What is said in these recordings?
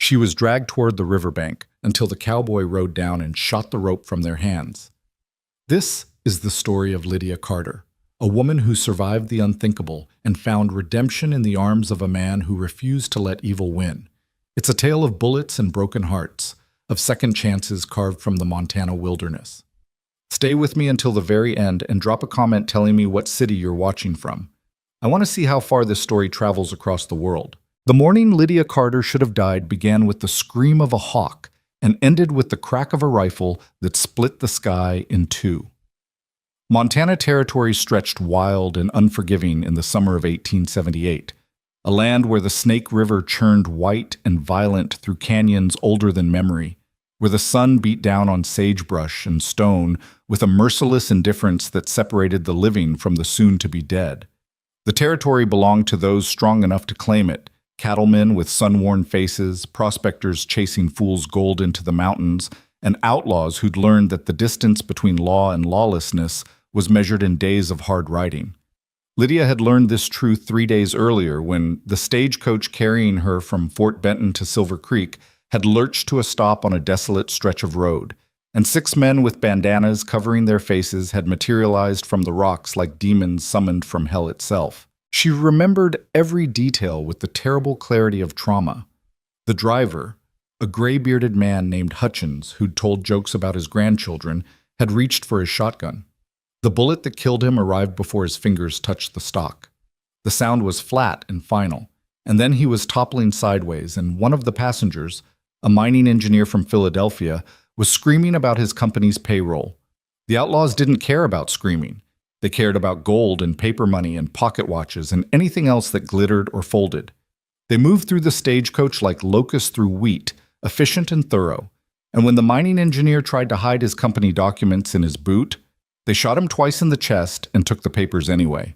She was dragged toward the riverbank until the cowboy rode down and shot the rope from their hands. This is the story of Lydia Carter, a woman who survived the unthinkable and found redemption in the arms of a man who refused to let evil win. It's a tale of bullets and broken hearts, of second chances carved from the Montana wilderness. Stay with me until the very end and drop a comment telling me what city you're watching from. I want to see how far this story travels across the world. The morning Lydia Carter should have died began with the scream of a hawk and ended with the crack of a rifle that split the sky in two. Montana Territory stretched wild and unforgiving in the summer of 1878, a land where the Snake River churned white and violent through canyons older than memory, where the sun beat down on sagebrush and stone with a merciless indifference that separated the living from the soon-to-be dead. The territory belonged to those strong enough to claim it, cattlemen with sun-worn faces, prospectors chasing fool's gold into the mountains, and outlaws who'd learned that the distance between law and lawlessness was measured in days of hard riding. Lydia had learned this truth 3 days earlier when the stagecoach carrying her from Fort Benton to Silver Creek had lurched to a stop on a desolate stretch of road, and 6 men with bandanas covering their faces had materialized from the rocks like demons summoned from hell itself. She remembered every detail with the terrible clarity of trauma. The driver, a gray-bearded man named Hutchins who'd told jokes about his grandchildren, had reached for his shotgun. The bullet that killed him arrived before his fingers touched the stock. The sound was flat and final, and then he was toppling sideways, and one of the passengers, a mining engineer from Philadelphia, was screaming about his company's payroll. The outlaws didn't care about screaming. They cared about gold and paper money and pocket watches and anything else that glittered or folded. They moved through the stagecoach like locusts through wheat, efficient and thorough. And when the mining engineer tried to hide his company documents in his boot, they shot him twice in the chest and took the papers anyway.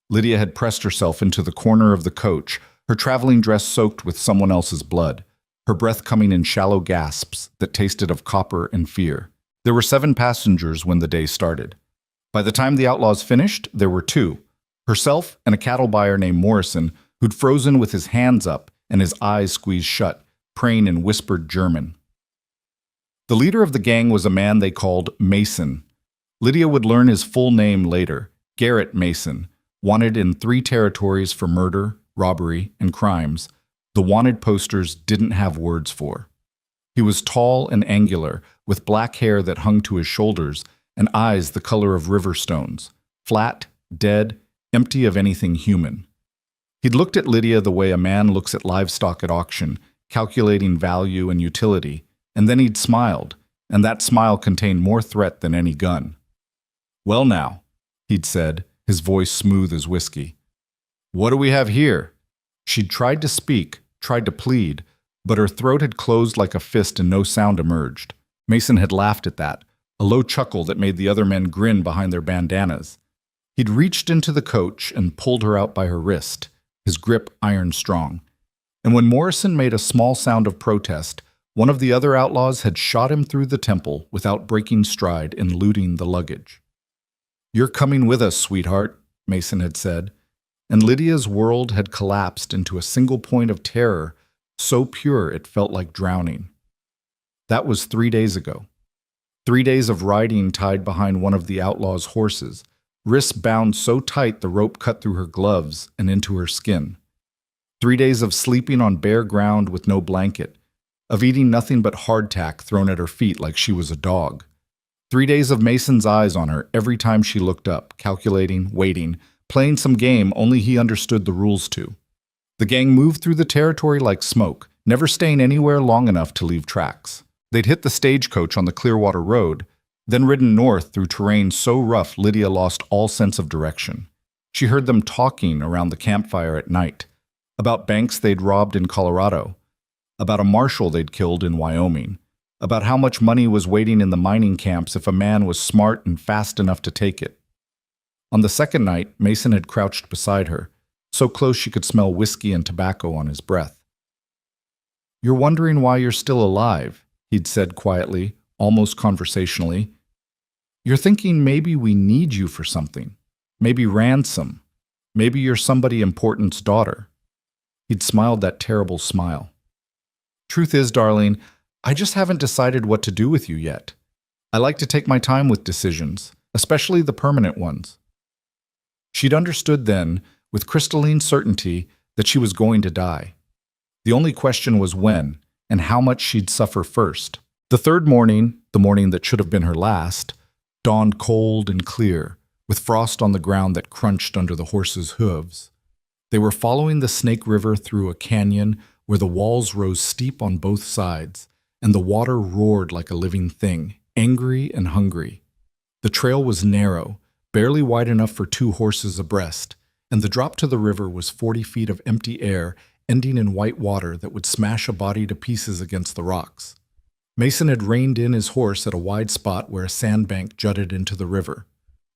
Lydia had pressed herself into the corner of the coach, her traveling dress soaked with someone else's blood, her breath coming in shallow gasps that tasted of copper and fear. There were 7 passengers when the day started. By the time the outlaws finished, there were 2, herself and a cattle buyer named Morrison, who'd frozen with his hands up and his eyes squeezed shut, praying in whispered German. The leader of the gang was a man they called Mason. Lydia would learn his full name later, Garrett Mason, wanted in 3 territories for murder, robbery, and crimes. The wanted posters didn't have words for. He was tall and angular, with black hair that hung to his shoulders and eyes the color of river stones, flat, dead, empty of anything human. He'd looked at Lydia the way a man looks at livestock at auction, calculating value and utility, and then he'd smiled, and that smile contained more threat than any gun. "Well now," he'd said, his voice smooth as whiskey. "What do we have here?" She'd tried to speak, tried to plead, but her throat had closed like a fist and no sound emerged. Mason had laughed at that, a low chuckle that made the other men grin behind their bandanas. He'd reached into the coach and pulled her out by her wrist, his grip iron strong. And when Morrison made a small sound of protest, one of the other outlaws had shot him through the temple without breaking stride and looting the luggage. "You're coming with us, sweetheart," Mason had said, and Lydia's world had collapsed into a single point of terror, so pure it felt like drowning. That was 3 days ago. 3 days of riding tied behind one of the outlaw's horses, wrists bound so tight the rope cut through her gloves and into her skin. 3 days of sleeping on bare ground with no blanket, of eating nothing but hardtack thrown at her feet like she was a dog. 3 days of Mason's eyes on her every time she looked up, calculating, waiting, playing some game only he understood the rules to. The gang moved through the territory like smoke, never staying anywhere long enough to leave tracks. They'd hit the stagecoach on the Clearwater Road, then ridden north through terrain so rough Lydia lost all sense of direction. She heard them talking around the campfire at night, about banks they'd robbed in Colorado, about a marshal they'd killed in Wyoming, about how much money was waiting in the mining camps if a man was smart and fast enough to take it. On the second night, Mason had crouched beside her, so close she could smell whiskey and tobacco on his breath. "You're wondering why you're still alive," he'd said quietly, almost conversationally. "You're thinking maybe we need you for something, maybe ransom, maybe you're somebody important's daughter." He'd smiled that terrible smile. Truth is, darling, I just haven't decided what to do with you yet. I like to take my time with decisions, especially the permanent ones. She'd understood then, with crystalline certainty, that she was going to die. The only question was when, and how much she'd suffer first. The third morning, the morning that should have been her last, dawned cold and clear, with frost on the ground that crunched under the horses' hooves. They were following the Snake River through a canyon where the walls rose steep on both sides, and the water roared like a living thing, angry and hungry. The trail was narrow, barely wide enough for 2 horses abreast, and the drop to the river was 40 feet of empty air ending in white water that would smash a body to pieces against the rocks. Mason had reined in his horse at a wide spot where a sandbank jutted into the river.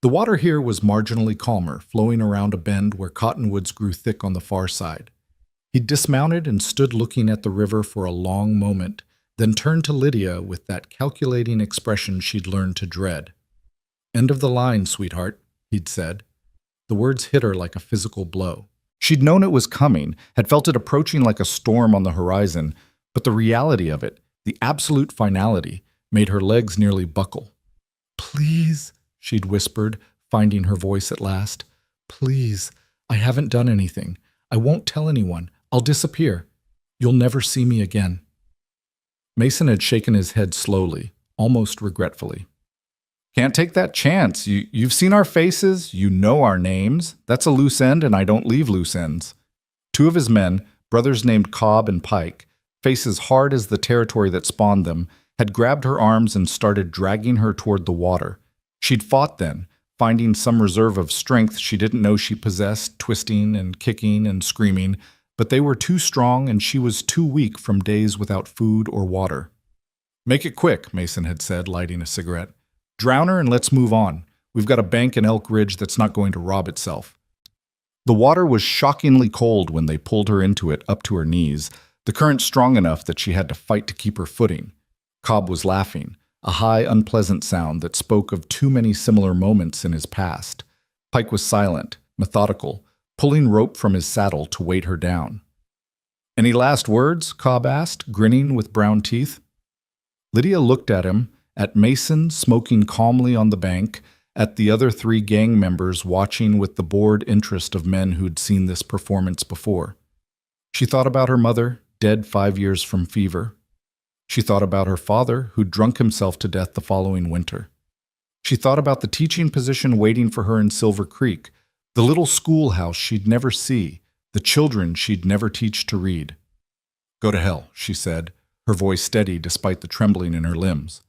The water here was marginally calmer, flowing around a bend where cottonwoods grew thick on the far side. He dismounted and stood looking at the river for a long moment, then turned to Lydia with that calculating expression she'd learned to dread. "End of the line, sweetheart," he'd said. The words hit her like a physical blow. She'd known it was coming, had felt it approaching like a storm on the horizon, but the reality of it, the absolute finality, made her legs nearly buckle. "Please," she'd whispered, finding her voice at last. "Please, I haven't done anything. I won't tell anyone. I'll disappear. You'll never see me again." Mason had shaken his head slowly, almost regretfully. "Can't take that chance. You've seen our faces, you know our names. That's a loose end, and I don't leave loose ends." 2 of his men, brothers named Cobb and Pike, faces hard as the territory that spawned them, had grabbed her arms and started dragging her toward the water. She'd fought then, finding some reserve of strength she didn't know she possessed, twisting and kicking and screaming, but they were too strong and she was too weak from days without food or water. "Make it quick," Mason had said, lighting a cigarette. "Drown her and let's move on. We've got a bank in Elk Ridge that's not going to rob itself." The water was shockingly cold when they pulled her into it up to her knees, the current strong enough that she had to fight to keep her footing. Cobb was laughing, a high, unpleasant sound that spoke of too many similar moments in his past. Pike was silent, methodical, pulling rope from his saddle to weight her down. "Any last words?" Cobb asked, grinning with brown teeth. Lydia looked at him, at Mason smoking calmly on the bank, at the other 3 gang members watching with the bored interest of men who'd seen this performance before. She thought about her mother, dead 5 years from fever. She thought about her father, who'd drunk himself to death the following winter. She thought about the teaching position waiting for her in Silver Creek, the little schoolhouse she'd never see, the children she'd never teach to read. "Go to hell," she said, her voice steady despite the trembling in her limbs.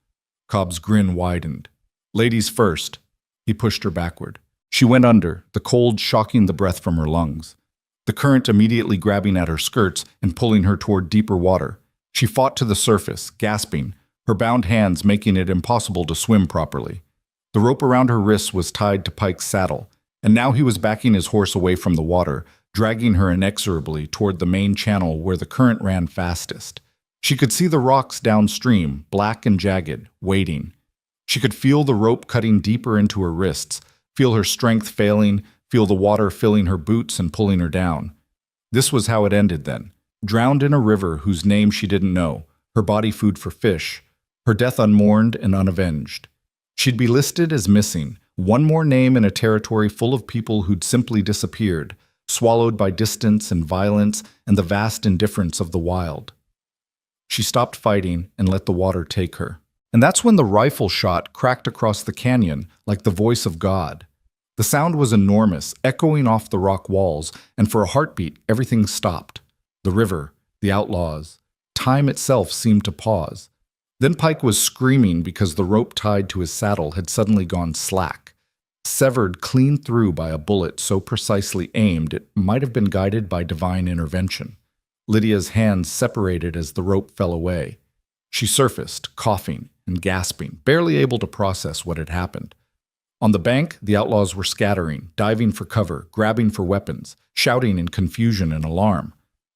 Cobb's grin widened. "Ladies first." He pushed her backward. She went under, the cold shocking the breath from her lungs, the current immediately grabbing at her skirts and pulling her toward deeper water. She fought to the surface, gasping, her bound hands making it impossible to swim properly. The rope around her wrists was tied to Pike's saddle, and now he was backing his horse away from the water, dragging her inexorably toward the main channel where the current ran fastest. She could see the rocks downstream, black and jagged, waiting. She could feel the rope cutting deeper into her wrists, feel her strength failing, feel the water filling her boots and pulling her down. This was how it ended then. Drowned in a river whose name she didn't know, her body food for fish, her death unmourned and unavenged. She'd be listed as missing, one more name in a territory full of people who'd simply disappeared, swallowed by distance and violence and the vast indifference of the wild. She stopped fighting and let the water take her. And that's when the rifle shot cracked across the canyon like the voice of God. The sound was enormous, echoing off the rock walls, and for a heartbeat, everything stopped. The river, the outlaws, time itself seemed to pause. Then Pike was screaming because the rope tied to his saddle had suddenly gone slack, severed clean through by a bullet so precisely aimed it might have been guided by divine intervention. Lydia's hands separated as the rope fell away. She surfaced, coughing and gasping, barely able to process what had happened. On the bank, the outlaws were scattering, diving for cover, grabbing for weapons, shouting in confusion and alarm.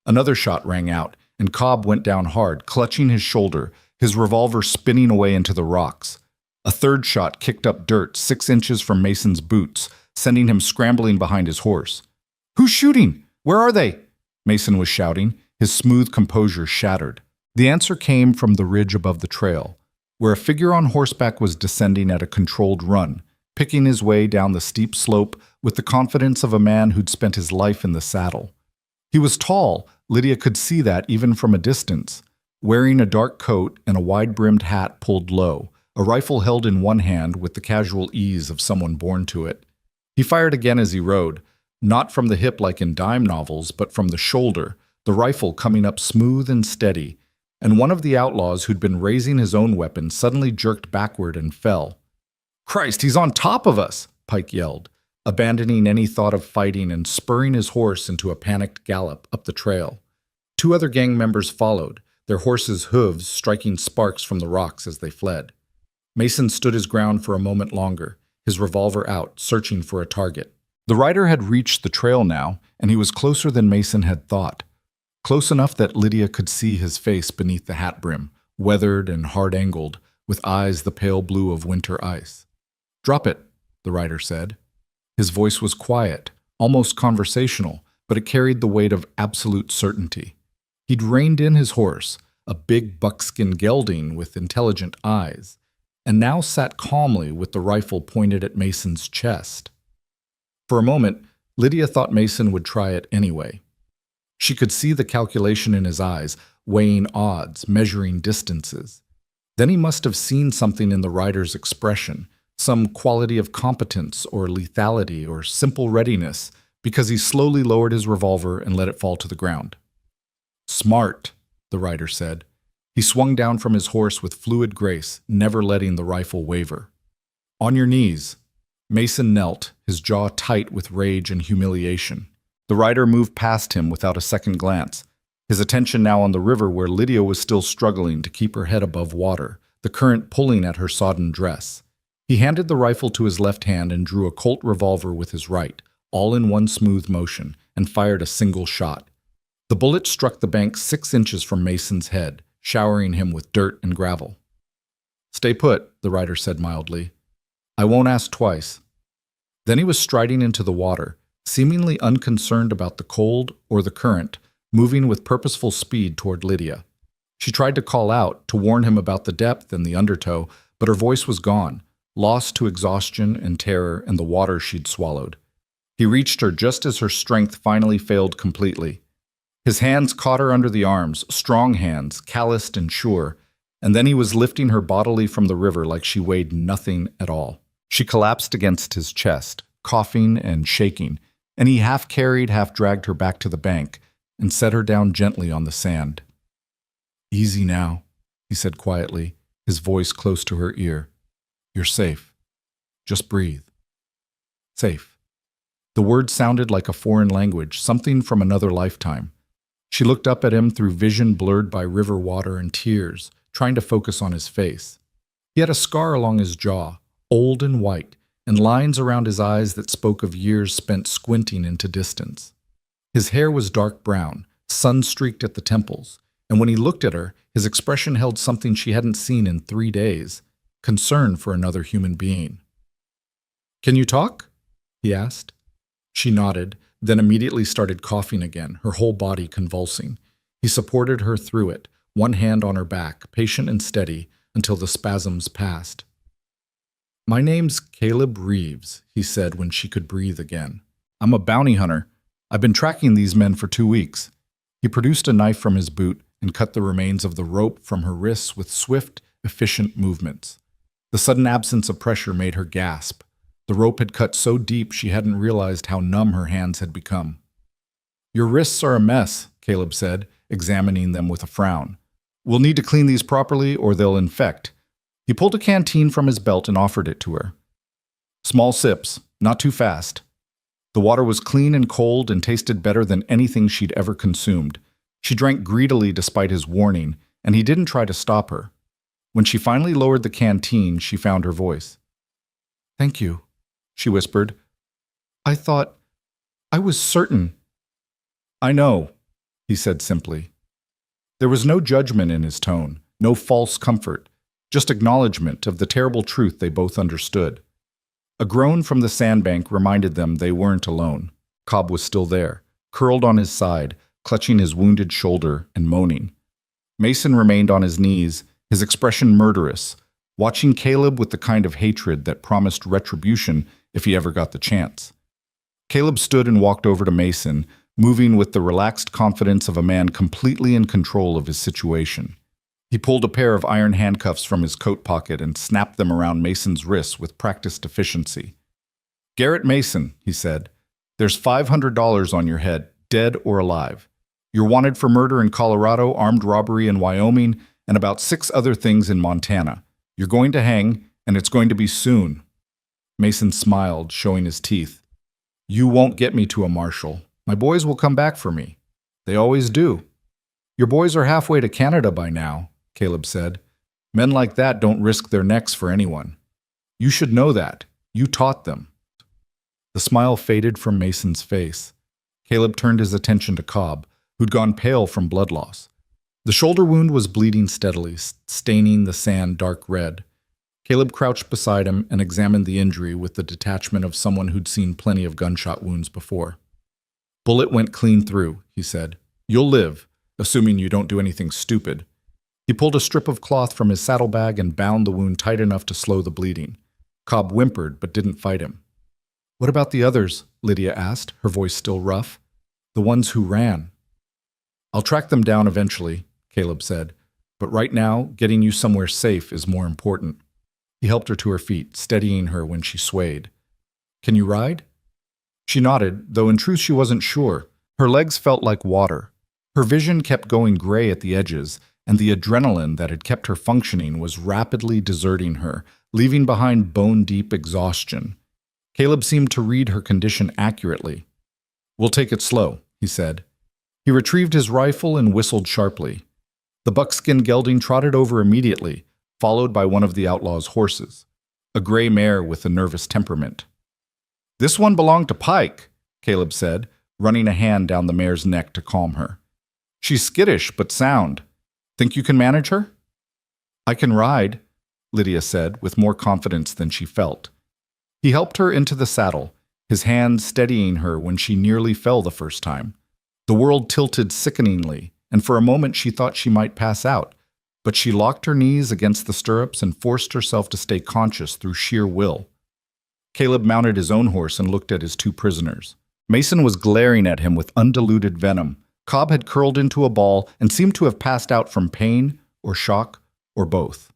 Another shot rang out, and Cobb went down hard, clutching his shoulder, his revolver spinning away into the rocks. A third shot kicked up dirt 6 inches from Mason's boots, sending him scrambling behind his horse. "Who's shooting? Where are they?" Mason was shouting, his smooth composure shattered. The answer came from the ridge above the trail, where a figure on horseback was descending at a controlled run, picking his way down the steep slope with the confidence of a man who'd spent his life in the saddle. He was tall, Lydia could see that even from a distance, wearing a dark coat and a wide-brimmed hat pulled low, a rifle held in one hand with the casual ease of someone born to it. He fired again as he rode, not from the hip like in dime novels, but from the shoulder, the rifle coming up smooth and steady, and one of the outlaws who'd been raising his own weapon suddenly jerked backward and fell. "Christ, he's on top of us!" Pike yelled, abandoning any thought of fighting and spurring his horse into a panicked gallop up the trail. Two other gang members followed, their horses' hooves striking sparks from the rocks as they fled. Mason stood his ground for a moment longer, his revolver out, searching for a target. The rider had reached the trail now, and he was closer than Mason had thought. Close enough that Lydia could see his face beneath the hat brim, weathered and hard-angled, with eyes the pale blue of winter ice. "Drop it," the rider said. His voice was quiet, almost conversational, but it carried the weight of absolute certainty. He'd reined in his horse, a big buckskin gelding with intelligent eyes, and now sat calmly with the rifle pointed at Mason's chest. For a moment, Lydia thought Mason would try it anyway. She could see the calculation in his eyes, weighing odds, measuring distances. Then he must have seen something in the rider's expression, some quality of competence or lethality or simple readiness, because he slowly lowered his revolver and let it fall to the ground. "Smart," the rider said. He swung down from his horse with fluid grace, never letting the rifle waver. "On your knees." Mason knelt, his jaw tight with rage and humiliation. The rider moved past him without a second glance, his attention now on the river where Lydia was still struggling to keep her head above water, the current pulling at her sodden dress. He handed the rifle to his left hand and drew a Colt revolver with his right, all in one smooth motion, and fired a single shot. The bullet struck the bank 6 inches from Mason's head, showering him with dirt and gravel. "Stay put," the rider said mildly. "I won't ask twice." Then he was striding into the water, seemingly unconcerned about the cold or the current, moving with purposeful speed toward Lydia. She tried to call out, to warn him about the depth and the undertow, but her voice was gone, lost to exhaustion and terror and the water she'd swallowed. He reached her just as her strength finally failed completely. His hands caught her under the arms, strong hands, calloused and sure, and then he was lifting her bodily from the river like she weighed nothing at all. She collapsed against his chest, coughing and shaking, and he half carried, half dragged her back to the bank and set her down gently on the sand. "Easy now," he said quietly, his voice close to her ear. "You're safe. Just breathe." Safe. The word sounded like a foreign language, something from another lifetime. She looked up at him through vision blurred by river water and tears, trying to focus on his face. He had a scar along his jaw, old and white, and lines around his eyes that spoke of years spent squinting into distance. His hair was dark brown, sun-streaked at the temples, and when he looked at her, his expression held something she hadn't seen in 3 days, concern for another human being. "Can you talk?" he asked. She nodded, then immediately started coughing again, her whole body convulsing. He supported her through it, one hand on her back, patient and steady, until the spasms passed. "My name's Caleb Reeves," he said when she could breathe again. "I'm a bounty hunter. I've been tracking these men for 2 weeks. He produced a knife from his boot and cut the remains of the rope from her wrists with swift, efficient movements. The sudden absence of pressure made her gasp. The rope had cut so deep she hadn't realized how numb her hands had become. "Your wrists are a mess," Caleb said, examining them with a frown. "We'll need to clean these properly or they'll infect." He pulled a canteen from his belt and offered it to her. "Small sips, not too fast." The water was clean and cold and tasted better than anything she'd ever consumed. She drank greedily despite his warning, and he didn't try to stop her. When she finally lowered the canteen, she found her voice. "Thank you," she whispered. I was certain." "I know," he said simply. There was no judgment in his tone, no false comfort, just acknowledgement of the terrible truth they both understood. A groan from the sandbank reminded them they weren't alone. Cobb was still there, curled on his side, clutching his wounded shoulder and moaning. Mason remained on his knees, his expression murderous, watching Caleb with the kind of hatred that promised retribution if he ever got the chance. Caleb stood and walked over to Mason, moving with the relaxed confidence of a man completely in control of his situation. He pulled a pair of iron handcuffs from his coat pocket and snapped them around Mason's wrists with practiced efficiency. "Garrett Mason," he said, "there's $500 on your head, dead or alive. You're wanted for murder in Colorado, armed robbery in Wyoming, and about 6 other things in Montana. You're going to hang, and it's going to be soon." Mason smiled, showing his teeth. "You won't get me to a marshal. My boys will come back for me. They always do." "Your boys are halfway to Canada by now," Caleb said. "Men like that don't risk their necks for anyone. You should know that. You taught them." The smile faded from Mason's face. Caleb turned his attention to Cobb, who'd gone pale from blood loss. The shoulder wound was bleeding steadily, staining the sand dark red. Caleb crouched beside him and examined the injury with the detachment of someone who'd seen plenty of gunshot wounds before. "Bullet went clean through," he said. "You'll live, assuming you don't do anything stupid." He pulled a strip of cloth from his saddlebag and bound the wound tight enough to slow the bleeding. Cobb whimpered but didn't fight him. "What about the others?" Lydia asked, her voice still rough. "The ones who ran." "I'll track them down eventually," Caleb said, "but right now, getting you somewhere safe is more important." He helped her to her feet, steadying her when she swayed. "Can you ride?" She nodded, though in truth she wasn't sure. Her legs felt like water. Her vision kept going gray at the edges, and the adrenaline that had kept her functioning was rapidly deserting her, leaving behind bone-deep exhaustion. Caleb seemed to read her condition accurately. "We'll take it slow," he said. He retrieved his rifle and whistled sharply. The buckskin gelding trotted over immediately, followed by one of the outlaw's horses, a gray mare with a nervous temperament. "This one belonged to Pike," Caleb said, running a hand down the mare's neck to calm her. "She's skittish but sound. Think you can manage her?" "I can ride," Lydia said, with more confidence than she felt. He helped her into the saddle, his hand steadying her when she nearly fell the first time. The world tilted sickeningly, and for a moment she thought she might pass out, but she locked her knees against the stirrups and forced herself to stay conscious through sheer will. Caleb mounted his own horse and looked at his 2 prisoners. Mason was glaring at him with undiluted venom. Cobb had curled into a ball and seemed to have passed out from pain or shock or both.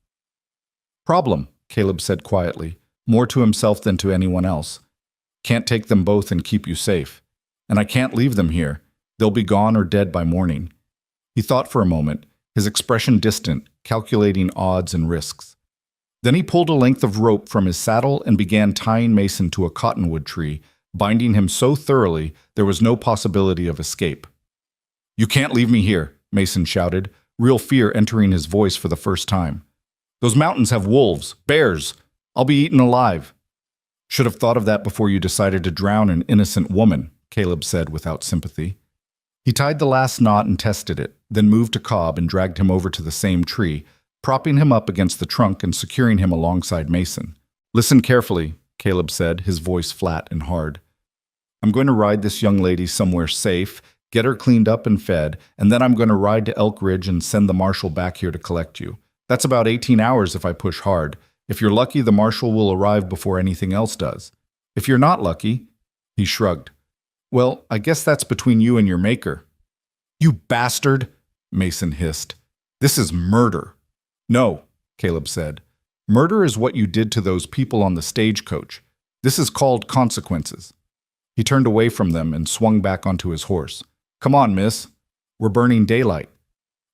"Problem," Caleb said quietly, more to himself than to anyone else. "Can't take them both and keep you safe. And I can't leave them here. They'll be gone or dead by morning." He thought for a moment, his expression distant, calculating odds and risks. Then he pulled a length of rope from his saddle and began tying Mason to a cottonwood tree, binding him so thoroughly there was no possibility of escape. "You can't leave me here," Mason shouted, real fear entering his voice for the first time. "Those mountains have wolves, bears. I'll be eaten alive." "Should have thought of that before you decided to drown an innocent woman," Caleb said without sympathy. He tied the last knot and tested it, then moved to Cobb and dragged him over to the same tree, propping him up against the trunk and securing him alongside Mason. "Listen carefully," Caleb said, his voice flat and hard. "I'm going to ride this young lady somewhere safe, get her cleaned up and fed, and then I'm going to ride to Elk Ridge and send the marshal back here to collect you. That's about 18 hours if I push hard. If you're lucky, the marshal will arrive before anything else does. If you're not lucky," he shrugged. "Well, I guess that's between you and your maker." "You bastard," Mason hissed. "This is murder." "No," Caleb said. "Murder is what you did to those people on the stagecoach. This is called consequences." He turned away from them and swung back onto his horse. "Come on, miss. We're burning daylight."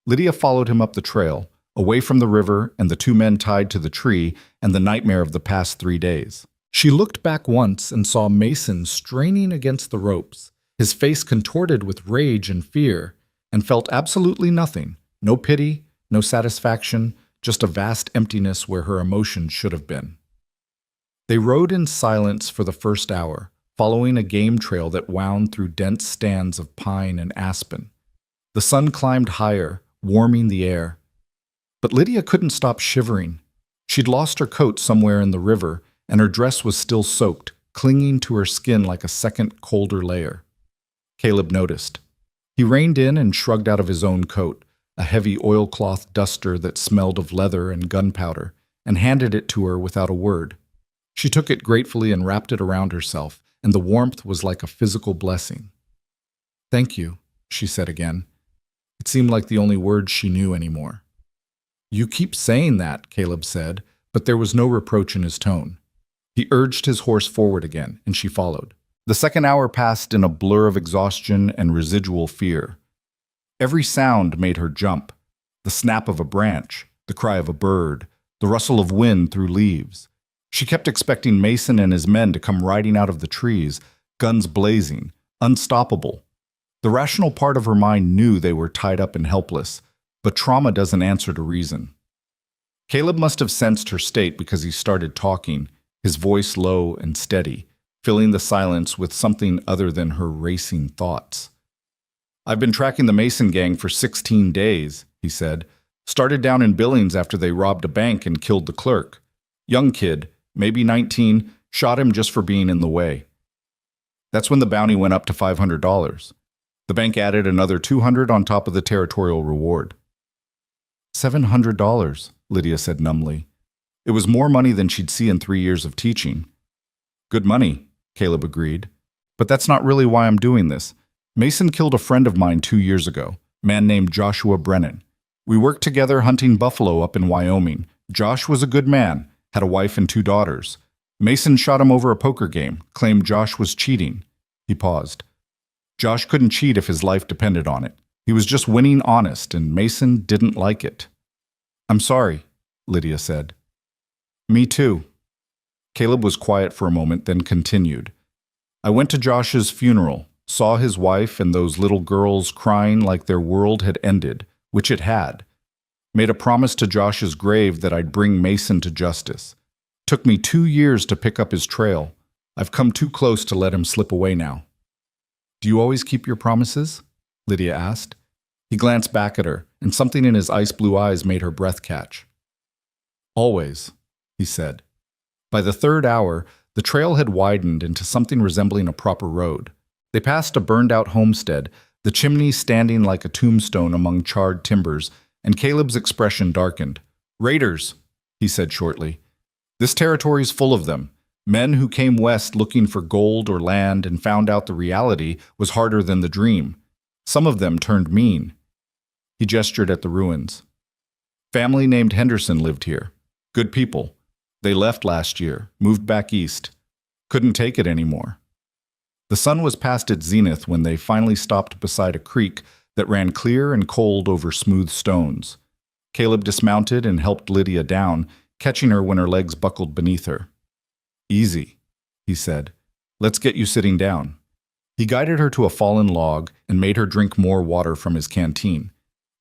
Lydia followed him up the trail, away from the river and the 2 men tied to the tree and the nightmare of the past 3 days. She looked back once and saw Mason straining against the ropes, his face contorted with rage and fear, and felt absolutely nothing, no pity, no satisfaction, just a vast emptiness where her emotions should have been. They rode in silence for the first hour, following a game trail that wound through dense stands of pine and aspen. The sun climbed higher, warming the air. But Lydia couldn't stop shivering. She'd lost her coat somewhere in the river, and her dress was still soaked, clinging to her skin like a second, colder layer. Caleb noticed. He reined in and shrugged out of his own coat, a heavy oilcloth duster that smelled of leather and gunpowder, and handed it to her without a word. She took it gratefully and wrapped it around herself, and the warmth was like a physical blessing. "Thank you," she said again. It seemed like the only words she knew anymore. "You keep saying that," Caleb said, but there was no reproach in his tone. He urged his horse forward again, and she followed. The second hour passed in a blur of exhaustion and residual fear. Every sound made her jump. The snap of a branch, the cry of a bird, the rustle of wind through leaves. She kept expecting Mason and his men to come riding out of the trees, guns blazing, unstoppable. The rational part of her mind knew they were tied up and helpless, but trauma doesn't answer to reason. Caleb must have sensed her state because he started talking, his voice low and steady, filling the silence with something other than her racing thoughts. "I've been tracking the Mason gang for 16 days, he said. "Started down in Billings after they robbed a bank and killed the clerk. Young kid, maybe 19, shot him just for being in the way. That's when the bounty went up to $500. The bank added another $200 on top of the territorial reward." $700, Lydia said numbly. It was more money than she'd see in 3 years of teaching. "Good money," Caleb agreed. "But that's not really why I'm doing this. Mason killed a friend of mine 2 years ago, a man named Joshua Brennan. We worked together hunting buffalo up in Wyoming. Josh was a good man, had a wife and 2 daughters. Mason shot him over a poker game, claimed Josh was cheating." He paused. "Josh couldn't cheat if his life depended on it. He was just winning honest, and Mason didn't like it." "I'm sorry," Lydia said. "Me too." Caleb was quiet for a moment, then continued. "I went to Josh's funeral, saw his wife and those little girls crying like their world had ended, which it had. Made a promise to Josh's grave that I'd bring Mason to justice. Took me 2 years to pick up his trail. I've come too close to let him slip away now." "Do you always keep your promises?" Lydia asked. He glanced back at her, and something in his ice-blue eyes made her breath catch. "Always," he said. By the 3rd hour, the trail had widened into something resembling a proper road. They passed a burned-out homestead, the chimney standing like a tombstone among charred timbers, and Caleb's expression darkened. "Raiders," he said shortly. "This territory's full of them. Men who came west looking for gold or land and found out the reality was harder than the dream. Some of them turned mean." He gestured at the ruins. "Family named Henderson lived here. Good people. They left last year, moved back east. Couldn't take it anymore." The sun was past its zenith when they finally stopped beside a creek that ran clear and cold over smooth stones. Caleb dismounted and helped Lydia down, catching her when her legs buckled beneath her. "Easy," he said. "Let's get you sitting down." He guided her to a fallen log and made her drink more water from his canteen.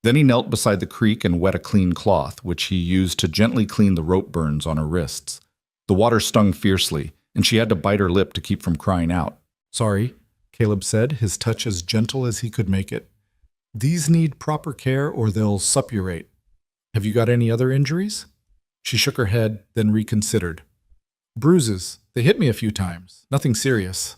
Then he knelt beside the creek and wet a clean cloth, which he used to gently clean the rope burns on her wrists. The water stung fiercely, and she had to bite her lip to keep from crying out. "Sorry," Caleb said, his touch as gentle as he could make it. "These need proper care or they'll suppurate. Have you got any other injuries?" She shook her head, then reconsidered. "Bruises. They hit me a few times. Nothing serious."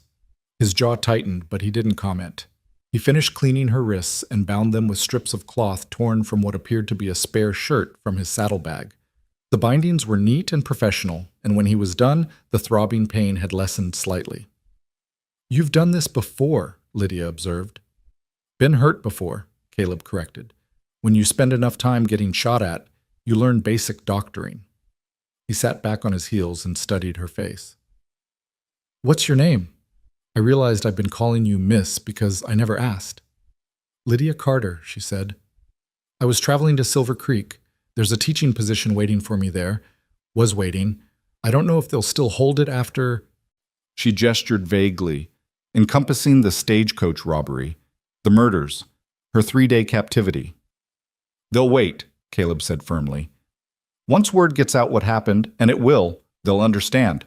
His jaw tightened, but he didn't comment. He finished cleaning her wrists and bound them with strips of cloth torn from what appeared to be a spare shirt from his saddlebag. The bindings were neat and professional, and when he was done, the throbbing pain had lessened slightly. "You've done this before," Lydia observed. "Been hurt before," Caleb corrected. "When you spend enough time getting shot at, you learn basic doctoring." He sat back on his heels and studied her face. "What's your name? I realized I've been calling you Miss because I never asked." "Lydia Carter," she said. "I was traveling to Silver Creek. There's a teaching position waiting for me there. Was waiting. I don't know if they'll still hold it after—" She gestured vaguely, encompassing the stagecoach robbery, the murders, her 3-day captivity. "They'll wait," Caleb said firmly. "Once word gets out what happened, and it will, they'll understand.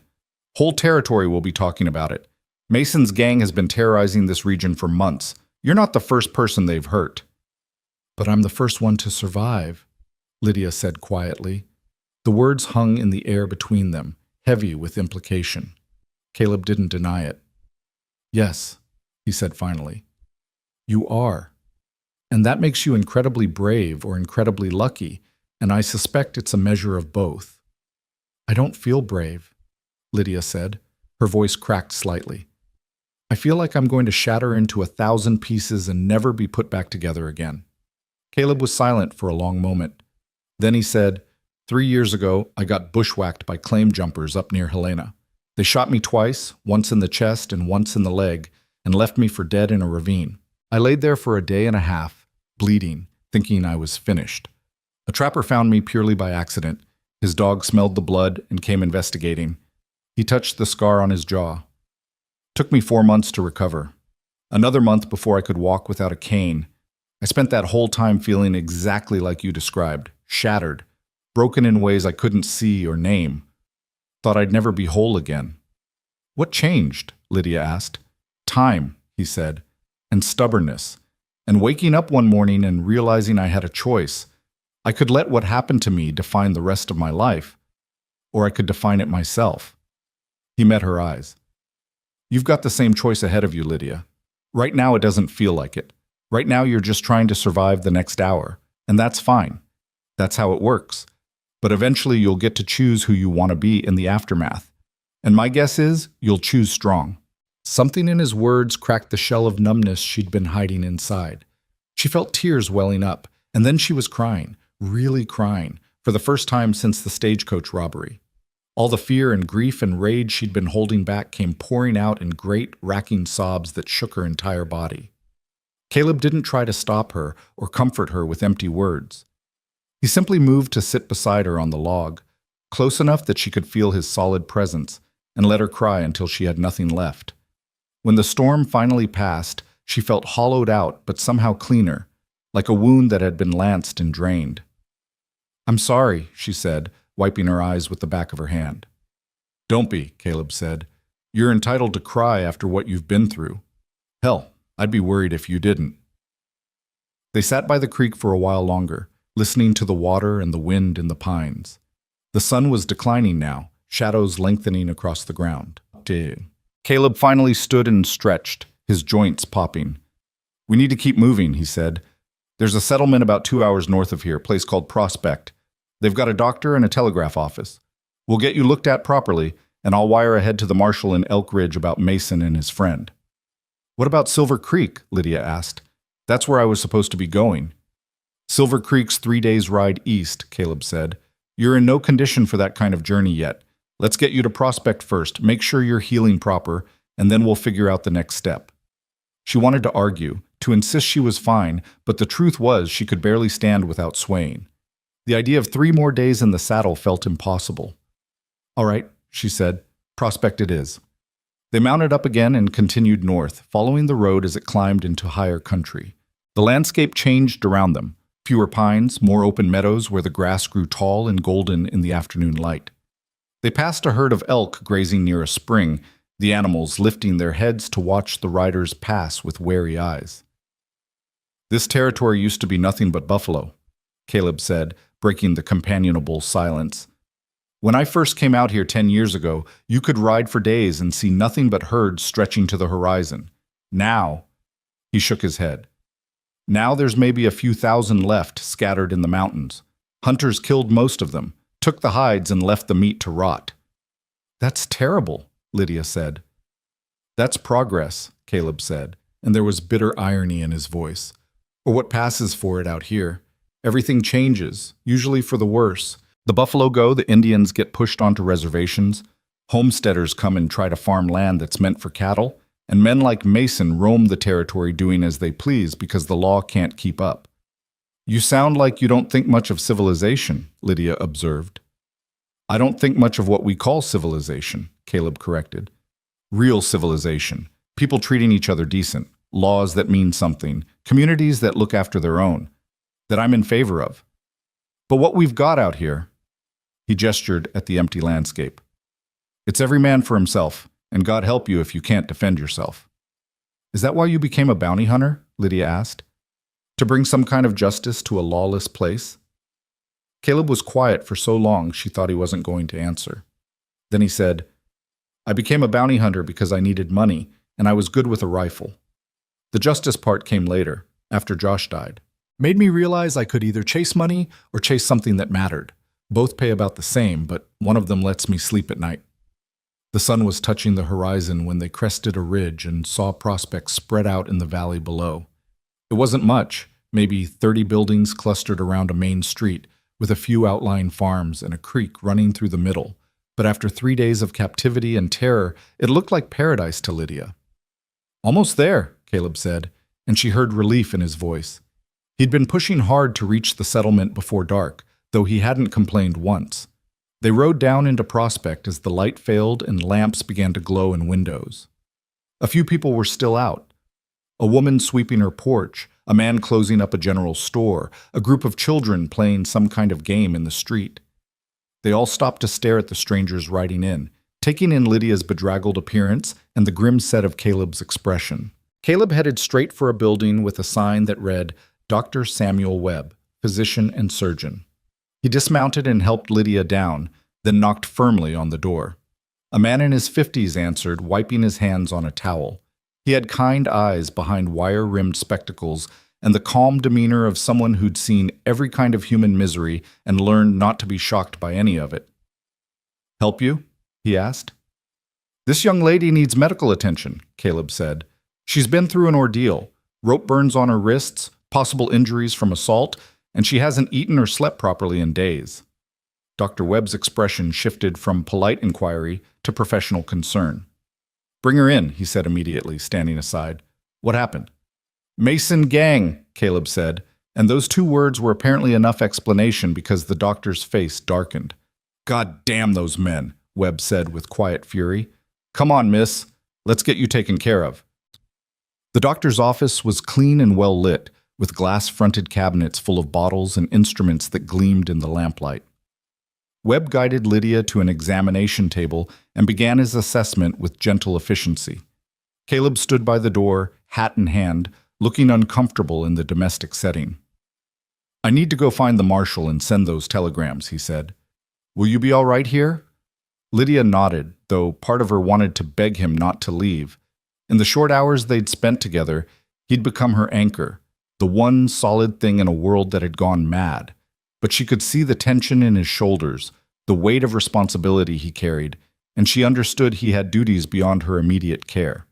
Whole territory will be talking about it. Mason's gang has been terrorizing this region for months. You're not the first person they've hurt." "But I'm the first one to survive," Lydia said quietly. The words hung in the air between them, heavy with implication. Caleb didn't deny it. "Yes," he said finally. "You are." And that makes you incredibly brave or incredibly lucky, and I suspect it's a measure of both. I don't feel brave, Lydia said. Her voice cracked slightly. I feel like I'm going to shatter into 1,000 pieces and never be put back together again. Caleb was silent for a long moment. Then he said, 3 years ago, I got bushwhacked by claim jumpers up near Helena. They shot me twice, once in the chest and once in the leg, and left me for dead in a ravine. I laid there for a day and a half, bleeding, thinking I was finished. A trapper found me purely by accident. His dog smelled the blood and came investigating. He touched the scar on his jaw. Took me 4 months to recover. Another month before I could walk without a cane. I spent that whole time feeling exactly like you described, shattered, broken in ways I couldn't see or name. Thought I'd never be whole again. What changed? Lydia asked. Time, he said, and stubbornness, and waking up one morning and realizing I had a choice. I could let what happened to me define the rest of my life, or I could define it myself. He met her eyes. You've got the same choice ahead of you, Lydia. Right now it doesn't feel like it. Right now you're just trying to survive the next hour, and that's fine. That's how it works. But eventually you'll get to choose who you want to be in the aftermath. And my guess is you'll choose strong. Something in his words cracked the shell of numbness she'd been hiding inside. She felt tears welling up, and then she was crying, really crying, for the first time since the stagecoach robbery. All the fear and grief and rage she'd been holding back came pouring out in great, racking sobs that shook her entire body. Caleb didn't try to stop her or comfort her with empty words. He simply moved to sit beside her on the log, close enough that she could feel his solid presence, and let her cry until she had nothing left. When the storm finally passed, she felt hollowed out but somehow cleaner, like a wound that had been lanced and drained. I'm sorry, she said, wiping her eyes with the back of her hand. Don't be, Caleb said. You're entitled to cry after what you've been through. Hell, I'd be worried if you didn't. They sat by the creek for a while longer, listening to the water and the wind in the pines. The sun was declining now, shadows lengthening across the ground. Caleb finally stood and stretched, his joints popping. We need to keep moving, he said. There's a settlement about 2 hours north of here, a place called Prospect. They've got a doctor and a telegraph office. We'll get you looked at properly, and I'll wire ahead to the marshal in Elk Ridge about Mason and his friend. What about Silver Creek? Lydia asked. That's where I was supposed to be going. Silver Creek's 3 days' ride east, Caleb said. You're in no condition for that kind of journey yet. Let's get you to Prospect first, make sure you're healing proper, and then we'll figure out the next step. She wanted to argue, to insist she was fine, but the truth was she could barely stand without swaying. The idea of 3 more days in the saddle felt impossible. All right, she said, Prospect it is. They mounted up again and continued north, following the road as it climbed into higher country. The landscape changed around them. Fewer pines, more open meadows where the grass grew tall and golden in the afternoon light. They passed a herd of elk grazing near a spring, the animals lifting their heads to watch the riders pass with wary eyes. This territory used to be nothing but buffalo, Caleb said, breaking the companionable silence. When I first came out here 10 years ago, you could ride for days and see nothing but herds stretching to the horizon. Now, he shook his head. Now there's maybe a few thousand left scattered in the mountains. Hunters killed most of them, took the hides and left the meat to rot. That's terrible, Lydia said. That's progress, Caleb said, and there was bitter irony in his voice. Or what passes for it out here. Everything changes, usually for the worse. The buffalo go, the Indians get pushed onto reservations. Homesteaders come and try to farm land that's meant for cattle, and men like Mason roam the territory doing as they please because the law can't keep up. You sound like you don't think much of civilization, Lydia observed. I don't think much of what we call civilization, Caleb corrected. Real civilization, people treating each other decent, laws that mean something, communities that look after their own, that I'm in favor of. But what we've got out here, he gestured at the empty landscape. It's every man for himself, and God help you if you can't defend yourself. Is that why you became a bounty hunter? Lydia asked. To bring some kind of justice to a lawless place? Caleb was quiet for so long she thought he wasn't going to answer. Then he said, I became a bounty hunter because I needed money, and I was good with a rifle. The justice part came later, after Josh died. Made me realize I could either chase money or chase something that mattered. Both pay about the same, but one of them lets me sleep at night. The sun was touching the horizon when they crested a ridge and saw prospects spread out in the valley below. It wasn't much, maybe 30 buildings clustered around a main street, with a few outlying farms and a creek running through the middle. But after 3 days of captivity and terror, it looked like paradise to Lydia. "Almost there," Caleb said, and she heard relief in his voice. He'd been pushing hard to reach the settlement before dark, though he hadn't complained once. They rode down into Prospect as the light failed and lamps began to glow in windows. A few people were still out. A woman sweeping her porch, a man closing up a general store, a group of children playing some kind of game in the street. They all stopped to stare at the strangers riding in, taking in Lydia's bedraggled appearance and the grim set of Caleb's expression. Caleb headed straight for a building with a sign that read, "Dr. Samuel Webb, Physician and Surgeon." He dismounted and helped Lydia down, then knocked firmly on the door. A man in his 50s answered, wiping his hands on a towel. He had kind eyes behind wire-rimmed spectacles and the calm demeanor of someone who'd seen every kind of human misery and learned not to be shocked by any of it. "Help you?" he asked. "This young lady needs medical attention," Caleb said. "She's been through an ordeal, rope burns on her wrists, possible injuries from assault, and she hasn't eaten or slept properly in days." Dr. Webb's expression shifted from polite inquiry to professional concern. "Bring her in," he said immediately, standing aside. "What happened?" "Mason gang," Caleb said, and those two words were apparently enough explanation because the doctor's face darkened. "God damn those men," Webb said with quiet fury. "Come on, miss. Let's get you taken care of." The doctor's office was clean and well lit, with glass-fronted cabinets full of bottles and instruments that gleamed in the lamplight. Webb guided Lydia to an examination table and began his assessment with gentle efficiency. Caleb stood by the door, hat in hand, looking uncomfortable in the domestic setting. "I need to go find the marshal and send those telegrams," he said. "Will you be all right here?" Lydia nodded, though part of her wanted to beg him not to leave. In the short hours they'd spent together, he'd become her anchor, the one solid thing in a world that had gone mad. But she could see the tension in his shoulders, the weight of responsibility he carried, and she understood he had duties beyond her immediate care.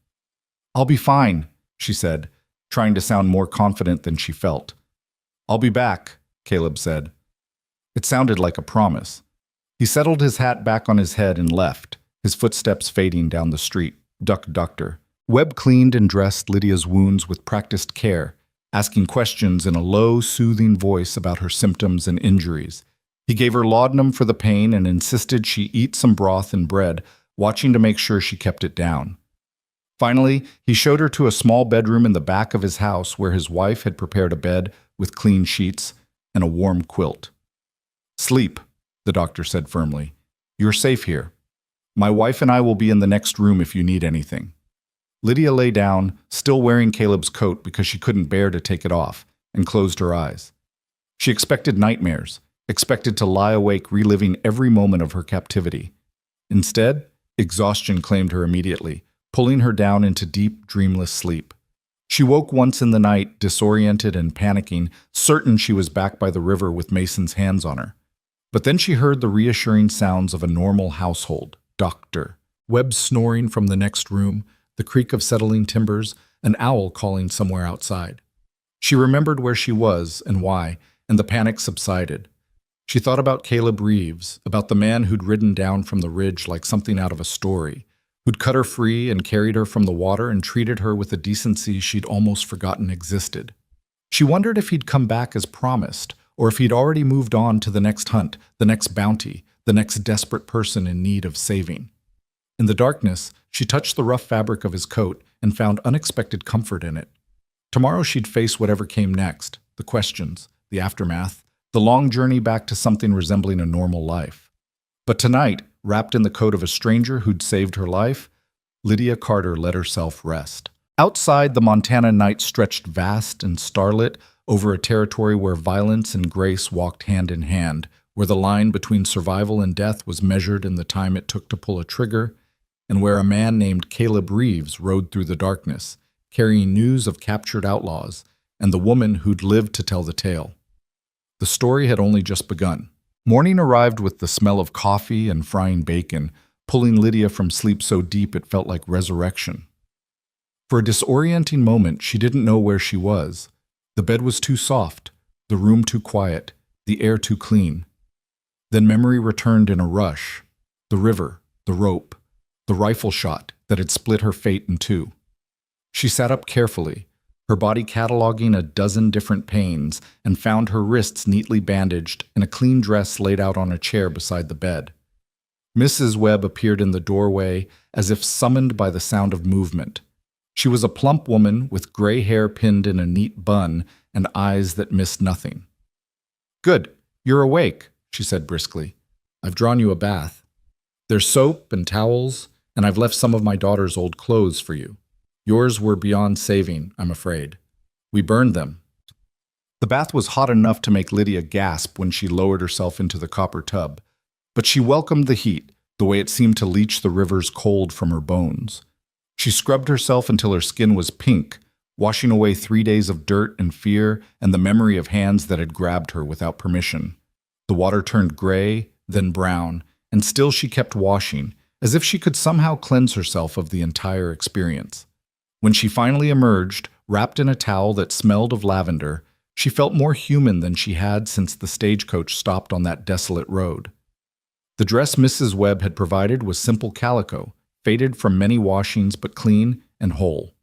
"I'll be fine," she said, trying to sound more confident than she felt. "I'll be back," Caleb said. It sounded like a promise. He settled his hat back on his head and left, his footsteps fading down the street. Duck Doctor. Webb cleaned and dressed Lydia's wounds with practiced care, asking questions in a low, soothing voice about her symptoms and injuries. He gave her laudanum for the pain and insisted she eat some broth and bread, watching to make sure she kept it down. Finally, he showed her to a small bedroom in the back of his house where his wife had prepared a bed with clean sheets and a warm quilt. "Sleep," the doctor said firmly. "You're safe here. My wife and I will be in the next room if you need anything." Lydia lay down, still wearing Caleb's coat because she couldn't bear to take it off, and closed her eyes. She expected nightmares, expected to lie awake reliving every moment of her captivity. Instead, exhaustion claimed her immediately, pulling her down into deep, dreamless sleep. She woke once in the night, disoriented and panicking, certain she was back by the river with Mason's hands on her. But then she heard the reassuring sounds of a normal household. Doctor. Webb snoring from the next room, the creak of settling timbers, an owl calling somewhere outside. She remembered where she was and why, and the panic subsided. She thought about Caleb Reeves, about the man who'd ridden down from the ridge like something out of a story, who'd cut her free and carried her from the water and treated her with a decency she'd almost forgotten existed. She wondered if he'd come back as promised, or if he'd already moved on to the next hunt, the next bounty, the next desperate person in need of saving. In the darkness, she touched the rough fabric of his coat and found unexpected comfort in it. Tomorrow she'd face whatever came next, the questions, the aftermath, the long journey back to something resembling a normal life. But tonight, wrapped in the coat of a stranger who'd saved her life, Lydia Carter let herself rest. Outside, the Montana night stretched vast and starlit over a territory where violence and grace walked hand in hand, where the line between survival and death was measured in the time it took to pull a trigger, and where a man named Caleb Reeves rode through the darkness, carrying news of captured outlaws and the woman who'd lived to tell the tale. The story had only just begun. Morning arrived with the smell of coffee and frying bacon, pulling Lydia from sleep so deep it felt like resurrection. For a disorienting moment, she didn't know where she was. The bed was too soft, the room too quiet, the air too clean. Then memory returned in a rush. The river, the rope, the rifle shot that had split her fate in two. She sat up carefully, her body cataloging a dozen different pains, and found her wrists neatly bandaged and a clean dress laid out on a chair beside the bed. Mrs. Webb appeared in the doorway as if summoned by the sound of movement. She was a plump woman with gray hair pinned in a neat bun and eyes that missed nothing. "Good, you're awake," she said briskly. "I've drawn you a bath. There's soap and towels, and I've left some of my daughter's old clothes for you. Yours were beyond saving, I'm afraid. We burned them." The bath was hot enough to make Lydia gasp when she lowered herself into the copper tub, but she welcomed the heat, the way it seemed to leach the river's cold from her bones. She scrubbed herself until her skin was pink, washing away 3 days of dirt and fear and the memory of hands that had grabbed her without permission. The water turned gray, then brown, and still she kept washing, as if she could somehow cleanse herself of the entire experience. When she finally emerged, wrapped in a towel that smelled of lavender, she felt more human than she had since the stagecoach stopped on that desolate road. The dress Mrs. Webb had provided was simple calico, faded from many washings but clean and whole.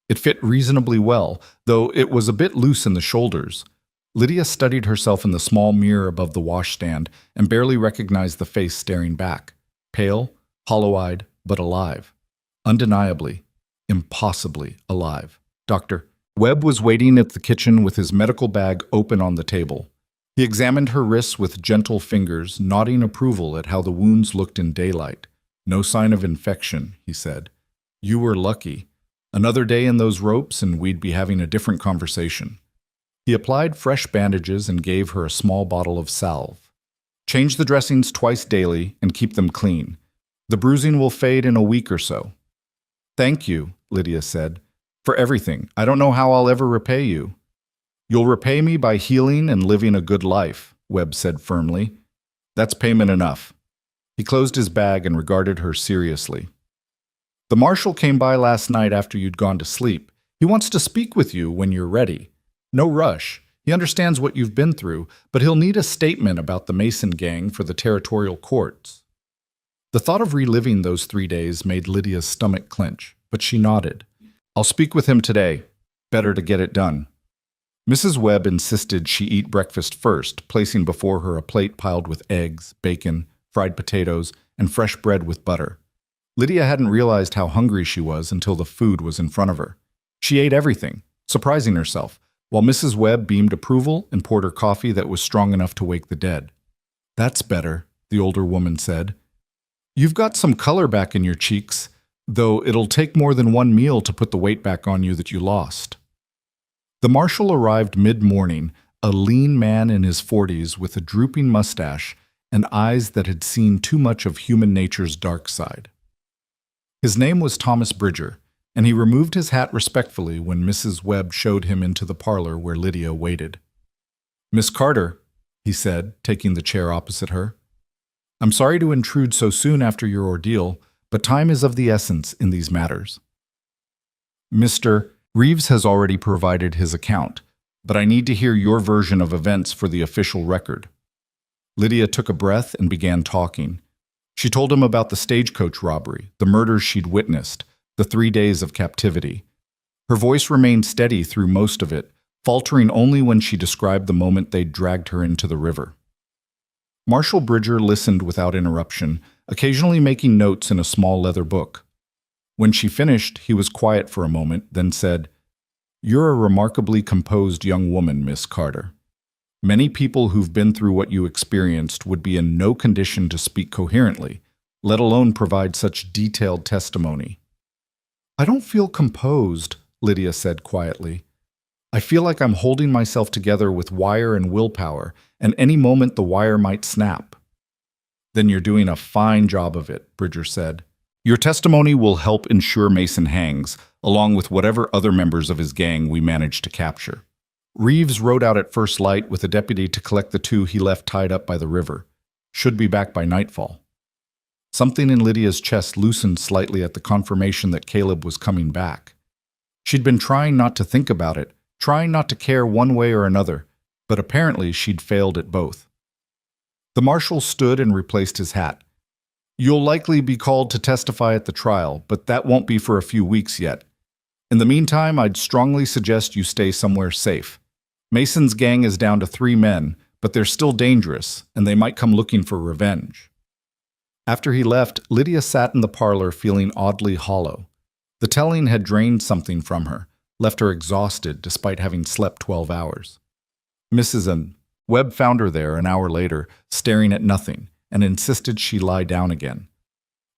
It fit reasonably well, though it was a bit loose in the shoulders. Lydia studied herself in the small mirror above the washstand and barely recognized the face staring back. Pale, hollow-eyed, but alive. Undeniably, impossibly alive. Dr. Webb was waiting at the kitchen with his medical bag open on the table. He examined her wrists with gentle fingers, nodding approval at how the wounds looked in daylight. "No sign of infection," he said. "You were lucky. Another day in those ropes and we'd be having a different conversation." He applied fresh bandages and gave her a small bottle of salve. "Change the dressings twice daily and keep them clean. The bruising will fade in a week or so." "Thank you," Lydia said, "for everything. I don't know how I'll ever repay you." "You'll repay me by healing and living a good life," Webb said firmly. "That's payment enough." He closed his bag and regarded her seriously. "The marshal came by last night after you'd gone to sleep. He wants to speak with you when you're ready. No rush. He understands what you've been through, but he'll need a statement about the Mason gang for the territorial courts." The thought of reliving those 3 days made Lydia's stomach clench, but she nodded. "I'll speak with him today. Better to get it done." Mrs. Webb insisted she eat breakfast first, placing before her a plate piled with eggs, bacon, fried potatoes, and fresh bread with butter. Lydia hadn't realized how hungry she was until the food was in front of her. She ate everything, surprising herself, while Mrs. Webb beamed approval and poured her coffee that was strong enough to wake the dead. "That's better," the older woman said. "You've got some color back in your cheeks, though it'll take more than one meal to put the weight back on you that you lost." The marshal arrived mid-morning, a lean man in his 40s with a drooping mustache and eyes that had seen too much of human nature's dark side. His name was Thomas Bridger, and he removed his hat respectfully when Mrs. Webb showed him into the parlor where Lydia waited. "Miss Carter," he said, taking the chair opposite her. "I'm sorry to intrude so soon after your ordeal, but time is of the essence in these matters. Mr. Reeves has already provided his account, but I need to hear your version of events for the official record." Lydia took a breath and began talking. She told him about the stagecoach robbery, the murders she'd witnessed, the 3 days of captivity. Her voice remained steady through most of it, faltering only when she described the moment they'd dragged her into the river. Marshal Bridger listened without interruption, occasionally making notes in a small leather book. When she finished, he was quiet for a moment, then said, "You're a remarkably composed young woman, Miss Carter. Many people who've been through what you experienced would be in no condition to speak coherently, let alone provide such detailed testimony." "I don't feel composed," Lydia said quietly. "I feel like I'm holding myself together with wire and willpower, and any moment the wire might snap." "Then you're doing a fine job of it," Bridger said. "Your testimony will help ensure Mason hangs, along with whatever other members of his gang we manage to capture." Reeves rode out at first light with a deputy to collect the two he left tied up by the river. Should be back by nightfall. Something in Lydia's chest loosened slightly at the confirmation that Caleb was coming back. She'd been trying not to think about it, trying not to care one way or another, but apparently she'd failed at both. The marshal stood and replaced his hat. You'll likely be called to testify at the trial, but that won't be for a few weeks yet. In the meantime, I'd strongly suggest you stay somewhere safe. Mason's gang is down to 3 men, but they're still dangerous, and they might come looking for revenge. After he left, Lydia sat in the parlor feeling oddly hollow. The telling had drained something from her, left her exhausted despite having slept 12 hours. Mrs. Webb found her there an hour later, staring at nothing, and insisted she lie down again.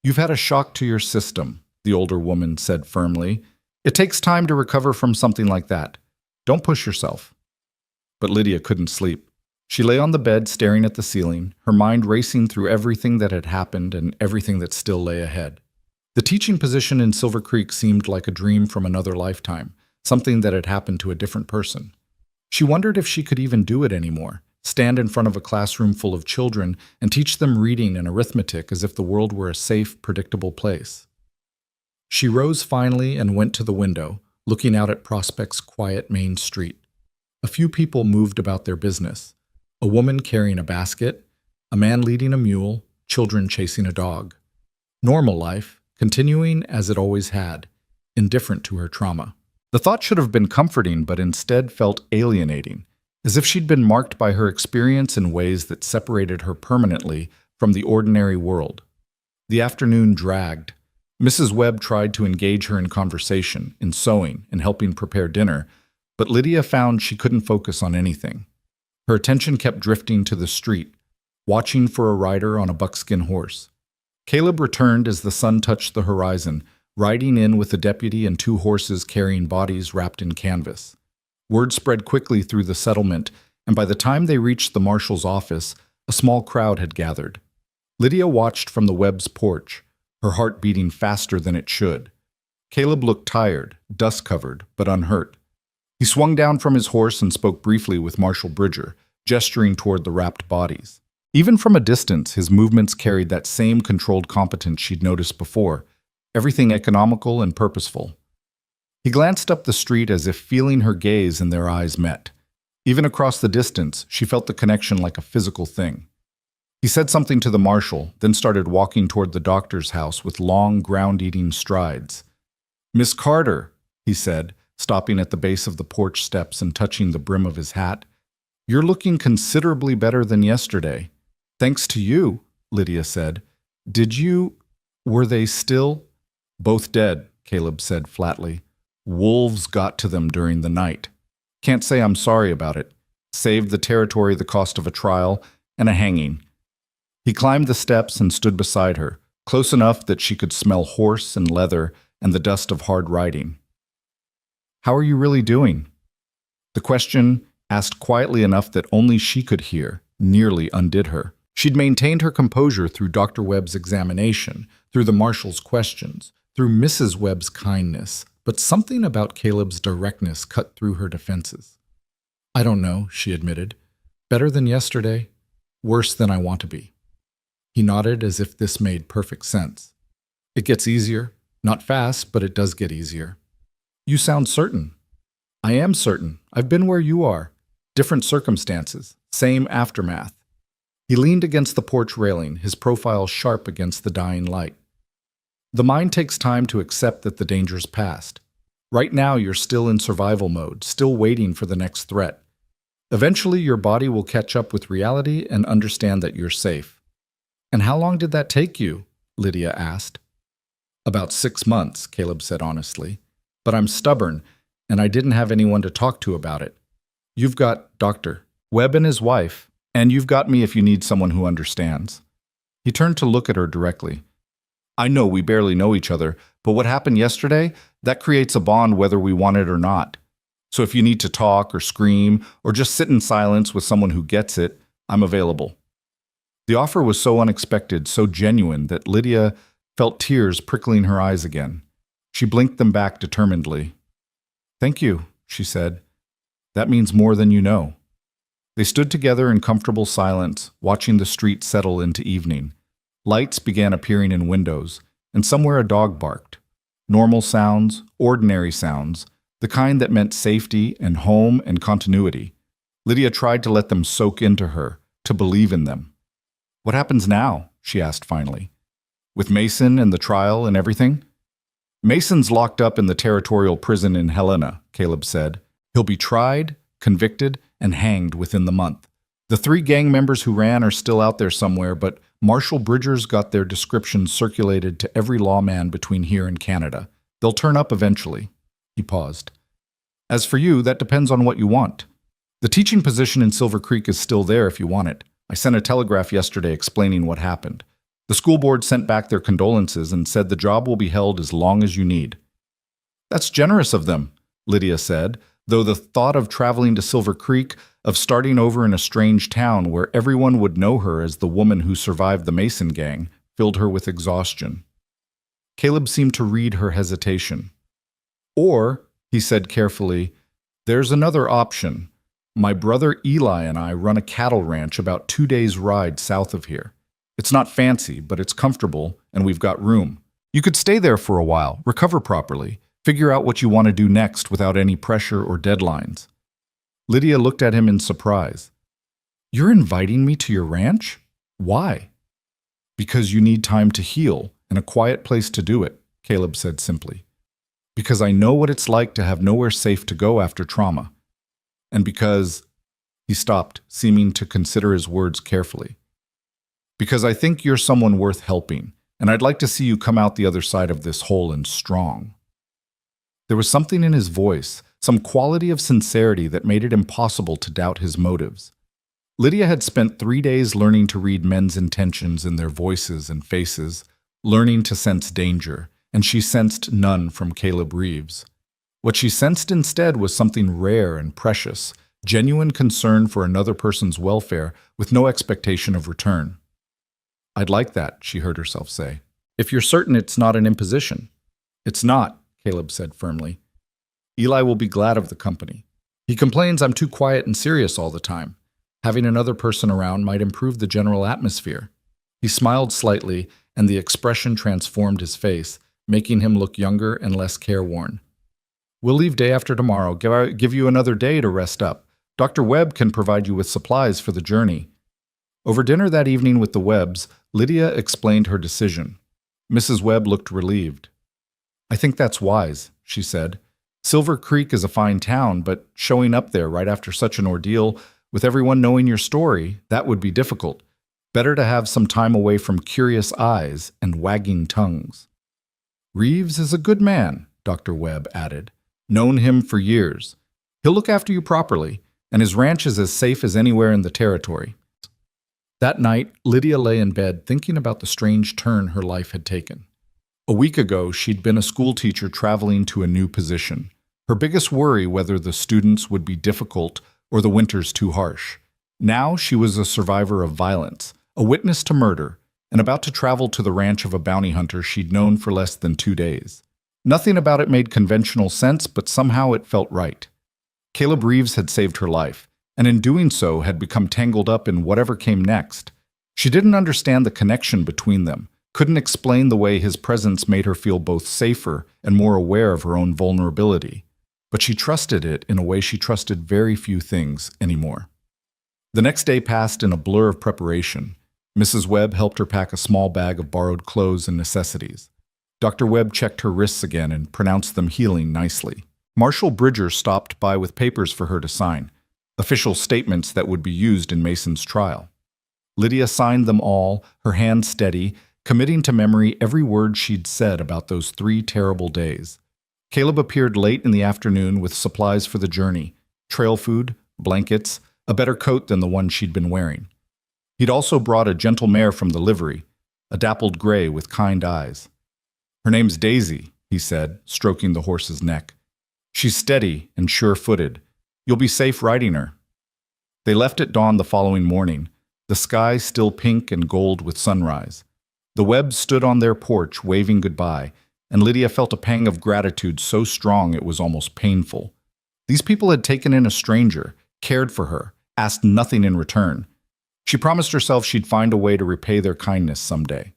You've had a shock to your system, the older woman said firmly. It takes time to recover from something like that. Don't push yourself. But Lydia couldn't sleep. She lay on the bed staring at the ceiling, her mind racing through everything that had happened and everything that still lay ahead. The teaching position in Silver Creek seemed like a dream from another lifetime, something that had happened to a different person. She wondered if she could even do it anymore, stand in front of a classroom full of children and teach them reading and arithmetic as if the world were a safe, predictable place. She rose finally and went to the window, looking out at Prospect's quiet main street. A few people moved about their business. A woman carrying a basket, a man leading a mule, children chasing a dog. Normal life, continuing as it always had, indifferent to her trauma. The thought should have been comforting, but instead felt alienating, as if she'd been marked by her experience in ways that separated her permanently from the ordinary world. The afternoon dragged. Mrs. Webb tried to engage her in conversation, in sewing, and helping prepare dinner, but Lydia found she couldn't focus on anything. Her attention kept drifting to the street, watching for a rider on a buckskin horse. Caleb returned as the sun touched the horizon, riding in with a deputy and 2 horses carrying bodies wrapped in canvas. Word spread quickly through the settlement, and by the time they reached the marshal's office, a small crowd had gathered. Lydia watched from the Webb's porch, her heart beating faster than it should. Caleb looked tired, dust-covered, but unhurt. He swung down from his horse and spoke briefly with Marshal Bridger, gesturing toward the wrapped bodies. Even from a distance, his movements carried that same controlled competence she'd noticed before, everything economical and purposeful. He glanced up the street as if feeling her gaze and their eyes met. Even across the distance, she felt the connection like a physical thing. He said something to the marshal, then started walking toward the doctor's house with long, ground-eating strides. "Miss Carter," he said, stopping at the base of the porch steps and touching the brim of his hat. "You're looking considerably better than yesterday." "Thanks to you," Lydia said. Were they still?" "Both dead," Caleb said flatly. "Wolves got to them during the night. Can't say I'm sorry about it. Saved the territory the cost of a trial and a hanging." He climbed the steps and stood beside her, close enough that she could smell horse and leather and the dust of hard riding. "How are you really doing?" The question, asked quietly enough that only she could hear, nearly undid her. She'd maintained her composure through Dr. Webb's examination, through the marshal's questions, through Mrs. Webb's kindness, but something about Caleb's directness cut through her defenses. "I don't know," she admitted. "Better than yesterday, worse than I want to be." He nodded as if this made perfect sense. "It gets easier. Not fast, but it does get easier." "You sound certain." "I am certain. I've been where you are. Different circumstances, same aftermath." He leaned against the porch railing, his profile sharp against the dying light. "The mind takes time to accept that the danger's past. Right now you're still in survival mode, still waiting for the next threat. Eventually your body will catch up with reality and understand that you're safe." "And how long did that take you?" Lydia asked. "About 6 months," Caleb said honestly. "But I'm stubborn, and I didn't have anyone to talk to about it. You've got Dr. Webb and his wife, and you've got me if you need someone who understands." He turned to look at her directly. "I know we barely know each other, but what happened yesterday, that creates a bond whether we want it or not. So if you need to talk or scream or just sit in silence with someone who gets it, I'm available." The offer was so unexpected, so genuine, that Lydia felt tears prickling her eyes again. She blinked them back determinedly. "Thank you," she said. That means more than you know. They stood together in comfortable silence, watching the street settle into evening. Lights began appearing in windows, and somewhere a dog barked. Normal sounds, ordinary sounds, the kind that meant safety and home and continuity. Lydia tried to let them soak into her, to believe in them. "What happens now?" she asked finally. "With Mason and the trial and everything?" "Mason's locked up in the territorial prison in Helena," Caleb said. "He'll be tried, convicted, and hanged within the month. The 3 gang members who ran are still out there somewhere, but Marshal Bridgers got their descriptions circulated to every lawman between here and Canada. They'll turn up eventually." He paused. "As for you, that depends on what you want. The teaching position in Silver Creek is still there if you want it. I sent a telegraph yesterday explaining what happened. The school board sent back their condolences and said the job will be held as long as you need." "That's generous of them," Lydia said, though the thought of traveling to Silver Creek, of starting over in a strange town where everyone would know her as the woman who survived the Mason gang, filled her with exhaustion. Caleb seemed to read her hesitation. "Or," he said carefully, "there's another option. My brother Eli and I run a cattle ranch about 2 days' ride south of here. It's not fancy, but it's comfortable, and we've got room. You could stay there for a while, recover properly, figure out what you want to do next without any pressure or deadlines." Lydia looked at him in surprise. "You're inviting me to your ranch? Why?" "Because you need time to heal and a quiet place to do it," Caleb said simply. "Because I know what it's like to have nowhere safe to go after trauma. And because—" He stopped, seeming to consider his words carefully. "Because I think you're someone worth helping, and I'd like to see you come out the other side of this hole and strong." There was something in his voice, some quality of sincerity that made it impossible to doubt his motives. Lydia had spent 3 days learning to read men's intentions in their voices and faces, learning to sense danger, and she sensed none from Caleb Reeves. What she sensed instead was something rare and precious, genuine concern for another person's welfare with no expectation of return. "I'd like that," she heard herself say, "if you're certain it's not an imposition." "It's not," Caleb said firmly. "Eli will be glad of the company. He complains I'm too quiet and serious all the time. Having another person around might improve the general atmosphere." He smiled slightly, and the expression transformed his face, making him look younger and less careworn. "We'll leave day after tomorrow, give you another day to rest up. Dr. Webb can provide you with supplies for the journey." Over dinner that evening with the Webbs, Lydia explained her decision. Mrs. Webb looked relieved. "I think that's wise," she said. "Silver Creek is a fine town, but showing up there right after such an ordeal, with everyone knowing your story, that would be difficult. Better to have some time away from curious eyes and wagging tongues." "Reeves is a good man," Dr. Webb added. "Known him for years. He'll look after you properly, and his ranch is as safe as anywhere in the territory." That night, Lydia lay in bed thinking about the strange turn her life had taken. A week ago, she'd been a schoolteacher traveling to a new position. Her biggest worry whether the students would be difficult or the winters too harsh. Now she was a survivor of violence, a witness to murder, and about to travel to the ranch of a bounty hunter she'd known for less than 2 days. Nothing about it made conventional sense, but somehow it felt right. Caleb Reeves had saved her life, and in doing so had become tangled up in whatever came next. She didn't understand the connection between them, couldn't explain the way his presence made her feel both safer and more aware of her own vulnerability. But she trusted it in a way she trusted very few things anymore. The next day passed in a blur of preparation. Mrs. Webb helped her pack a small bag of borrowed clothes and necessities. Dr. Webb checked her wrists again and pronounced them healing nicely. Marshal Bridger stopped by with papers for her to sign, official statements that would be used in Mason's trial. Lydia signed them all, her hand steady, committing to memory every word she'd said about those 3 terrible days. Caleb appeared late in the afternoon with supplies for the journey, trail food, blankets, a better coat than the one she'd been wearing. He'd also brought a gentle mare from the livery, a dappled gray with kind eyes. "Her name's Daisy," he said, stroking the horse's neck. "She's steady and sure-footed. You'll be safe riding her." They left at dawn the following morning, the sky still pink and gold with sunrise. The Webbs stood on their porch waving goodbye, and Lydia felt a pang of gratitude so strong it was almost painful. These people had taken in a stranger, cared for her, asked nothing in return. She promised herself she'd find a way to repay their kindness someday.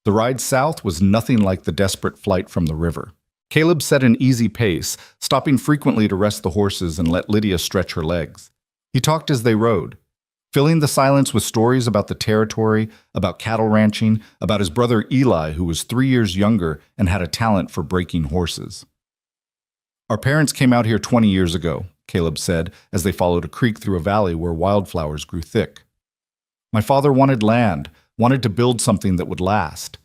The ride south was nothing like the desperate flight from the river. Caleb set an easy pace, stopping frequently to rest the horses and let Lydia stretch her legs. He talked as they rode, filling the silence with stories about the territory, about cattle ranching, about his brother Eli, who was 3 years younger and had a talent for breaking horses. "Our parents came out here 20 years ago," Caleb said, as they followed a creek through a valley where wildflowers grew thick. "My father wanted land, wanted to build something that would last.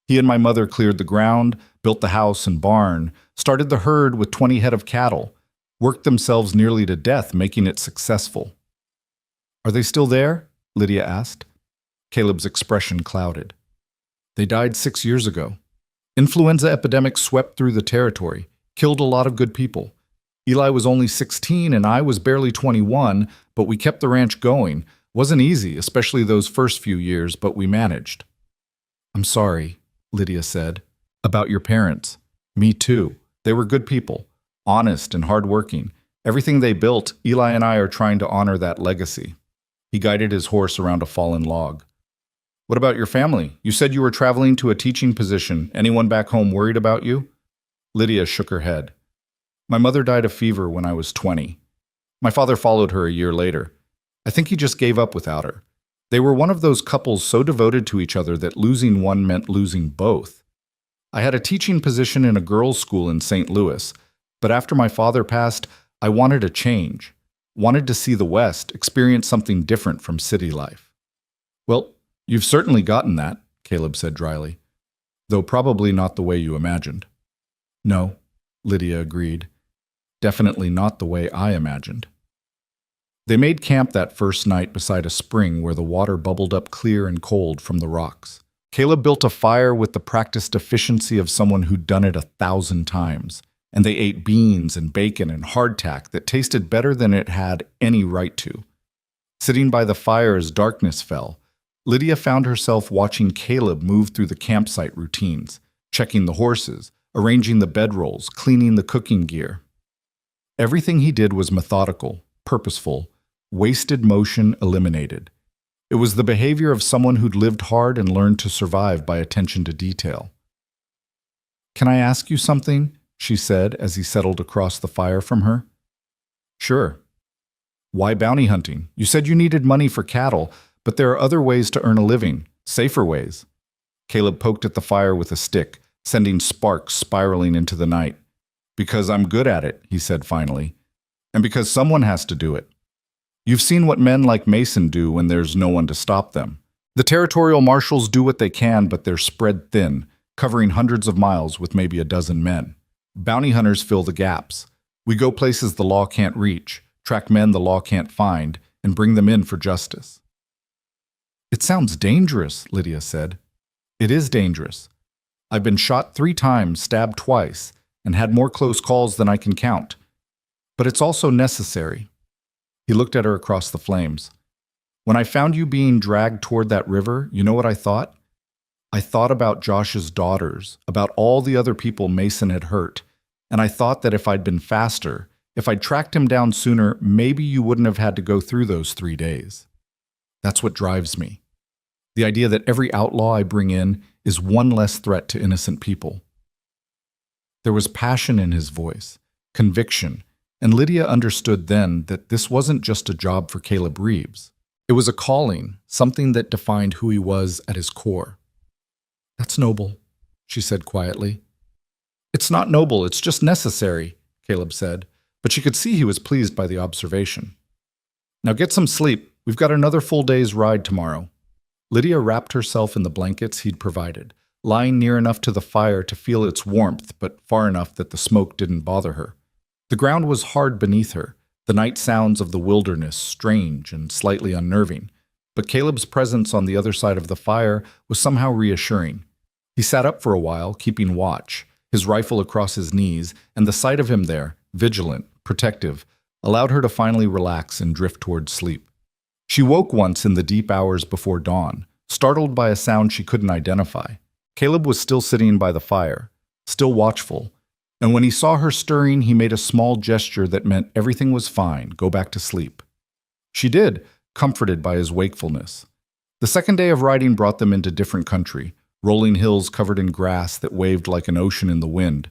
He and my mother cleared the ground, built the house and barn, started the herd with 20 head of cattle, worked themselves nearly to death making it successful." "Are they still there?" Lydia asked. Caleb's expression clouded. "They died 6 years ago. Influenza epidemics swept through the territory, killed a lot of good people. Eli was only 16 and I was barely 21, but we kept the ranch going. Wasn't easy, especially those first few years, but we managed." "I'm sorry," Lydia said. "About your parents. Me too. They were good people, honest and hardworking. Everything they built, Eli and I are trying to honor that legacy." He guided his horse around a fallen log. "What about your family? You said you were traveling to a teaching position. Anyone back home worried about you?" Lydia shook her head. "My mother died of fever when I was 20. My father followed her a year later. I think he just gave up without her. They were one of those couples so devoted to each other that losing one meant losing both. I had a teaching position in a girls' school in St. Louis, but after my father passed, I wanted a change. Wanted to see the West, experience something different from city life." "Well, you've certainly gotten that," Caleb said dryly, "though probably not the way you imagined." "No," Lydia agreed. "Definitely not the way I imagined." They made camp that first night beside a spring where the water bubbled up clear and cold from the rocks. Caleb built a fire with the practiced efficiency of someone who'd done it 1,000 times, and they ate beans and bacon and hardtack that tasted better than it had any right to. Sitting by the fire as darkness fell, Lydia found herself watching Caleb move through the campsite routines, checking the horses, arranging the bedrolls, cleaning the cooking gear. Everything he did was methodical, purposeful, wasted motion eliminated. It was the behavior of someone who'd lived hard and learned to survive by attention to detail. "Can I ask you something?" she said as he settled across the fire from her. "Sure." "Why bounty hunting? You said you needed money for cattle, but there are other ways to earn a living, safer ways." Caleb poked at the fire with a stick, sending sparks spiraling into the night. "Because I'm good at it," he said finally, "and because someone has to do it. You've seen what men like Mason do when there's no one to stop them. The territorial marshals do what they can, but they're spread thin, covering hundreds of miles with maybe a dozen men. Bounty hunters fill the gaps. We go places the law can't reach, track men the law can't find, and bring them in for justice." "It sounds dangerous," Lydia said. "It is dangerous. I've been shot 3 times, stabbed twice, and had more close calls than I can count. But it's also necessary." He looked at her across the flames. "When I found you being dragged toward that river, you know what I thought? I thought about Josh's daughters, about all the other people Mason had hurt, and I thought that if I'd been faster, if I'd tracked him down sooner, maybe you wouldn't have had to go through those 3 days. That's what drives me. The idea that every outlaw I bring in is one less threat to innocent people." There was passion in his voice, conviction, and Lydia understood then that this wasn't just a job for Caleb Reeves. It was a calling, something that defined who he was at his core. "That's noble," she said quietly. "It's not noble, it's just necessary," Caleb said, but she could see he was pleased by the observation. "Now get some sleep. We've got another full day's ride tomorrow." Lydia wrapped herself in the blankets he'd provided, lying near enough to the fire to feel its warmth, but far enough that the smoke didn't bother her. The ground was hard beneath her, the night sounds of the wilderness strange and slightly unnerving, but Caleb's presence on the other side of the fire was somehow reassuring. He sat up for a while, keeping watch, his rifle across his knees, and the sight of him there, vigilant, protective, allowed her to finally relax and drift toward sleep. She woke once in the deep hours before dawn, startled by a sound she couldn't identify. Caleb was still sitting by the fire, still watchful, And when he saw her stirring, he made a small gesture that meant everything was fine, go back to sleep. She did, comforted by his wakefulness. The second day of riding brought them into different country, rolling hills covered in grass that waved like an ocean in the wind.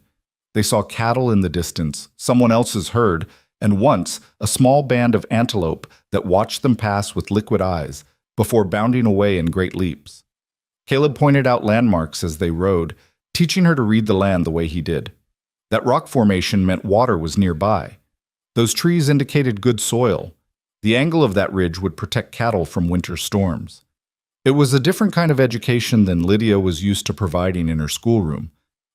They saw cattle in the distance, someone else's herd, and once a small band of antelope that watched them pass with liquid eyes before bounding away in great leaps. Caleb pointed out landmarks as they rode, teaching her to read the land the way he did. That rock formation meant water was nearby. Those trees indicated good soil. The angle of that ridge would protect cattle from winter storms. It was a different kind of education than Lydia was used to providing in her schoolroom,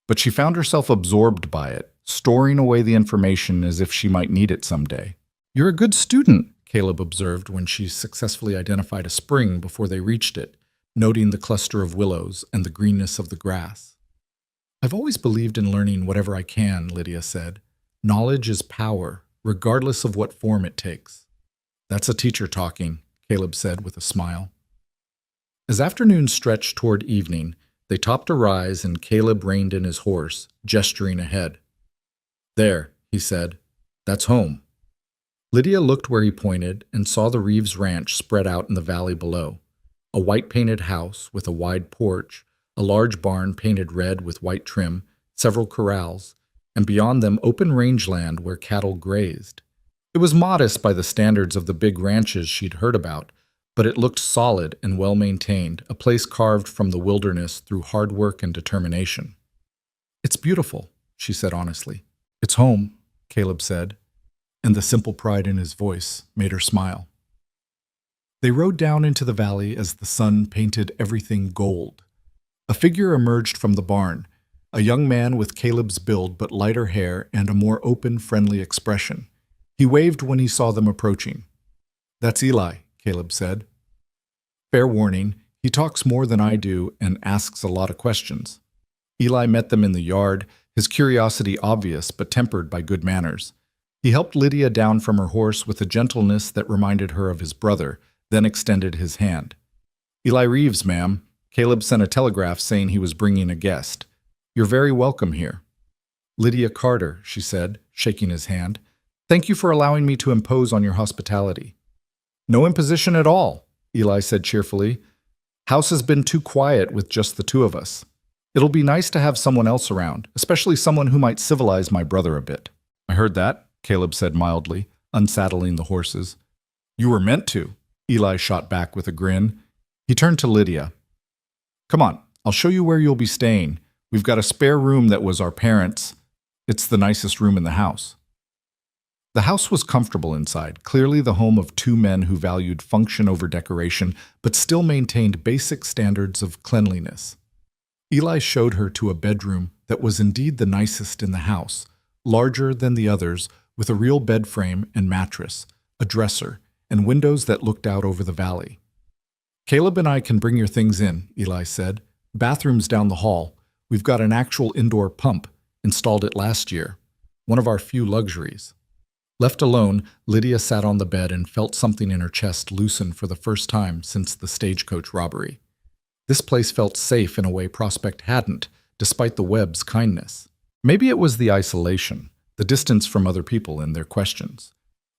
but she found herself absorbed by it, storing away the information as if she might need it someday. "You're a good student," Caleb observed when she successfully identified a spring before they reached it, noting the cluster of willows and the greenness of the grass. "I've always believed in learning whatever I can," Lydia said. "Knowledge is power, regardless of what form it takes." "That's a teacher talking," Caleb said with a smile. As afternoon stretched toward evening, they topped a rise and Caleb reined in his horse, gesturing ahead. "There," he said. "That's home." Lydia looked where he pointed and saw the Reeves Ranch spread out in the valley below. A white-painted house with a wide porch, a large barn painted red with white trim, several corrals, and beyond them open rangeland where cattle grazed. It was modest by the standards of the big ranches she'd heard about, but it looked solid and well-maintained, a place carved from the wilderness through hard work and determination. "It's beautiful," she said honestly. "It's home," Caleb said, and the simple pride in his voice made her smile. They rode down into the valley as the sun painted everything gold. A figure emerged from the barn, a young man with Caleb's build but lighter hair and a more open, friendly expression. He waved when he saw them approaching. "That's Eli," Caleb said. "Fair warning, he talks more than I do and asks a lot of questions." Eli met them in the yard, his curiosity obvious but tempered by good manners. He helped Lydia down from her horse with a gentleness that reminded her of his brother, then extended his hand. "Eli Reeves, ma'am. Caleb sent a telegraph saying he was bringing a guest. You're very welcome here." "Lydia Carter," she said, shaking his hand. "Thank you for allowing me to impose on your hospitality." "No imposition at all," Eli said cheerfully. "House has been too quiet with just the two of us. It'll be nice to have someone else around, especially someone who might civilize my brother a bit." "I heard that," Caleb said mildly, unsaddling the horses. "You were meant to," Eli shot back with a grin. He turned to Lydia. "Come on, I'll show you where you'll be staying. We've got a spare room that was our parents'. It's the nicest room in the house." The house was comfortable inside, clearly the home of two men who valued function over decoration, but still maintained basic standards of cleanliness. Eli showed her to a bedroom that was indeed the nicest in the house, larger than the others, with a real bed frame and mattress, a dresser, and windows that looked out over the valley. "Caleb and I can bring your things in," Eli said. "Bathroom's down the hall. We've got an actual indoor pump, installed it last year. One of our few luxuries." Left alone, Lydia sat on the bed and felt something in her chest loosen for the first time since the stagecoach robbery. This place felt safe in a way Prospect hadn't, despite the Webbs' kindness. Maybe it was the isolation, the distance from other people and their questions.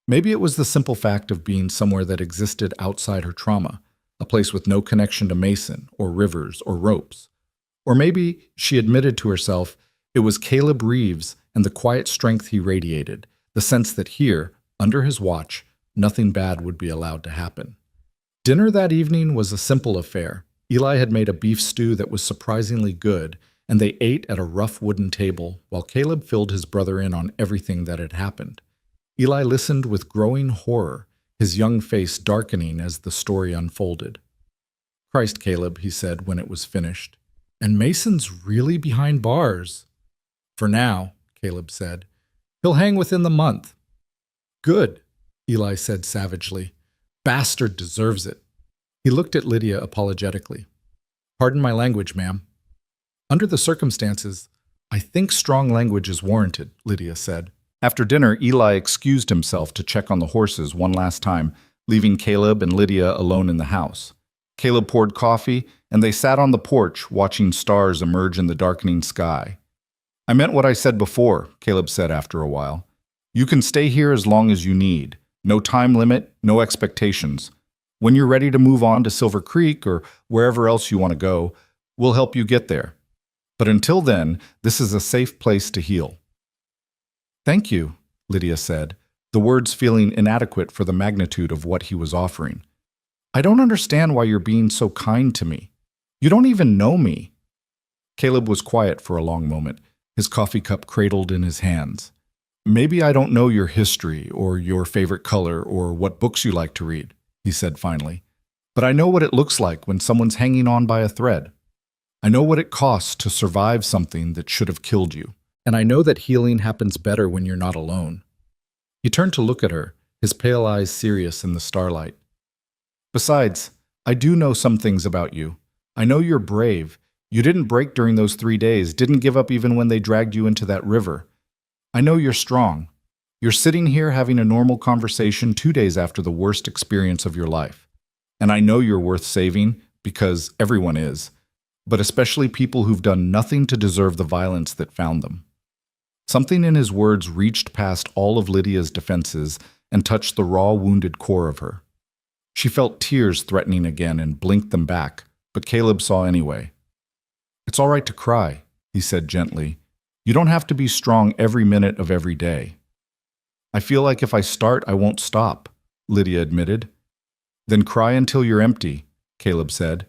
Maybe it was the simple fact of being somewhere that existed outside her trauma, a place with no connection to Mason or rivers or ropes. Or maybe, she admitted to herself, it was Caleb Reeves and the quiet strength he radiated, the sense that here, under his watch, nothing bad would be allowed to happen. Dinner that evening was a simple affair. Eli had made a beef stew that was surprisingly good, and they ate at a rough wooden table while Caleb filled his brother in on everything that had happened. Eli listened with growing horror, his young face darkening as the story unfolded. "Christ, Caleb," he said when it was finished. "And Mason's really behind bars." "For now," Caleb said. "He'll hang within the month." "Good," Eli said savagely. "Bastard deserves it." He looked at Lydia apologetically. "Pardon my language, ma'am." "Under the circumstances, I think strong language is warranted," Lydia said. After dinner, Eli excused himself to check on the horses one last time, leaving Caleb and Lydia alone in the house. Caleb poured coffee, and they sat on the porch watching stars emerge in the darkening sky. I meant what I said before, Caleb said after a while. You can stay here as long as you need. No time limit, no expectations. When you're ready to move on to Silver Creek or wherever else you want to go, we'll help you get there. But until then, this is a safe place to heal. Thank you, Lydia said, the words feeling inadequate for the magnitude of what he was offering. I don't understand why you're being so kind to me. You don't even know me. Caleb was quiet for a long moment, his coffee cup cradled in his hands. Maybe I don't know your history or your favorite color or what books you like to read, he said finally. But I know what it looks like when someone's hanging on by a thread. I know what it costs to survive something that should have killed you. And I know that healing happens better when you're not alone. He turned to look at her, his pale eyes serious in the starlight. Besides, I do know some things about you. I know you're brave. You didn't break during those 3 days, didn't give up even when they dragged you into that river. I know you're strong. You're sitting here having a normal conversation 2 days after the worst experience of your life. And I know you're worth saving, because everyone is, but especially people who've done nothing to deserve the violence that found them. Something in his words reached past all of Lydia's defenses and touched the raw, wounded core of her. She felt tears threatening again and blinked them back, but Caleb saw anyway. It's all right to cry, he said gently. You don't have to be strong every minute of every day. I feel like if I start, I won't stop, Lydia admitted. Then cry until you're empty, Caleb said.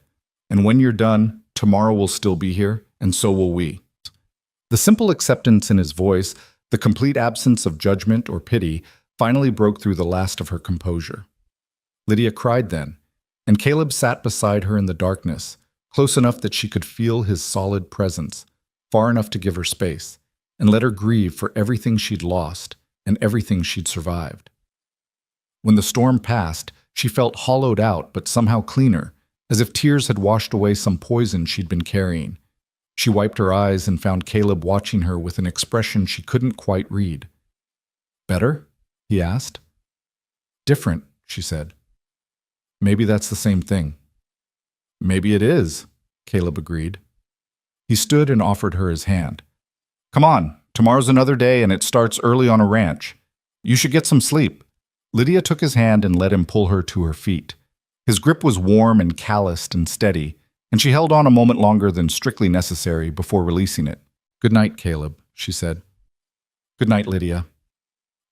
And when you're done, tomorrow will still be here, and so will we. The simple acceptance in his voice, the complete absence of judgment or pity, finally broke through the last of her composure. Lydia cried then, and Caleb sat beside her in the darkness, close enough that she could feel his solid presence, far enough to give her space, and let her grieve for everything she'd lost and everything she'd survived. When the storm passed, she felt hollowed out but somehow cleaner, as if tears had washed away some poison she'd been carrying. She wiped her eyes and found Caleb watching her with an expression she couldn't quite read. Better? He asked. Different, she said. Maybe that's the same thing. Maybe it is, Caleb agreed. He stood and offered her his hand. Come on, tomorrow's another day and it starts early on a ranch. You should get some sleep. Lydia took his hand and let him pull her to her feet. His grip was warm and calloused and steady, and she held on a moment longer than strictly necessary before releasing it. Good night, Caleb, she said. Good night, Lydia.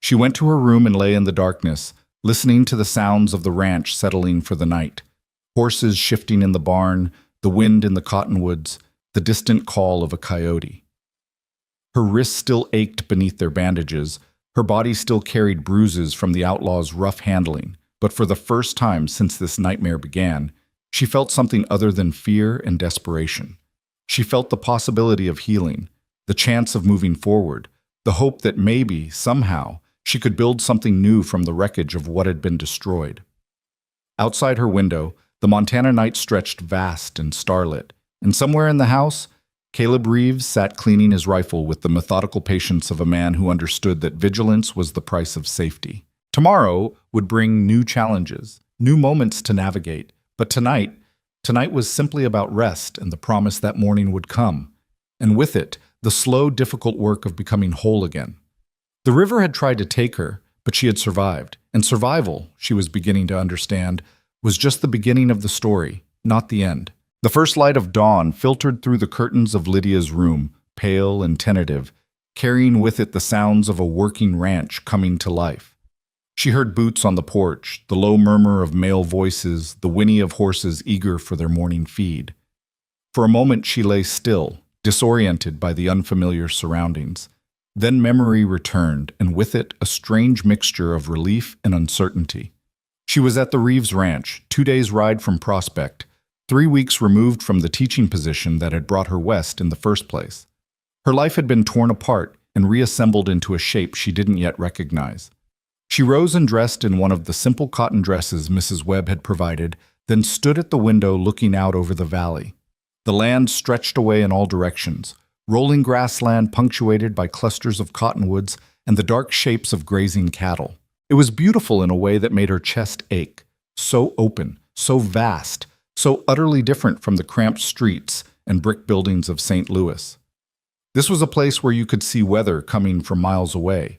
She went to her room and lay in the darkness, listening to the sounds of the ranch settling for the night. Horses shifting in the barn, the wind in the cottonwoods, the distant call of a coyote. Her wrists still ached beneath their bandages, her body still carried bruises from the outlaw's rough handling, but for the first time since this nightmare began, she felt something other than fear and desperation. She felt the possibility of healing, the chance of moving forward, the hope that maybe, somehow, she could build something new from the wreckage of what had been destroyed. Outside her window, the Montana night stretched vast and starlit, and somewhere in the house, Caleb Reeves sat cleaning his rifle with the methodical patience of a man who understood that vigilance was the price of safety. Tomorrow would bring new challenges, new moments to navigate, but tonight was simply about rest and the promise that morning would come, and with it, the slow, difficult work of becoming whole again. The river had tried to take her, but she had survived, and survival, she was beginning to understand, was just the beginning of the story, not the end. The first light of dawn filtered through the curtains of Lydia's room, pale and tentative, carrying with it the sounds of a working ranch coming to life. She heard boots on the porch, the low murmur of male voices, the whinny of horses eager for their morning feed. For a moment she lay still, disoriented by the unfamiliar surroundings. Then memory returned, and with it a strange mixture of relief and uncertainty. She was at the Reeves Ranch, 2 days' ride from Prospect, 3 weeks removed from the teaching position that had brought her west in the first place. Her life had been torn apart and reassembled into a shape she didn't yet recognize. She rose and dressed in one of the simple cotton dresses Mrs. Webb had provided, then stood at the window looking out over the valley. The land stretched away in all directions, rolling grassland punctuated by clusters of cottonwoods and the dark shapes of grazing cattle. It was beautiful in a way that made her chest ache, so open, so vast, so utterly different from the cramped streets and brick buildings of St. Louis. This was a place where you could see weather coming from miles away,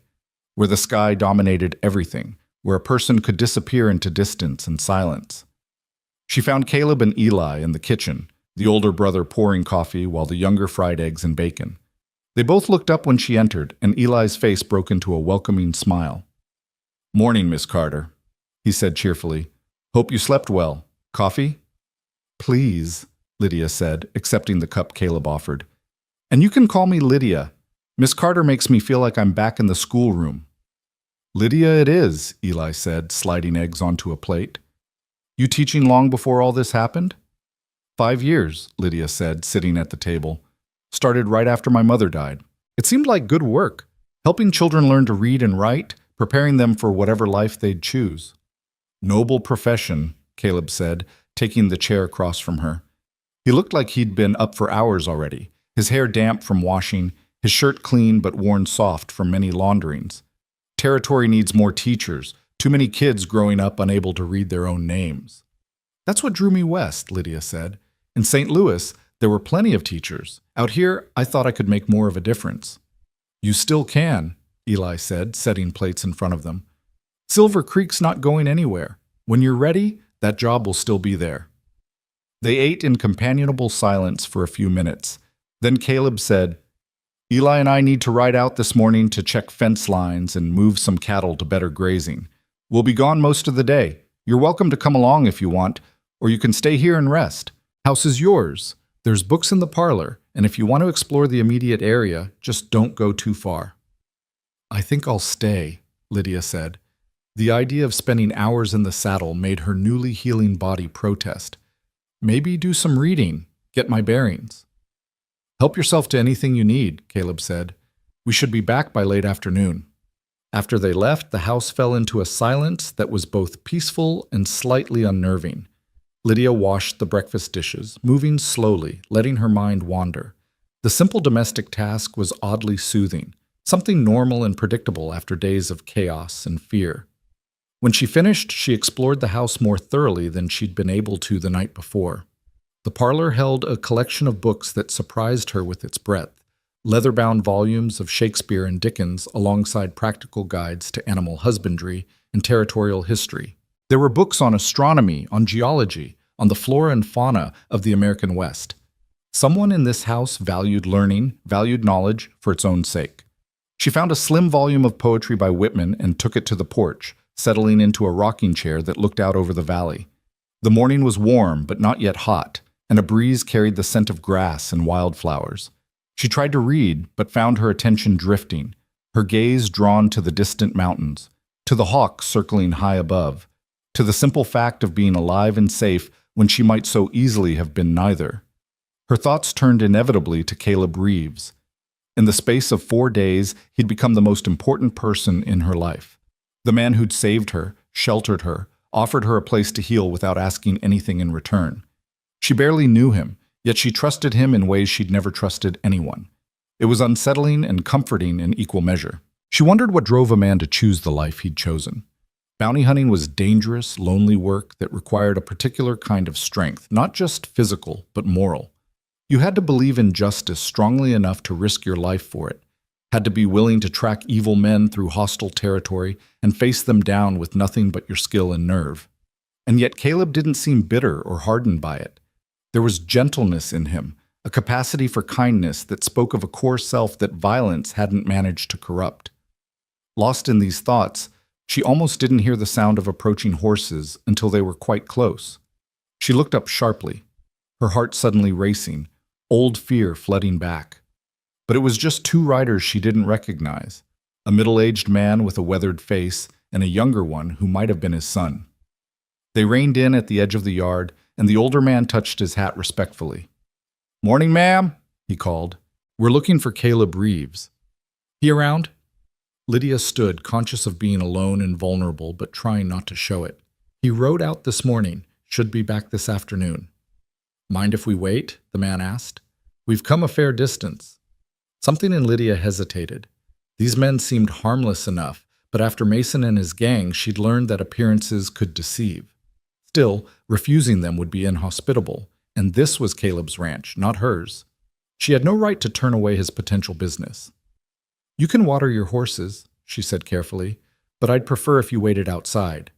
where the sky dominated everything, where a person could disappear into distance and silence. She found Caleb and Eli in the kitchen, the older brother pouring coffee while the younger fried eggs and bacon. They both looked up when she entered, and Eli's face broke into a welcoming smile. "Morning, Miss Carter," he said cheerfully. "Hope you slept well. Coffee?" "Please," Lydia said, accepting the cup Caleb offered. "And you can call me Lydia. Miss Carter makes me feel like I'm back in the schoolroom." "Lydia it is," Eli said, sliding eggs onto a plate. "You teaching long before all this happened?" 5 years, Lydia said, sitting at the table. "Started right after my mother died. It seemed like good work, helping children learn to read and write, preparing them for whatever life they'd choose." "Noble profession," Caleb said, taking the chair across from her. He looked like he'd been up for hours already, his hair damp from washing, his shirt clean but worn soft from many launderings. Territory needs more teachers, too many kids growing up unable to read their own names. "That's what drew me west," Lydia said. "In St. Louis, there were plenty of teachers. Out here, I thought I could make more of a difference." "You still can," Eli said, setting plates in front of them. "Silver Creek's not going anywhere. When you're ready, that job will still be there." They ate in companionable silence for a few minutes. Then Caleb said, "Eli and I need to ride out this morning to check fence lines and move some cattle to better grazing. We'll be gone most of the day. You're welcome to come along if you want, or you can stay here and rest. House is yours. There's books in the parlor, and if you want to explore the immediate area, just don't go too far." "I think I'll stay," Lydia said. The idea of spending hours in the saddle made her newly healing body protest. "Maybe do some reading, get my bearings." "Help yourself to anything you need," Caleb said. "We should be back by late afternoon." After they left, the house fell into a silence that was both peaceful and slightly unnerving. Lydia washed the breakfast dishes, moving slowly, letting her mind wander. The simple domestic task was oddly soothing, something normal and predictable after days of chaos and fear. When she finished, she explored the house more thoroughly than she'd been able to the night before. The parlor held a collection of books that surprised her with its breadth, leather-bound volumes of Shakespeare and Dickens alongside practical guides to animal husbandry and territorial history. There were books on astronomy, on geology, on the flora and fauna of the American West. Someone in this house valued learning, valued knowledge for its own sake. She found a slim volume of poetry by Whitman and took it to the porch, settling into a rocking chair that looked out over the valley. The morning was warm, but not yet hot, and a breeze carried the scent of grass and wildflowers. She tried to read, but found her attention drifting, her gaze drawn to the distant mountains, to the hawks circling high above, to the simple fact of being alive and safe when she might so easily have been neither. Her thoughts turned inevitably to Caleb Reeves. In the space of 4 days, he'd become the most important person in her life. The man who'd saved her, sheltered her, offered her a place to heal without asking anything in return. She barely knew him, yet she trusted him in ways she'd never trusted anyone. It was unsettling and comforting in equal measure. She wondered what drove a man to choose the life he'd chosen. Bounty hunting was dangerous, lonely work that required a particular kind of strength, not just physical, but moral. You had to believe in justice strongly enough to risk your life for it, had to be willing to track evil men through hostile territory and face them down with nothing but your skill and nerve. And yet Caleb didn't seem bitter or hardened by it. There was gentleness in him, a capacity for kindness that spoke of a core self that violence hadn't managed to corrupt. Lost in these thoughts, she almost didn't hear the sound of approaching horses until they were quite close. She looked up sharply, her heart suddenly racing, old fear flooding back. But it was just 2 riders she didn't recognize, a middle-aged man with a weathered face and a younger one who might have been his son. They reined in at the edge of the yard, and the older man touched his hat respectfully. "Morning, ma'am," he called. "We're looking for Caleb Reeves. He around?" Lydia stood, conscious of being alone and vulnerable, but trying not to show it. "He rode out this morning. Should be back this afternoon." "Mind if we wait?" the man asked. "We've come a fair distance." Something in Lydia hesitated. These men seemed harmless enough, but after Mason and his gang, she'd learned that appearances could deceive. Still, refusing them would be inhospitable, and this was Caleb's ranch, not hers. She had no right to turn away his potential business. "You can water your horses," she said carefully, "but I'd prefer if you waited outside."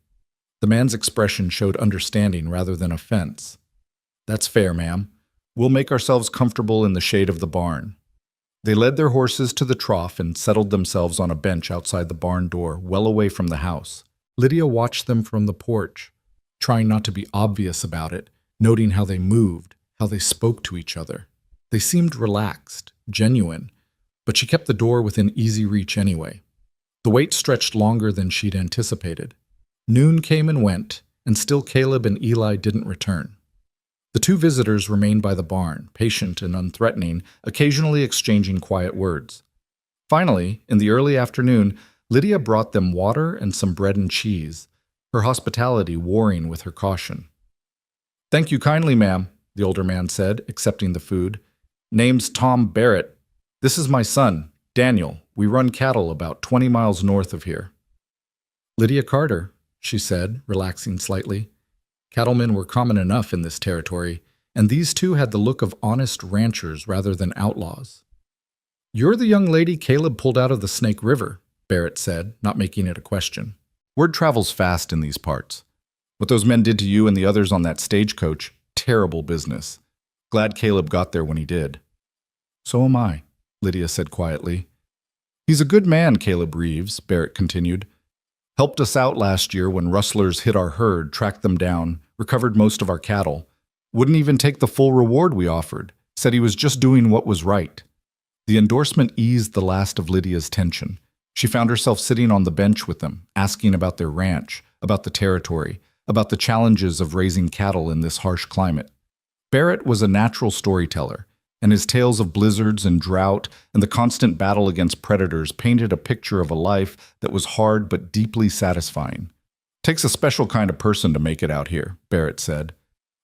The man's expression showed understanding rather than offense. "That's fair, ma'am. We'll make ourselves comfortable in the shade of the barn." They led their horses to the trough and settled themselves on a bench outside the barn door, well away from the house. Lydia watched them from the porch, trying not to be obvious about it, noting how they moved, how they spoke to each other. They seemed relaxed, genuine, but she kept the door within easy reach anyway. The wait stretched longer than she'd anticipated. Noon came and went, and still Caleb and Eli didn't return. The two visitors remained by the barn, patient and unthreatening, occasionally exchanging quiet words. Finally, in the early afternoon, Lydia brought them water and some bread and cheese, her hospitality warring with her caution. "Thank you kindly, ma'am," the older man said, accepting the food. "Name's Tom Barrett. This is my son, Daniel. We run cattle about 20 miles north of here." "Lydia Carter," she said, relaxing slightly. Cattlemen were common enough in this territory, and these two had the look of honest ranchers rather than outlaws. "You're the young lady Caleb pulled out of the Snake River," Barrett said, not making it a question. "Word travels fast in these parts. What those men did to you and the others on that stagecoach, terrible business. Glad Caleb got there when he did." "So am I," Lydia said quietly. "He's a good man, Caleb Reeves," Barrett continued. "Helped us out last year when rustlers hit our herd, tracked them down, recovered most of our cattle. Wouldn't even take the full reward we offered. Said he was just doing what was right." The endorsement eased the last of Lydia's tension. She found herself sitting on the bench with them, asking about their ranch, about the territory, about the challenges of raising cattle in this harsh climate. Barrett was a natural storyteller, and his tales of blizzards and drought and the constant battle against predators painted a picture of a life that was hard but deeply satisfying. "Takes a special kind of person to make it out here," Barrett said.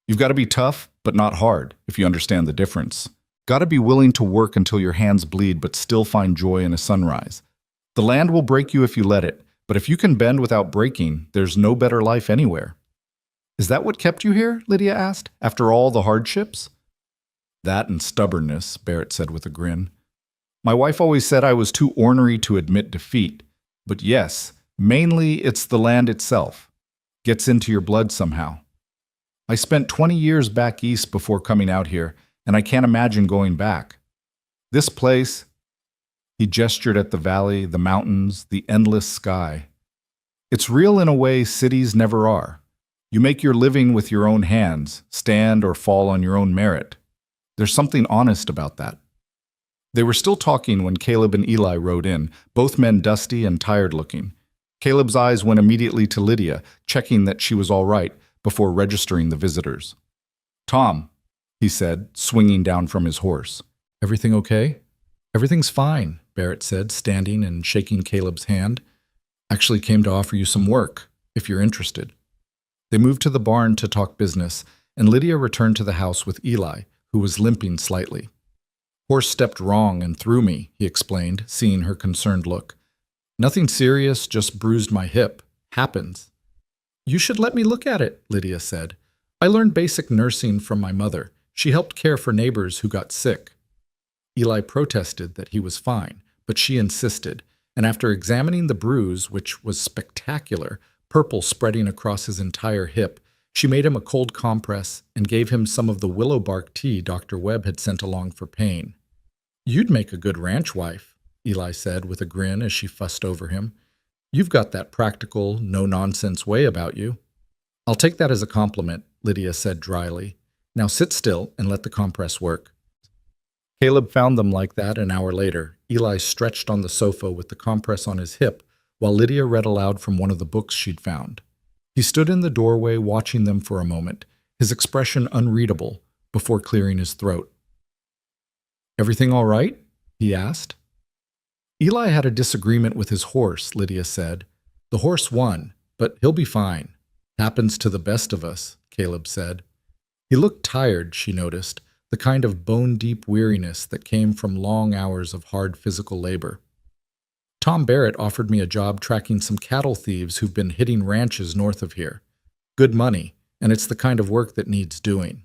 "You've got to be tough, but not hard, if you understand the difference. Got to be willing to work until your hands bleed but still find joy in a sunrise. The land will break you if you let it, but if you can bend without breaking, there's no better life anywhere." "Is that what kept you here?" Lydia asked, "after all the hardships?" "That and stubbornness," Barrett said with a grin. "My wife always said I was too ornery to admit defeat. But yes, mainly it's the land itself. Gets into your blood somehow. I spent 20 years back east before coming out here, and I can't imagine going back. This place," he gestured at the valley, the mountains, the endless sky. "It's real in a way cities never are. You make your living with your own hands, stand or fall on your own merit. There's something honest about that." They were still talking when Caleb and Eli rode in, both men dusty and tired-looking. Caleb's eyes went immediately to Lydia, checking that she was all right, before registering the visitors. "Tom," he said, swinging down from his horse. "Everything okay?" "Everything's fine," Barrett said, standing and shaking Caleb's hand. "Actually came to offer you some work, if you're interested." They moved to the barn to talk business, and Lydia returned to the house with Eli, who was limping slightly. "Horse stepped wrong and threw me," he explained, seeing her concerned look. "Nothing serious, just bruised my hip. Happens." "You should let me look at it," Lydia said. "I learned basic nursing from my mother. She helped care for neighbors who got sick." Eli protested that he was fine, but she insisted, and after examining the bruise, which was spectacular, purple spreading across his entire hip, she made him a cold compress and gave him some of the willow bark tea Dr. Webb had sent along for pain. "You'd make a good ranch wife," Eli said with a grin as she fussed over him. "You've got that practical, no-nonsense way about you." "I'll take that as a compliment," Lydia said dryly. "Now sit still and let the compress work." Caleb found them like that an hour later, Eli stretched on the sofa with the compress on his hip, while Lydia read aloud from one of the books she'd found. He stood in the doorway watching them for a moment, his expression unreadable, before clearing his throat. "Everything all right?" he asked. "Eli had a disagreement with his horse," Lydia said. "The horse won, but he'll be fine. Happens to the best of us," Caleb said. He looked tired, she noticed, the kind of bone-deep weariness that came from long hours of hard physical labor. "Tom Barrett offered me a job tracking some cattle thieves who've been hitting ranches north of here. Good money, and it's the kind of work that needs doing."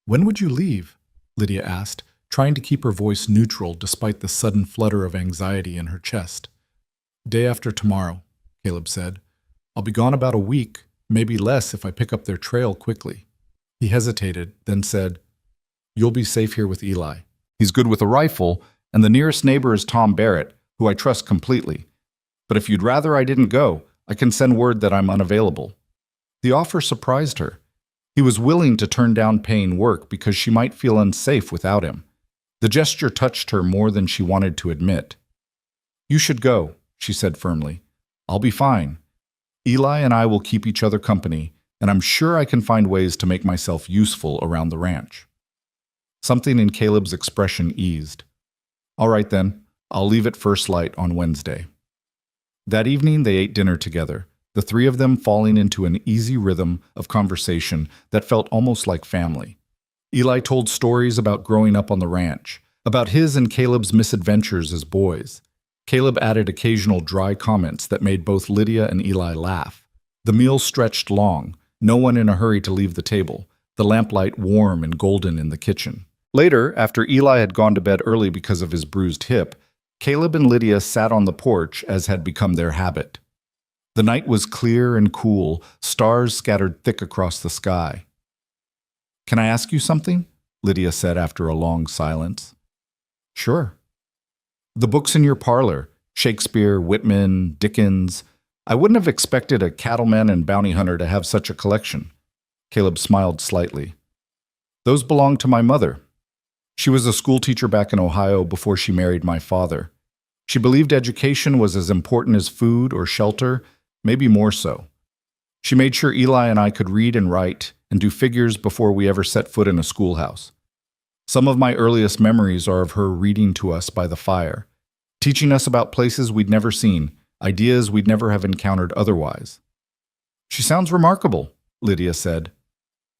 "When would you leave?" Lydia asked, trying to keep her voice neutral despite the sudden flutter of anxiety in her chest. "Day after tomorrow," Caleb said. "I'll be gone about a week, maybe less if I pick up their trail quickly." He hesitated, then said, "You'll be safe here with Eli. He's good with a rifle, and the nearest neighbor is Tom Barrett, who I trust completely. But if you'd rather I didn't go, I can send word that I'm unavailable." The offer surprised her. He was willing to turn down paying work because she might feel unsafe without him. The gesture touched her more than she wanted to admit. "You should go," she said firmly. "I'll be fine. Eli and I will keep each other company, and I'm sure I can find ways to make myself useful around the ranch." Something in Caleb's expression eased. "All right then, I'll leave at first light on Wednesday." That evening they ate dinner together, the three of them falling into an easy rhythm of conversation that felt almost like family. Eli told stories about growing up on the ranch, about his and Caleb's misadventures as boys. Caleb added occasional dry comments that made both Lydia and Eli laugh. The meal stretched long, no one in a hurry to leave the table, the lamplight warm and golden in the kitchen. Later, after Eli had gone to bed early because of his bruised hip, Caleb and Lydia sat on the porch as had become their habit. The night was clear and cool, stars scattered thick across the sky. "Can I ask you something?" Lydia said after a long silence. "Sure." "The books in your parlor, Shakespeare, Whitman, Dickens. I wouldn't have expected a cattleman and bounty hunter to have such a collection." Caleb smiled slightly. "Those belong to my mother. She was a schoolteacher back in Ohio before she married my father. She believed education was as important as food or shelter, maybe more so. She made sure Eli and I could read and write and do figures before we ever set foot in a schoolhouse. Some of my earliest memories are of her reading to us by the fire, teaching us about places we'd never seen, ideas we'd never have encountered otherwise." "She sounds remarkable," Lydia said.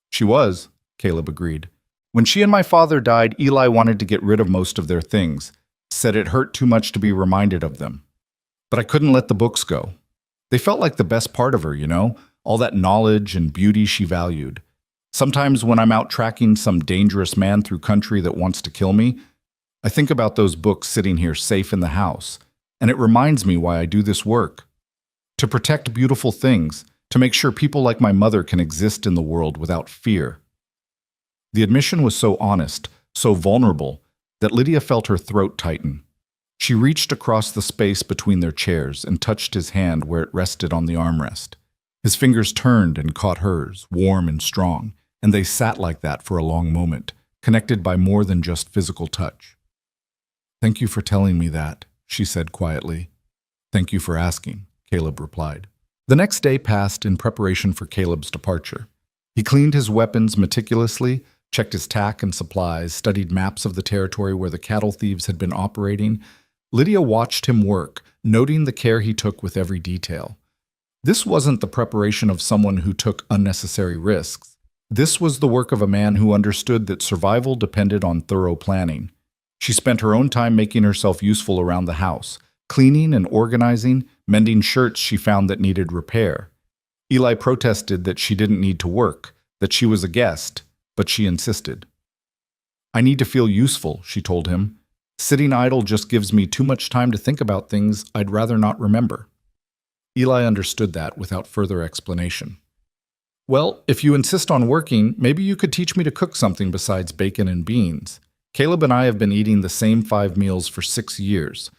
"She was," Caleb agreed. "When she and my father died, Eli wanted to get rid of most of their things, said it hurt too much to be reminded of them. But I couldn't let the books go. They felt like the best part of her, you know, all that knowledge and beauty she valued. Sometimes when I'm out tracking some dangerous man through country that wants to kill me, I think about those books sitting here safe in the house, and it reminds me why I do this work. To protect beautiful things, to make sure people like my mother can exist in the world without fear." The admission was so honest, so vulnerable, that Lydia felt her throat tighten. She reached across the space between their chairs and touched his hand where it rested on the armrest. His fingers turned and caught hers, warm and strong, and they sat like that for a long moment, connected by more than just physical touch. "Thank you for telling me that," she said quietly. "Thank you for asking," Caleb replied. The next day passed in preparation for Caleb's departure. He cleaned his weapons meticulously, checked his tack and supplies, studied maps of the territory where the cattle thieves had been operating. Lydia watched him work, noting the care he took with every detail. This wasn't the preparation of someone who took unnecessary risks. This was the work of a man who understood that survival depended on thorough planning. She spent her own time making herself useful around the house, cleaning and organizing, mending shirts she found that needed repair. Eli protested that she didn't need to work, that she was a guest, but she insisted. "I need to feel useful," she told him. "Sitting idle just gives me too much time to think about things I'd rather not remember." Eli understood that without further explanation. "Well, if you insist on working, maybe you could teach me to cook something besides bacon and beans. Caleb and I have been eating the same 5 meals for 6 years.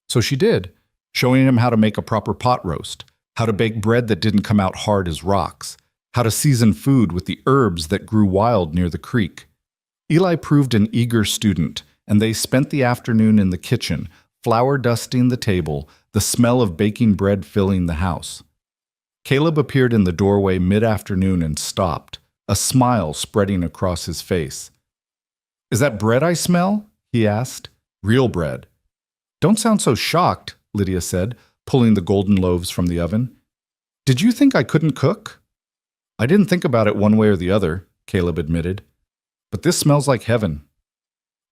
So she did, showing him how to make a proper pot roast, how to bake bread that didn't come out hard as rocks, how to season food with the herbs that grew wild near the creek. Eli proved an eager student, and they spent the afternoon in the kitchen, flour dusting the table, the smell of baking bread filling the house. Caleb appeared in the doorway mid-afternoon and stopped, a smile spreading across his face. "Is that bread I smell?" he asked. "Real bread." "Don't sound so shocked," Lydia said, pulling the golden loaves from the oven. "Did you think I couldn't cook?" "I didn't think about it one way or the other," Caleb admitted. "But this smells like heaven."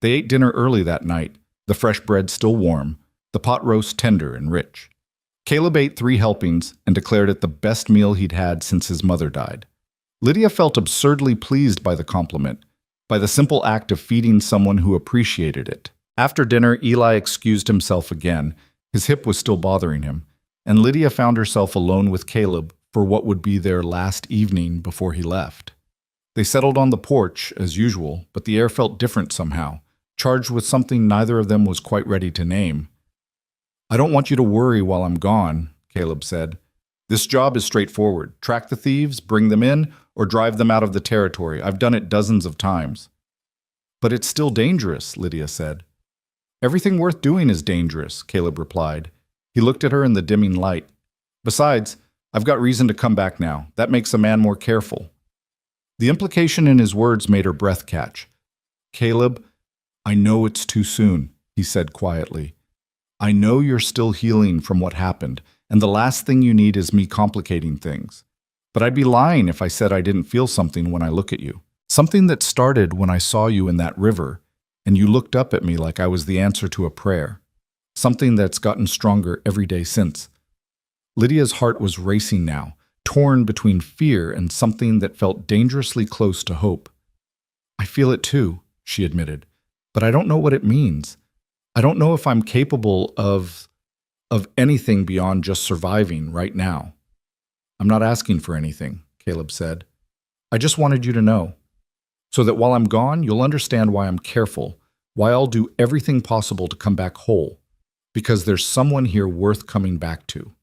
They ate dinner early that night, the fresh bread still warm, the pot roast tender and rich. Caleb ate 3 helpings and declared it the best meal he'd had since his mother died. Lydia felt absurdly pleased by the compliment. by the simple act of feeding someone who appreciated it. After dinner, Eli excused himself again. His hip was still bothering him, and Lydia found herself alone with Caleb for what would be their last evening before he left. They settled on the porch, as usual, but the air felt different somehow, charged with something neither of them was quite ready to name. "I don't want you to worry while I'm gone," Caleb said. "This job is straightforward. Track the thieves, bring them in, or drive them out of the territory. I've done it dozens of times." "But it's still dangerous," Lydia said. "Everything worth doing is dangerous," Caleb replied. He looked at her in the dimming light. "Besides, I've got reason to come back now. That makes a man more careful." The implication in his words made her breath catch. "Caleb, I know it's too soon," he said quietly. "I know you're still healing from what happened, and the last thing you need is me complicating things. But I'd be lying if I said I didn't feel something when I look at you. Something that started when I saw you in that river, and you looked up at me like I was the answer to a prayer. Something that's gotten stronger every day since." Lydia's heart was racing now, torn between fear and something that felt dangerously close to hope. "I feel it too," she admitted, "but I don't know what it means. I don't know if I'm capable of anything beyond just surviving right now." "I'm not asking for anything," Caleb said. "I just wanted you to know, so that while I'm gone, you'll understand why I'm careful, why I'll do everything possible to come back whole, because there's someone here worth coming back to."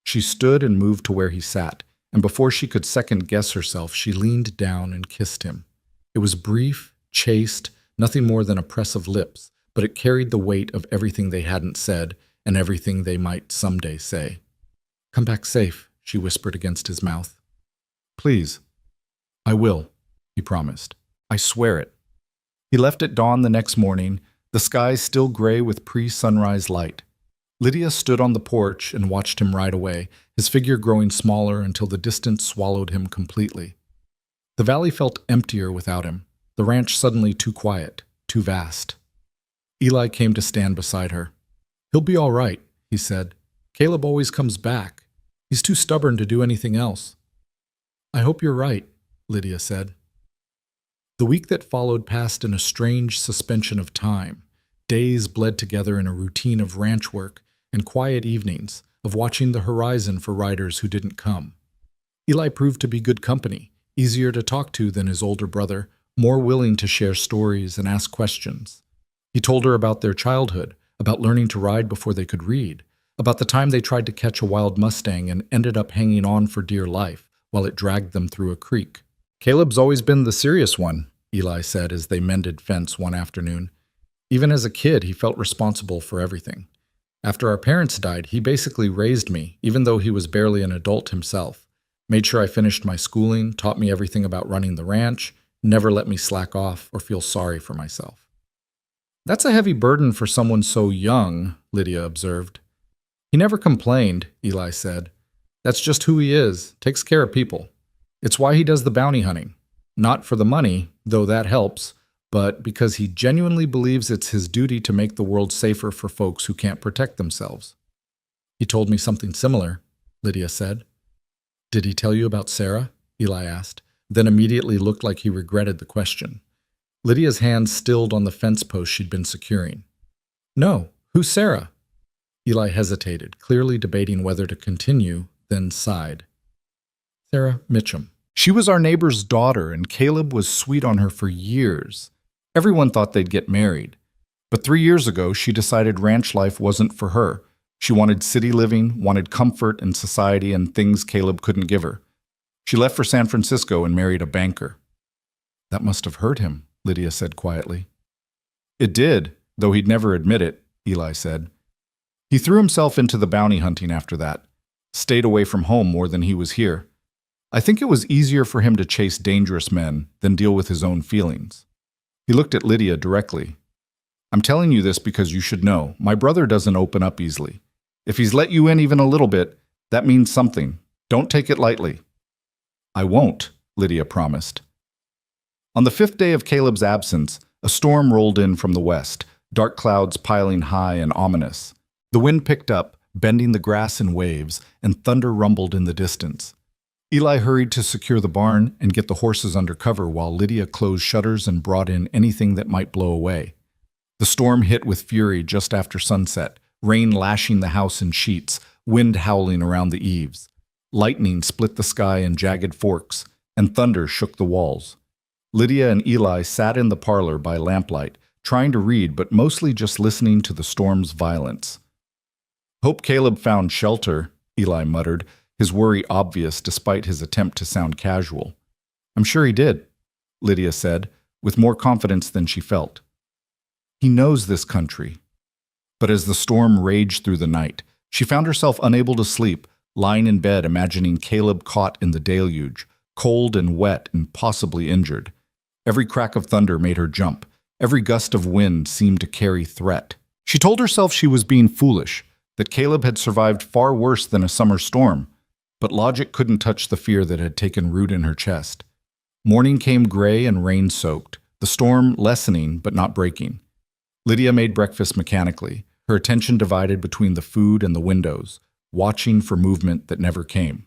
She stood and moved to where he sat, and before she could second-guess herself, she leaned down and kissed him. It was brief, chaste, nothing more than a press of lips, but it carried the weight of everything they hadn't said and everything they might someday say. "Come back safe," she whispered against his mouth. "Please." "I will," he promised. "I swear it." He left at dawn the next morning, the sky still gray with pre-sunrise light. Lydia stood on the porch and watched him ride away, his figure growing smaller until the distance swallowed him completely. The valley felt emptier without him, the ranch suddenly too quiet, too vast. Eli came to stand beside her. "He'll be all right," he said. "Caleb always comes back. He's too stubborn to do anything else." "I hope you're right," Lydia said. The week that followed passed in a strange suspension of time. Days bled together in a routine of ranch work and quiet evenings, of watching the horizon for riders who didn't come. Eli proved to be good company, easier to talk to than his older brother, more willing to share stories and ask questions. He told her about their childhood, about learning to ride before they could read, about the time they tried to catch a wild Mustang and ended up hanging on for dear life while it dragged them through a creek. "Caleb's always been the serious one," Eli said as they mended fence one afternoon. "Even as a kid, he felt responsible for everything. After our parents died, he basically raised me, even though he was barely an adult himself. Made sure I finished my schooling, taught me everything about running the ranch, never let me slack off or feel sorry for myself." "That's a heavy burden for someone so young," Lydia observed. "He never complained," Eli said. "That's just who he is, takes care of people. It's why he does the bounty hunting. Not for the money, though that helps, but because he genuinely believes it's his duty to make the world safer for folks who can't protect themselves." "He told me something similar," Lydia said. "Did he tell you about Sarah?" Eli asked, then immediately looked like he regretted the question. Lydia's hands stilled on the fence post she'd been securing. "No, who's Sarah?" Eli hesitated, clearly debating whether to continue, then sighed. "Sarah Mitchum. She was our neighbor's daughter, and Caleb was sweet on her for years. Everyone thought they'd get married. But 3 years ago, she decided ranch life wasn't for her. She wanted city living, wanted comfort and society and things Caleb couldn't give her. She left for San Francisco and married a banker." "That must have hurt him," Lydia said quietly. "It did, though he'd never admit it," Eli said. "He threw himself into the bounty hunting after that, stayed away from home more than he was here. I think it was easier for him to chase dangerous men than deal with his own feelings." He looked at Lydia directly. "I'm telling you this because you should know. My brother doesn't open up easily. If he's let you in even a little bit, that means something. Don't take it lightly." "I won't," Lydia promised. On the 5th day of Caleb's absence, a storm rolled in from the west, dark clouds piling high and ominous. The wind picked up, bending the grass in waves, and thunder rumbled in the distance. Eli hurried to secure the barn and get the horses under cover while Lydia closed shutters and brought in anything that might blow away. The storm hit with fury just after sunset, rain lashing the house in sheets, wind howling around the eaves. Lightning split the sky in jagged forks, and thunder shook the walls. Lydia and Eli sat in the parlor by lamplight, trying to read but mostly just listening to the storm's violence. "Hope Caleb found shelter," Eli muttered, his worry obvious despite his attempt to sound casual. "I'm sure he did," Lydia said, with more confidence than she felt. "He knows this country." But as the storm raged through the night, she found herself unable to sleep, lying in bed imagining Caleb caught in the deluge, cold and wet and possibly injured. Every crack of thunder made her jump. Every gust of wind seemed to carry threat. She told herself she was being foolish, that Caleb had survived far worse than a summer storm, but logic couldn't touch the fear that had taken root in her chest. Morning came gray and rain-soaked, the storm lessening but not breaking. Lydia made breakfast mechanically, her attention divided between the food and the windows, watching for movement that never came.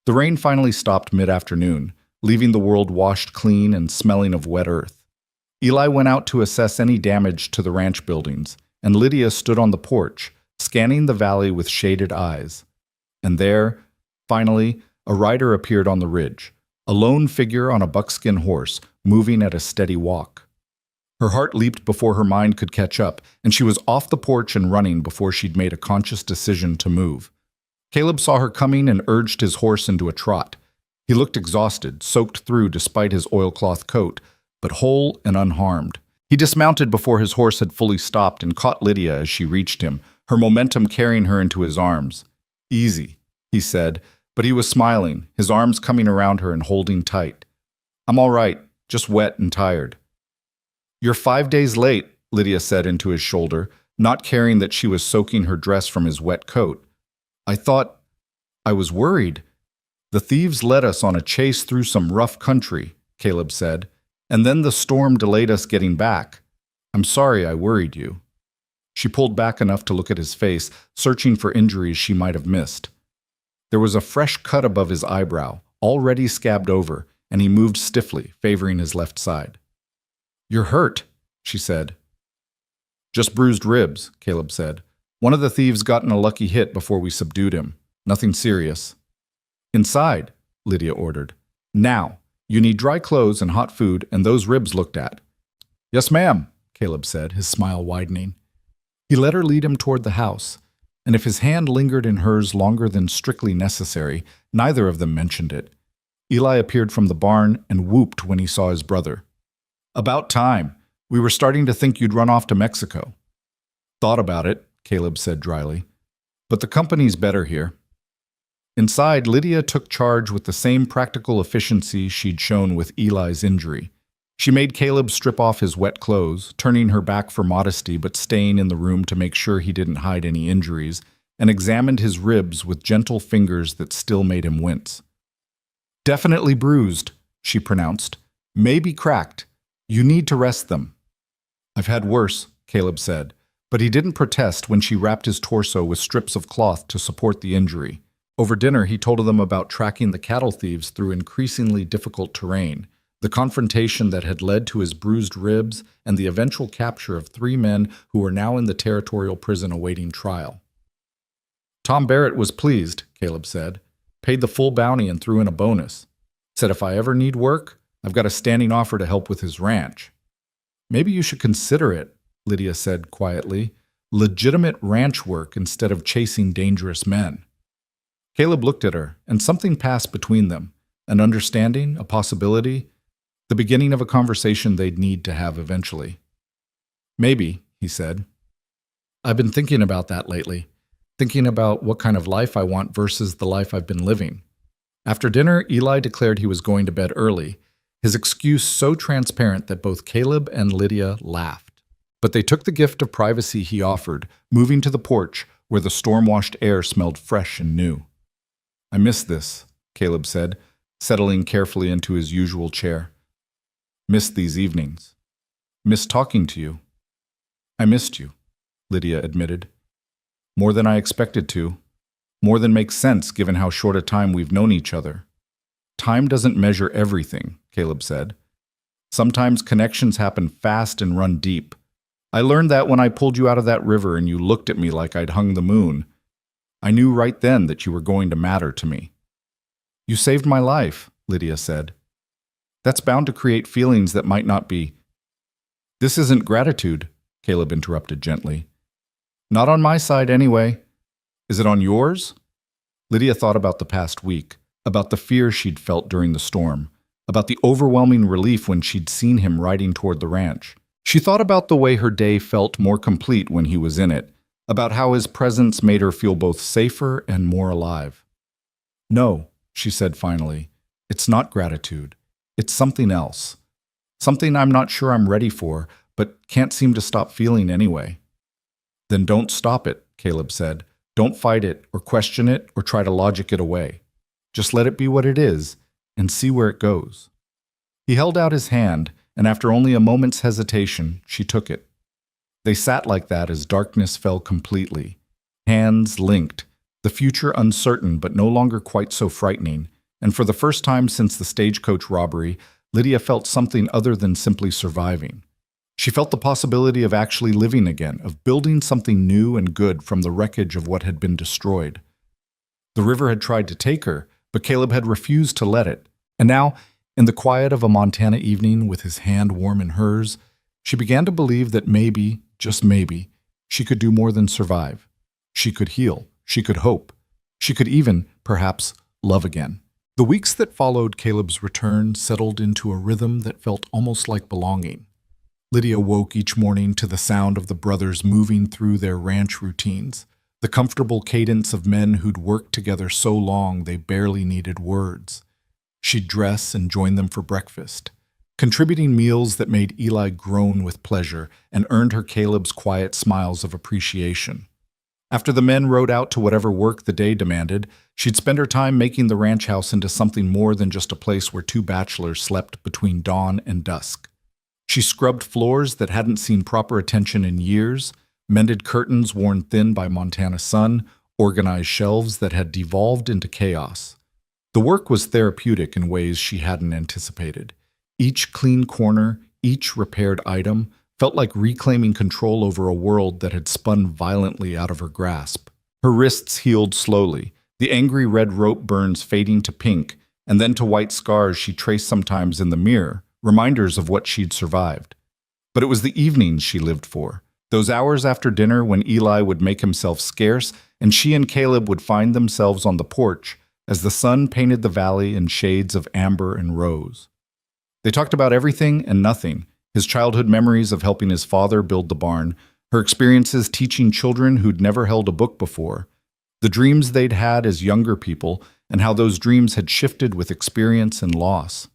The rain finally stopped mid-afternoon, leaving the world washed clean and smelling of wet earth. Eli went out to assess any damage to the ranch buildings, and Lydia stood on the porch, scanning the valley with shaded eyes. And there, finally, a rider appeared on the ridge, a lone figure on a buckskin horse, moving at a steady walk. Her heart leaped before her mind could catch up, and she was off the porch and running before she'd made a conscious decision to move. Caleb saw her coming and urged his horse into a trot. He looked exhausted, soaked through despite his oilcloth coat, but whole and unharmed. He dismounted before his horse had fully stopped and caught Lydia as she reached him, her momentum carrying her into his arms. "Easy," he said, but he was smiling, his arms coming around her and holding tight. "I'm all right, just wet and tired." "You're 5 days late," Lydia said into his shoulder, not caring that she was soaking her dress from his wet coat. I was worried." "The thieves led us on a chase through some rough country," Caleb said, "and then the storm delayed us getting back. I'm sorry I worried you." She pulled back enough to look at his face, searching for injuries she might have missed. There was a fresh cut above his eyebrow, already scabbed over, and he moved stiffly, favoring his left side. "You're hurt," she said. "Just bruised ribs," Caleb said. "One of the thieves got in a lucky hit before we subdued him. Nothing serious." "Inside," Lydia ordered. "Now. You need dry clothes and hot food and those ribs looked at." "Yes, ma'am," Caleb said, his smile widening. He let her lead him toward the house, and if his hand lingered in hers longer than strictly necessary, neither of them mentioned it. Eli appeared from the barn and whooped when he saw his brother. "About time. We were starting to think you'd run off to Mexico." "Thought about it," Caleb said dryly. "But the company's better here." Inside, Lydia took charge with the same practical efficiency she'd shown with Eli's injury. She made Caleb strip off his wet clothes, turning her back for modesty but staying in the room to make sure he didn't hide any injuries, and examined his ribs with gentle fingers that still made him wince. "Definitely bruised," she pronounced. "Maybe cracked. You need to rest them." "I've had worse," Caleb said, but he didn't protest when she wrapped his torso with strips of cloth to support the injury. Over dinner, he told them about tracking the cattle thieves through increasingly difficult terrain, the confrontation that had led to his bruised ribs, and the eventual capture of 3 men who were now in the territorial prison awaiting trial. "Tom Barrett was pleased," Caleb said, "paid the full bounty and threw in a bonus. Said if I ever need work, I've got a standing offer to help with his ranch." "Maybe you should consider it," Lydia said quietly. "Legitimate ranch work instead of chasing dangerous men." Caleb looked at her, and something passed between them, an understanding, a possibility, the beginning of a conversation they'd need to have eventually. "Maybe," he said. "I've been thinking about that lately, thinking about what kind of life I want versus the life I've been living." After dinner, Eli declared he was going to bed early, his excuse so transparent that both Caleb and Lydia laughed. But they took the gift of privacy he offered, moving to the porch where the storm-washed air smelled fresh and new. "I miss this," Caleb said, settling carefully into his usual chair. "Miss these evenings. Miss talking to you." "I missed you," Lydia admitted. "More than I expected to. More than makes sense given how short a time we've known each other. Time doesn't measure everything, Caleb said. Sometimes connections happen fast and run deep. I learned that when I pulled you out of that river and you looked at me like I'd hung the moon. I knew right then that you were going to matter to me. You saved my life, Lydia said. That's bound to create feelings that might not be. This isn't gratitude, Caleb interrupted gently. Not on my side, anyway. Is it on yours? Lydia thought about the past week, about the fear she'd felt during the storm, about the overwhelming relief when she'd seen him riding toward the ranch. She thought about the way her day felt more complete when he was in it, about how his presence made her feel both safer and more alive. No, she said finally, it's not gratitude. It's something else. Something I'm not sure I'm ready for, but can't seem to stop feeling anyway. Then don't stop it, Caleb said. Don't fight it or question it or try to logic it away. Just let it be what it is and see where it goes. He held out his hand, and after only a moment's hesitation, she took it. They sat like that as darkness fell completely. Hands linked, the future uncertain but no longer quite so frightening, and for the first time since the stagecoach robbery, Lydia felt something other than simply surviving. She felt the possibility of actually living again, of building something new and good from the wreckage of what had been destroyed. The river had tried to take her, but Caleb had refused to let it. And now, in the quiet of a Montana evening with his hand warm in hers, she began to believe that maybe, just maybe, she could do more than survive. She could heal. She could hope. She could even, perhaps, love again. The weeks that followed Caleb's return settled into a rhythm that felt almost like belonging. Lydia woke each morning to the sound of the brothers moving through their ranch routines, the comfortable cadence of men who'd worked together so long they barely needed words. She'd dress and join them for breakfast, contributing meals that made Eli groan with pleasure and earned her Caleb's quiet smiles of appreciation. After the men rode out to whatever work the day demanded, she'd spend her time making the ranch house into something more than just a place where two bachelors slept between dawn and dusk. She scrubbed floors that hadn't seen proper attention in years, mended curtains worn thin by Montana sun, organized shelves that had devolved into chaos. The work was therapeutic in ways she hadn't anticipated. Each clean corner, each repaired item, felt like reclaiming control over a world that had spun violently out of her grasp. Her wrists healed slowly, the angry red rope burns fading to pink, and then to white scars she traced sometimes in the mirror, reminders of what she'd survived. But it was the evenings she lived for, those hours after dinner when Eli would make himself scarce and she and Caleb would find themselves on the porch as the sun painted the valley in shades of amber and rose. They talked about everything and nothing, his childhood memories of helping his father build the barn, her experiences teaching children who'd never held a book before, the dreams they'd had as younger people, and how those dreams had shifted with experience and loss.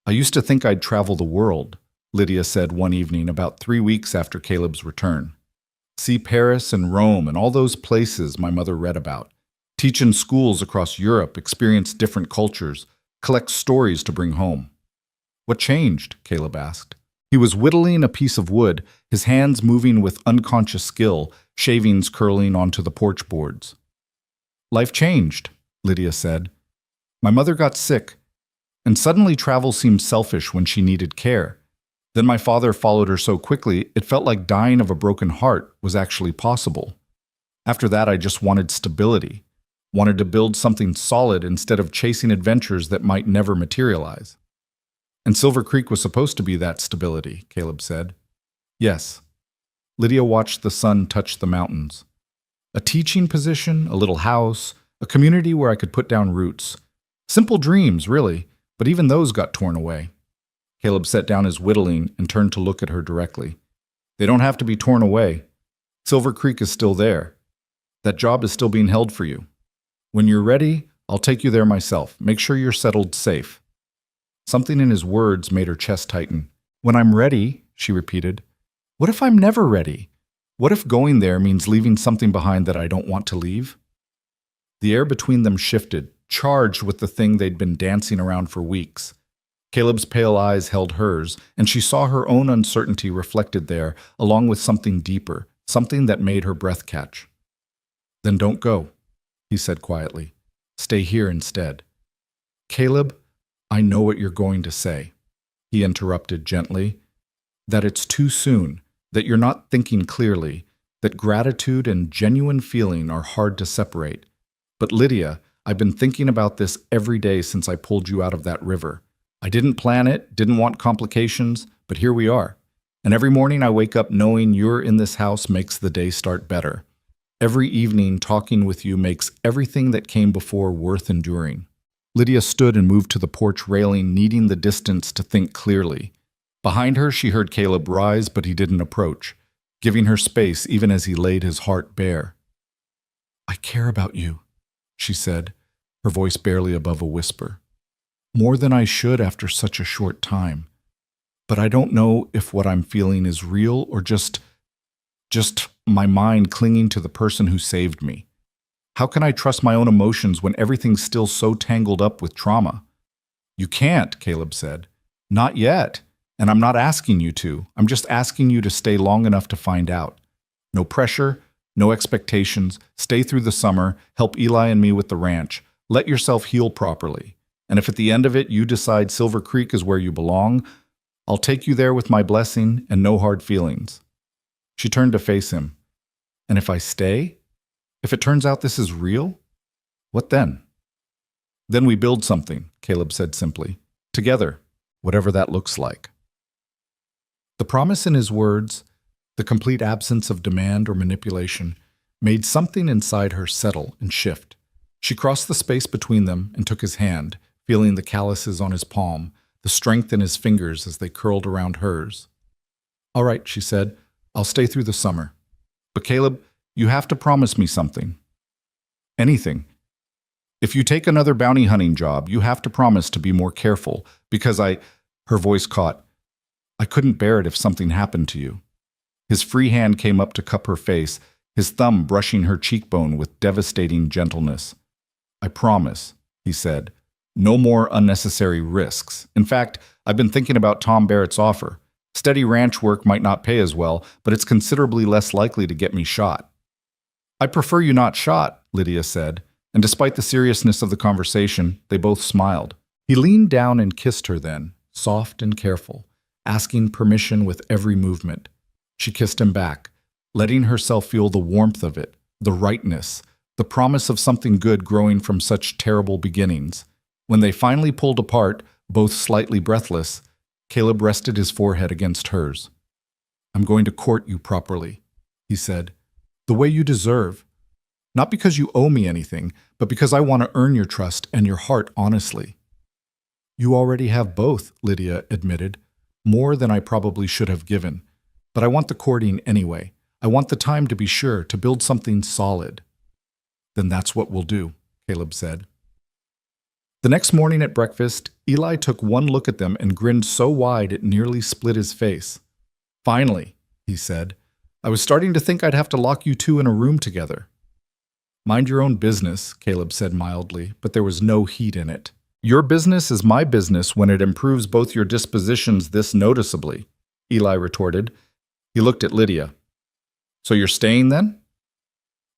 I used to think I'd travel the world, Lydia said one evening about 3 weeks after Caleb's return. See Paris and Rome and all those places my mother read about. Teach in schools across Europe, experience different cultures, collect stories to bring home. What changed? Caleb asked. He was whittling a piece of wood, his hands moving with unconscious skill, shavings curling onto the porch boards. Life changed, Lydia said. My mother got sick, and suddenly travel seemed selfish when she needed care. Then my father followed her so quickly, it felt like dying of a broken heart was actually possible. After that, I just wanted stability, wanted to build something solid instead of chasing adventures that might never materialize. And Silver Creek was supposed to be that stability, Caleb said. Yes. Lydia watched the sun touch the mountains. A teaching position, a little house, a community where I could put down roots. Simple dreams, really, but even those got torn away. Caleb set down his whittling and turned to look at her directly. They don't have to be torn away. Silver Creek is still there. That job is still being held for you. When you're ready, I'll take you there myself. Make sure you're settled safe. Something in his words made her chest tighten. When I'm ready, she repeated. What if I'm never ready? What if going there means leaving something behind that I don't want to leave? The air between them shifted, charged with the thing they'd been dancing around for weeks. Caleb's pale eyes held hers, and she saw her own uncertainty reflected there, along with something deeper, something that made her breath catch. Then don't go. he said quietly. Stay here instead. Caleb, I know what you're going to say, he interrupted gently. That it's too soon, that you're not thinking clearly, that gratitude and genuine feeling are hard to separate. But Lydia, I've been thinking about this every day since I pulled you out of that river. I didn't plan it, didn't want complications, but here we are. And every morning I wake up knowing you're in this house makes the day start better. Every evening talking with you makes everything that came before worth enduring. Lydia stood and moved to the porch railing, needing the distance to think clearly. Behind her, she heard Caleb rise, but he didn't approach, giving her space even as he laid his heart bare. I care about you, she said, her voice barely above a whisper. More than I should after such a short time. But I don't know if what I'm feeling is real or just my mind clinging to the person who saved me. How can I trust my own emotions when everything's still so tangled up with trauma? You can't, Caleb said. Not yet. And I'm not asking you to. I'm just asking you to stay long enough to find out. No pressure, no expectations. Stay through the summer, help Eli and me with the ranch. Let yourself heal properly. And if at the end of it you decide Silver Creek is where you belong, I'll take you there with my blessing and no hard feelings. She turned to face him. And if I stay? If it turns out this is real? What then? Then we build something, Caleb said simply. Together, whatever that looks like. The promise in his words, the complete absence of demand or manipulation, made something inside her settle and shift. She crossed the space between them and took his hand, feeling the calluses on his palm, the strength in his fingers as they curled around hers. All right, she said, I'll stay through the summer. But Caleb, you have to promise me something. Anything. If you take another bounty hunting job, you have to promise to be more careful, because her voice caught. I couldn't bear it if something happened to you. His free hand came up to cup her face, his thumb brushing her cheekbone with devastating gentleness. I promise, he said. No more unnecessary risks. In fact, I've been thinking about Tom Barrett's offer. Steady ranch work might not pay as well, but it's considerably less likely to get me shot. I prefer you not shot, Lydia said, and despite the seriousness of the conversation, they both smiled. He leaned down and kissed her then, soft and careful, asking permission with every movement. She kissed him back, letting herself feel the warmth of it, the rightness, the promise of something good growing from such terrible beginnings. When they finally pulled apart, both slightly breathless, Caleb rested his forehead against hers. I'm going to court you properly, he said, the way you deserve. Not because you owe me anything, but because I want to earn your trust and your heart honestly. You already have both, Lydia admitted, more than I probably should have given. But I want the courting anyway. I want the time to be sure, to build something solid. Then that's what we'll do, Caleb said. The next morning at breakfast, Eli took one look at them and grinned so wide it nearly split his face. Finally, he said, I was starting to think I'd have to lock you two in a room together. Mind your own business, Caleb said mildly, but there was no heat in it. Your business is my business when it improves both your dispositions this noticeably, Eli retorted. He looked at Lydia. So you're staying then?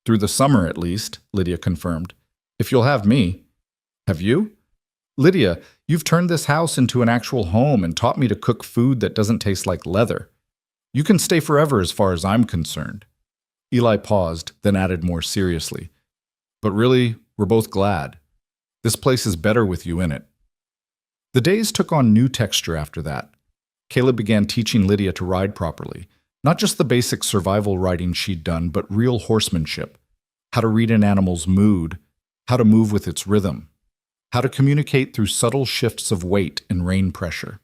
Through the summer, at least, Lydia confirmed. If you'll have me. Have you? Lydia, you've turned this house into an actual home and taught me to cook food that doesn't taste like leather. You can stay forever as far as I'm concerned. Eli paused, then added more seriously. But really, we're both glad. This place is better with you in it. The days took on new texture after that. Caleb began teaching Lydia to ride properly, not just the basic survival riding she'd done, but real horsemanship, how to read an animal's mood, how to move with its rhythm, how to communicate through subtle shifts of weight and rein pressure.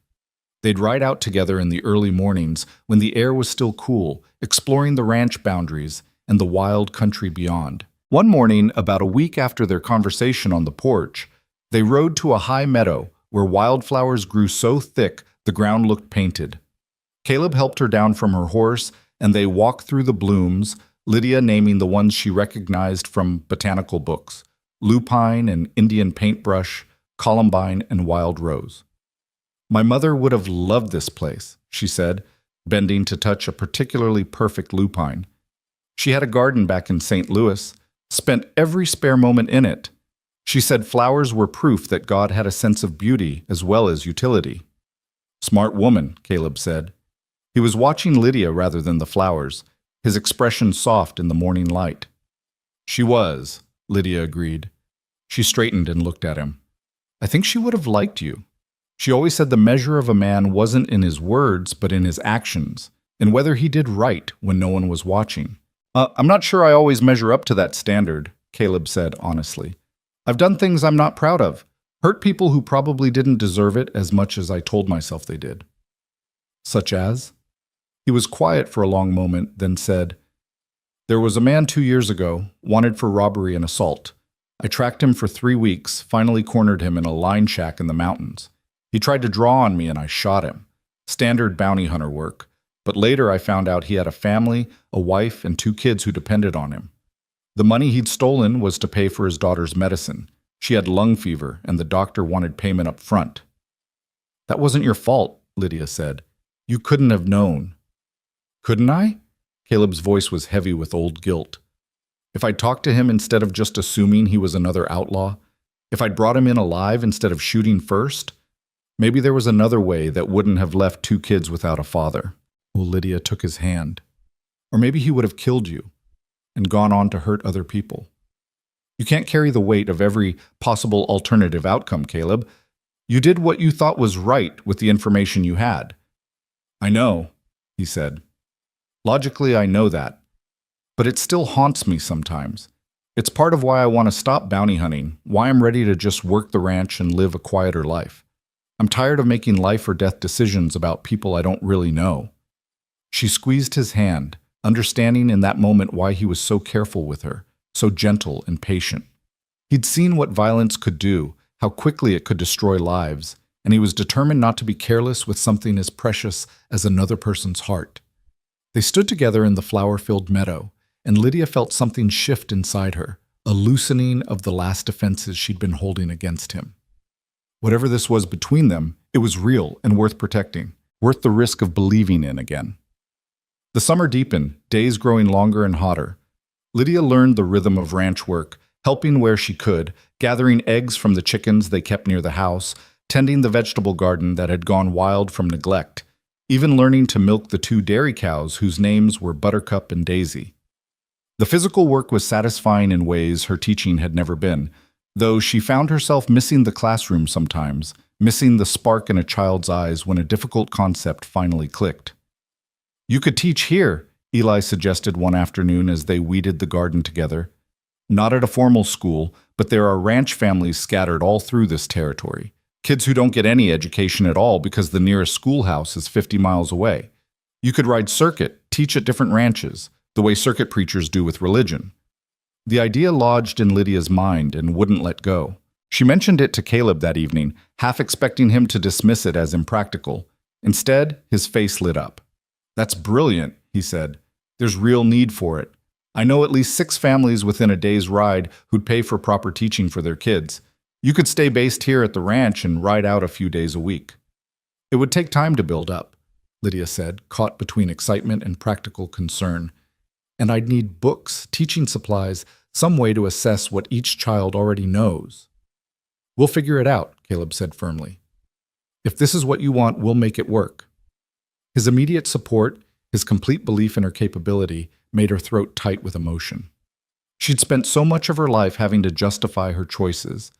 They'd ride out together in the early mornings when the air was still cool, exploring the ranch boundaries and the wild country beyond. One morning, about a week after their conversation on the porch, they rode to a high meadow where wildflowers grew so thick the ground looked painted. Caleb helped her down from her horse, and they walked through the blooms, Lydia naming the ones she recognized from botanical books: lupine and Indian paintbrush, columbine and wild rose. My mother would have loved this place, she said, bending to touch a particularly perfect lupine. She had a garden back in St. Louis, Spent every spare moment in it. She said flowers were proof that God had a sense of beauty as well as utility. Smart woman, Caleb said. He was watching Lydia rather than the flowers, his expression soft in the morning light. She was, Lydia agreed. She straightened and looked at him. I think she would have liked you. She always said the measure of a man wasn't in his words, but in his actions, and whether he did right when no one was watching. I'm not sure I always measure up to that standard, Caleb said honestly. I've done things I'm not proud of, hurt people who probably didn't deserve it as much as I told myself they did. Such as? He was quiet for a long moment, then said, There was a man 2 years ago, wanted for robbery and assault. I tracked him for 3 weeks, finally cornered him in a line shack in the mountains. He tried to draw on me and I shot him. Standard bounty hunter work. But later I found out he had a family, a wife, and 2 kids who depended on him. The money he'd stolen was to pay for his daughter's medicine. She had lung fever, and the doctor wanted payment up front. That wasn't your fault, Lydia said. You couldn't have known. Couldn't I? Caleb's voice was heavy with old guilt. If I'd talked to him instead of just assuming he was another outlaw, if I'd brought him in alive instead of shooting first, maybe there was another way that wouldn't have left 2 kids without a father. Well, Lydia took his hand. Or maybe he would have killed you and gone on to hurt other people. You can't carry the weight of every possible alternative outcome, Caleb. You did what you thought was right with the information you had. I know, he said. Logically, I know that. But it still haunts me sometimes. It's part of why I want to stop bounty hunting, why I'm ready to just work the ranch and live a quieter life. I'm tired of making life or death decisions about people I don't really know. She squeezed his hand, understanding in that moment why he was so careful with her, so gentle and patient. He'd seen what violence could do, how quickly it could destroy lives, and he was determined not to be careless with something as precious as another person's heart. They stood together in the flower-filled meadow, and Lydia felt something shift inside her, a loosening of the last defenses she'd been holding against him. Whatever this was between them, it was real and worth protecting, worth the risk of believing in again. The summer deepened, days growing longer and hotter. Lydia learned the rhythm of ranch work, helping where she could, gathering eggs from the chickens they kept near the house, tending the vegetable garden that had gone wild from neglect, even learning to milk the 2 dairy cows whose names were Buttercup and Daisy. The physical work was satisfying in ways her teaching had never been, though she found herself missing the classroom sometimes, missing the spark in a child's eyes when a difficult concept finally clicked. You could teach here, Eli suggested one afternoon as they weeded the garden together. Not at a formal school, but there are ranch families scattered all through this territory. Kids who don't get any education at all because the nearest schoolhouse is 50 miles away. You could ride circuit, teach at different ranches, the way circuit preachers do with religion. The idea lodged in Lydia's mind and wouldn't let go. She mentioned it to Caleb that evening, half expecting him to dismiss it as impractical. Instead, his face lit up. That's brilliant, he said. There's real need for it. I know at least 6 families within a day's ride who'd pay for proper teaching for their kids. You could stay based here at the ranch and ride out a few days a week. It would take time to build up, Lydia said, caught between excitement and practical concern. And I'd need books, teaching supplies, some way to assess what each child already knows. We'll figure it out, Caleb said firmly. If this is what you want, we'll make it work. His immediate support, his complete belief in her capability, made her throat tight with emotion. She'd spent so much of her life having to justify her choices,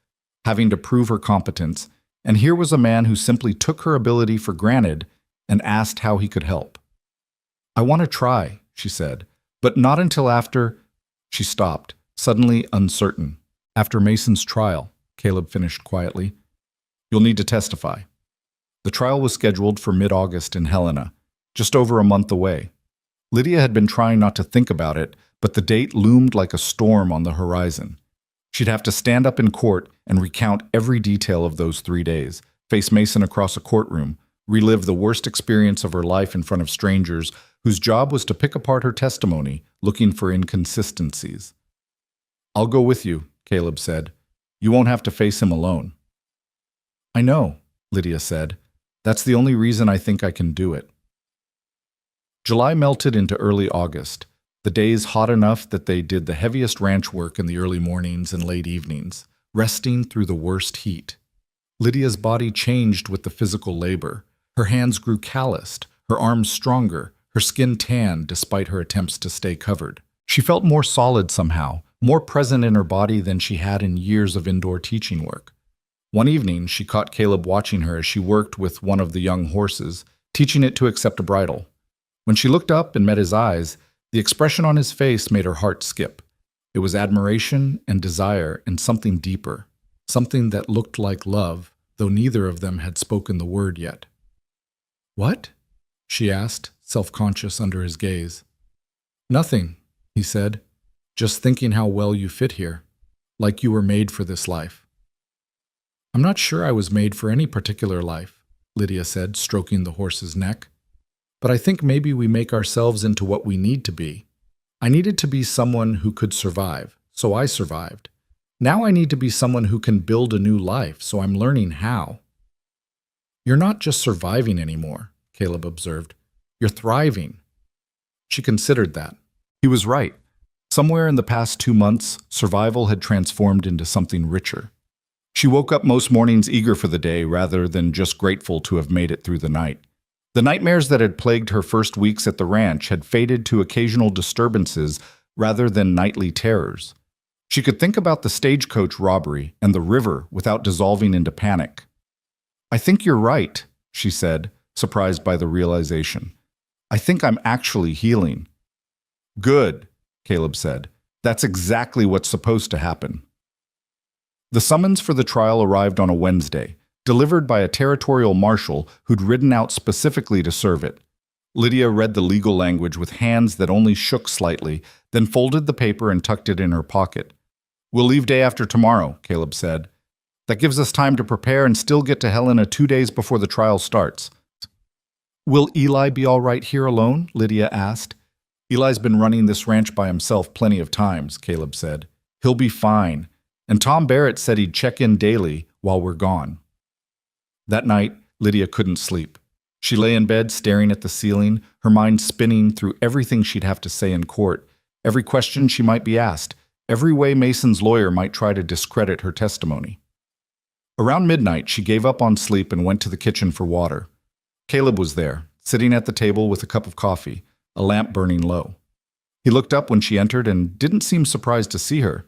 having to prove her competence, and here was a man who simply took her ability for granted and asked how he could help. I want to try, she said, but not until after... She stopped, suddenly uncertain. After Mason's trial, Caleb finished quietly. You'll need to testify. The trial was scheduled for mid-August in Helena, just over a month away. Lydia had been trying not to think about it, but the date loomed like a storm on the horizon. She'd have to stand up in court and recount every detail of those 3 days, face Mason across a courtroom, relive the worst experience of her life in front of strangers whose job was to pick apart her testimony, looking for inconsistencies. I'll go with you, Caleb said. You won't have to face him alone. I know, Lydia said. That's the only reason I think I can do it. July melted into early August. The days hot enough that they did the heaviest ranch work in the early mornings and late evenings, resting through the worst heat. Lydia's body changed with the physical labor. Her hands grew calloused, her arms stronger, her skin tanned despite her attempts to stay covered. She felt more solid somehow, more present in her body than she had in years of indoor teaching work. One evening, she caught Caleb watching her as she worked with one of the young horses, teaching it to accept a bridle. When she looked up and met his eyes, the expression on his face made her heart skip. It was admiration and desire and something deeper, something that looked like love, though neither of them had spoken the word yet. "What?" she asked, self-conscious under his gaze. "Nothing," he said. "Just thinking how well you fit here, like you were made for this life." "I'm not sure I was made for any particular life," Lydia said, stroking the horse's neck. "But I think maybe we make ourselves into what we need to be. I needed to be someone who could survive, so I survived. Now I need to be someone who can build a new life, so I'm learning how." "You're not just surviving anymore," Caleb observed. "You're thriving." She considered that. He was right. Somewhere in the past 2 months, survival had transformed into something richer. She woke up most mornings eager for the day rather than just grateful to have made it through the night. The nightmares that had plagued her first weeks at the ranch had faded to occasional disturbances rather than nightly terrors. She could think about the stagecoach robbery and the river without dissolving into panic. "I think you're right," she said, surprised by the realization. "I think I'm actually healing." "Good," Caleb said. "That's exactly what's supposed to happen." The summons for the trial arrived on a Wednesday, delivered by a territorial marshal who'd ridden out specifically to serve it. Lydia read the legal language with hands that only shook slightly, then folded the paper and tucked it in her pocket. "We'll leave day after tomorrow," Caleb said. "That gives us time to prepare and still get to Helena 2 days before the trial starts." "Will Eli be all right here alone?" Lydia asked. "Eli's been running this ranch by himself plenty of times," Caleb said. "He'll be fine. And Tom Barrett said he'd check in daily while we're gone." That night, Lydia couldn't sleep. She lay in bed staring at the ceiling, her mind spinning through everything she'd have to say in court, every question she might be asked, every way Mason's lawyer might try to discredit her testimony. Around midnight, she gave up on sleep and went to the kitchen for water. Caleb was there, sitting at the table with a cup of coffee, a lamp burning low. He looked up when she entered and didn't seem surprised to see her.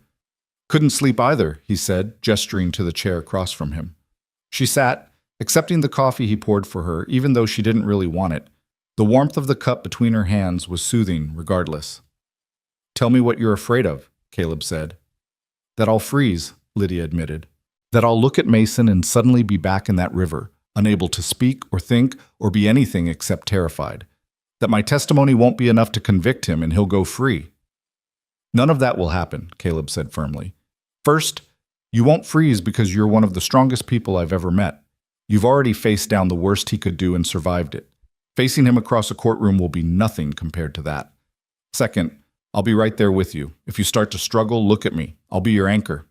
"Couldn't sleep either," he said, gesturing to the chair across from him. She sat, accepting the coffee he poured for her, even though she didn't really want it. The warmth of the cup between her hands was soothing, regardless. "Tell me what you're afraid of," Caleb said. "That I'll freeze," Lydia admitted. "That I'll look at Mason and suddenly be back in that river, unable to speak or think or be anything except terrified. That my testimony won't be enough to convict him and he'll go free." "None of that will happen," Caleb said firmly. "First, you won't freeze because you're one of the strongest people I've ever met. You've already faced down the worst he could do and survived it. Facing him across a courtroom will be nothing compared to that. Second, I'll be right there with you. If you start to struggle, look at me. I'll be your anchor."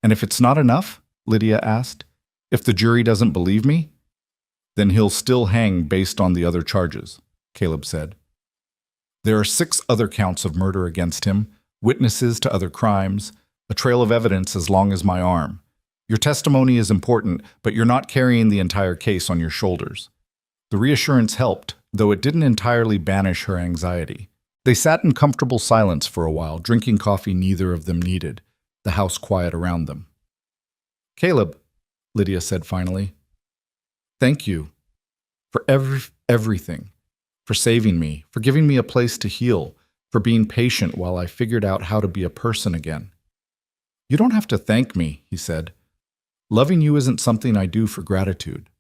"And if it's not enough?" Lydia asked. "If the jury doesn't believe me?" "Then he'll still hang based on the other charges," Caleb said. "There are 6 other counts of murder against him, witnesses to other crimes, a trail of evidence as long as my arm. Your testimony is important, but you're not carrying the entire case on your shoulders." The reassurance helped, though it didn't entirely banish her anxiety. They sat in comfortable silence for a while, drinking coffee neither of them needed, the house quiet around them. "Caleb," Lydia said finally, "thank you for everything, for saving me, for giving me a place to heal, for being patient while I figured out how to be a person again." "You don't have to thank me," he said. "Loving you isn't something I do for gratitude."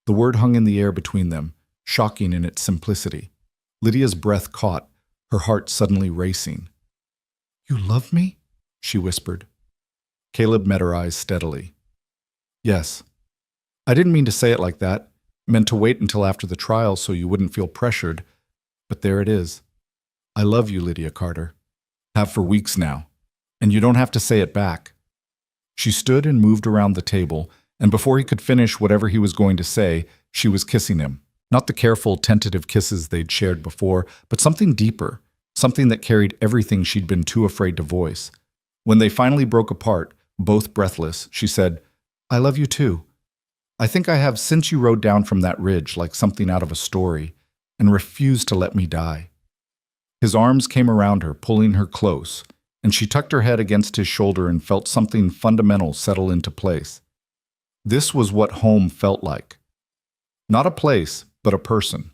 The word hung in the air between them, shocking in its simplicity. Lydia's breath caught, her heart suddenly racing. "You love me?" she whispered. Caleb met her eyes steadily. "Yes. I didn't mean to say it like that. Meant to wait until after the trial so you wouldn't feel pressured. But there it is. I love you, Lydia Carter. Have for weeks now. And you don't have to say it back." She stood and moved around the table, and before he could finish whatever he was going to say, she was kissing him, Not the careful, tentative kisses they'd shared before, but something deeper, something that carried everything she'd been too afraid to voice. When they finally broke apart, both breathless, she said, "I love you too. I think I have since you rode down from that ridge like something out of a story, and refused to let me die." His arms came around her, pulling her close, and she tucked her head against his shoulder and felt something fundamental settle into place. This was what home felt like. Not a place, but a person.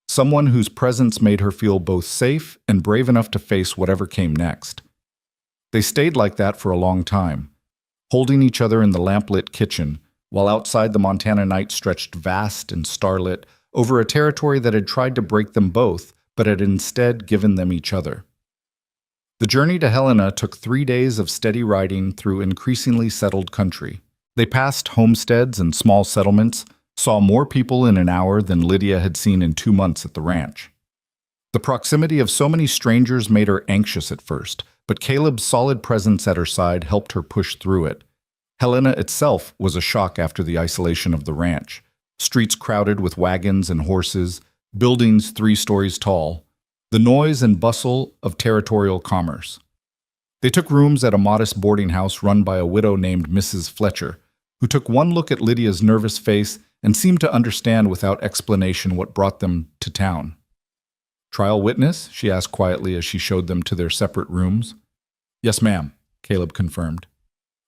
Someone whose presence made her feel both safe and brave enough to face whatever came next. They stayed like that for a long time, holding each other in the lamplit kitchen, while outside the Montana night stretched vast and starlit over a territory that had tried to break them both, but had instead given them each other. The journey to Helena took 3 days of steady riding through increasingly settled country. They passed homesteads and small settlements, saw more people in an hour than Lydia had seen in 2 months at the ranch. The proximity of so many strangers made her anxious at first, but Caleb's solid presence at her side helped her push through it. Helena itself was a shock after the isolation of the ranch. Streets crowded with wagons and horses, buildings 3 stories tall, the noise and bustle of territorial commerce. They took rooms at a modest boarding house run by a widow named Mrs. Fletcher, who took one look at Lydia's nervous face and seemed to understand without explanation what brought them to town. "Trial witness?" she asked quietly as she showed them to their separate rooms. "Yes, ma'am," Caleb confirmed.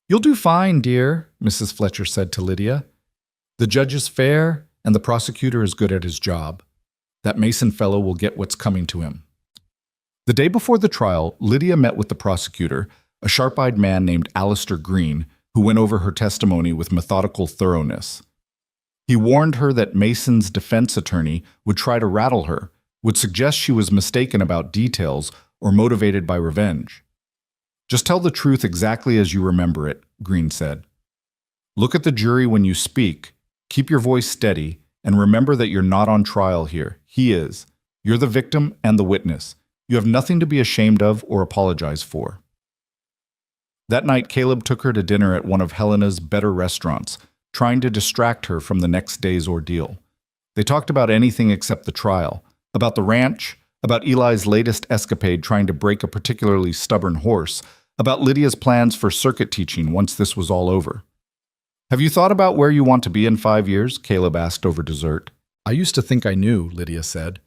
"You'll do fine, dear," Mrs. Fletcher said to Lydia. "The judge is fair, and the prosecutor is good at his job. That Mason fellow will get what's coming to him." The day before the trial, Lydia met with the prosecutor, a sharp-eyed man named Alistair Green, who went over her testimony with methodical thoroughness. He warned her that Mason's defense attorney would try to rattle her, would suggest she was mistaken about details or motivated by revenge. "Just tell the truth exactly as you remember it," Green said. "Look at the jury when you speak, keep your voice steady, and remember that you're not on trial here. He is. You're the victim and the witness. You have nothing to be ashamed of or apologize for." That night, Caleb took her to dinner at one of Helena's better restaurants, trying to distract her from the next day's ordeal. They talked about anything except the trial, about the ranch, about Eli's latest escapade trying to break a particularly stubborn horse, about Lydia's plans for circuit teaching once this was all over. "Have you thought about where you want to be in 5 years?" Caleb asked over dessert. "I used to think I knew," Lydia said.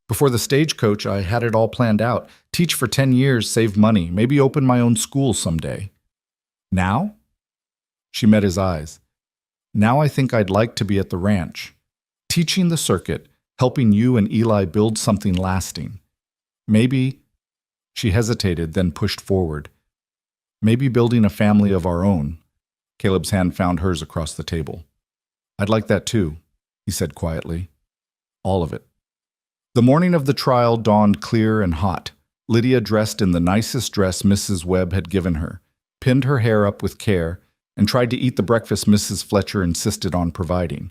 "Before the stagecoach, I had it all planned out. Teach for 10 years, save money, maybe open my own school someday." "Now?" She met his eyes. "Now I think I'd like to be at the ranch, teaching the circuit, helping you and Eli build something lasting. Maybe," she hesitated, then pushed forward, "maybe building a family of our own." Caleb's hand found hers across the table. "I'd like that too," he said quietly. "All of it." The morning of the trial dawned clear and hot. Lydia, dressed in the nicest dress Mrs. Webb had given her, pinned her hair up with care, and tried to eat the breakfast Mrs. Fletcher insisted on providing.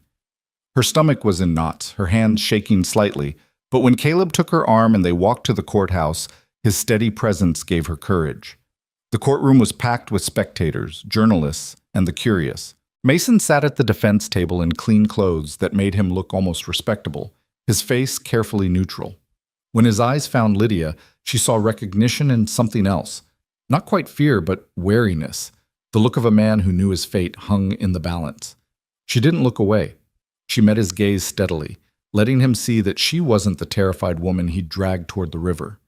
Her stomach was in knots, her hands shaking slightly, but when Caleb took her arm and they walked to the courthouse, his steady presence gave her courage. The courtroom was packed with spectators, journalists, and the curious. Mason sat at the defense table in clean clothes that made him look almost respectable, his face carefully neutral. When his eyes found Lydia, she saw recognition and something else. Not quite fear, but wariness. The look of a man who knew his fate hung in the balance. She didn't look away. She met his gaze steadily, letting him see that she wasn't the terrified woman he'd dragged toward the river.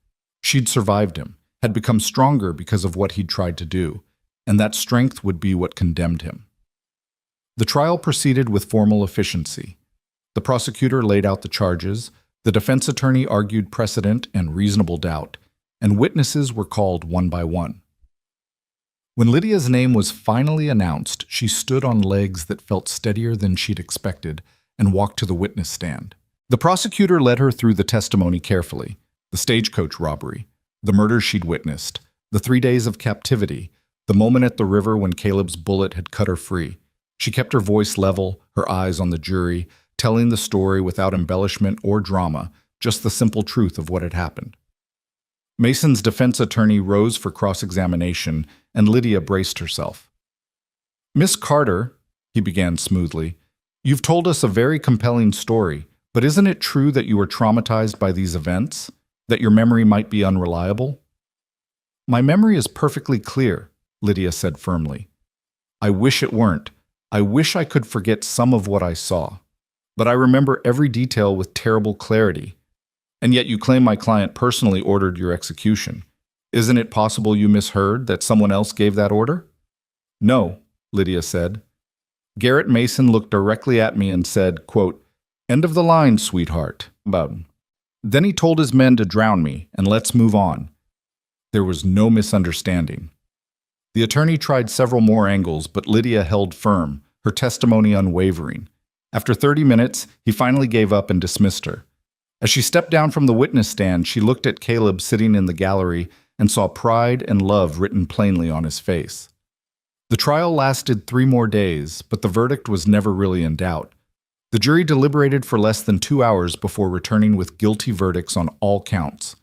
She'd survived him, had become stronger because of what he'd tried to do, and that strength would be what condemned him. The trial proceeded with formal efficiency. The prosecutor laid out the charges, the defense attorney argued precedent and reasonable doubt, and witnesses were called one by one. When Lydia's name was finally announced, she stood on legs that felt steadier than she'd expected and walked to the witness stand. The prosecutor led her through the testimony carefully: the stagecoach robbery, the murder she'd witnessed, the 3 days of captivity, the moment at the river when Caleb's bullet had cut her free. She kept her voice level, her eyes on the jury, telling the story without embellishment or drama, just the simple truth of what had happened. Mason's defense attorney rose for cross-examination, and Lydia braced herself. "Miss Carter," he began smoothly, "you've told us a very compelling story, But isn't it true that you were traumatized by these events? That your memory might be unreliable? My memory is perfectly clear, Lydia said firmly. I wish it weren't. I wish I could forget some of what I saw. But I remember every detail with terrible clarity. And yet you claim my client personally ordered your execution. Isn't it possible you misheard, that someone else gave that order? No, Lydia said. Garrett Mason looked directly at me and said, quote, "End of the line, sweetheart." Then he told his men to drown me, and let's move on. There was no misunderstanding. The attorney tried several more angles, but Lydia held firm, her testimony unwavering. After 30 minutes, he finally gave up and dismissed her. As she stepped down from the witness stand, she looked at Caleb sitting in the gallery and saw pride and love written plainly on his face. The trial lasted 3 more days, but the verdict was never really in doubt. The jury deliberated for less than 2 hours before returning with guilty verdicts on all counts.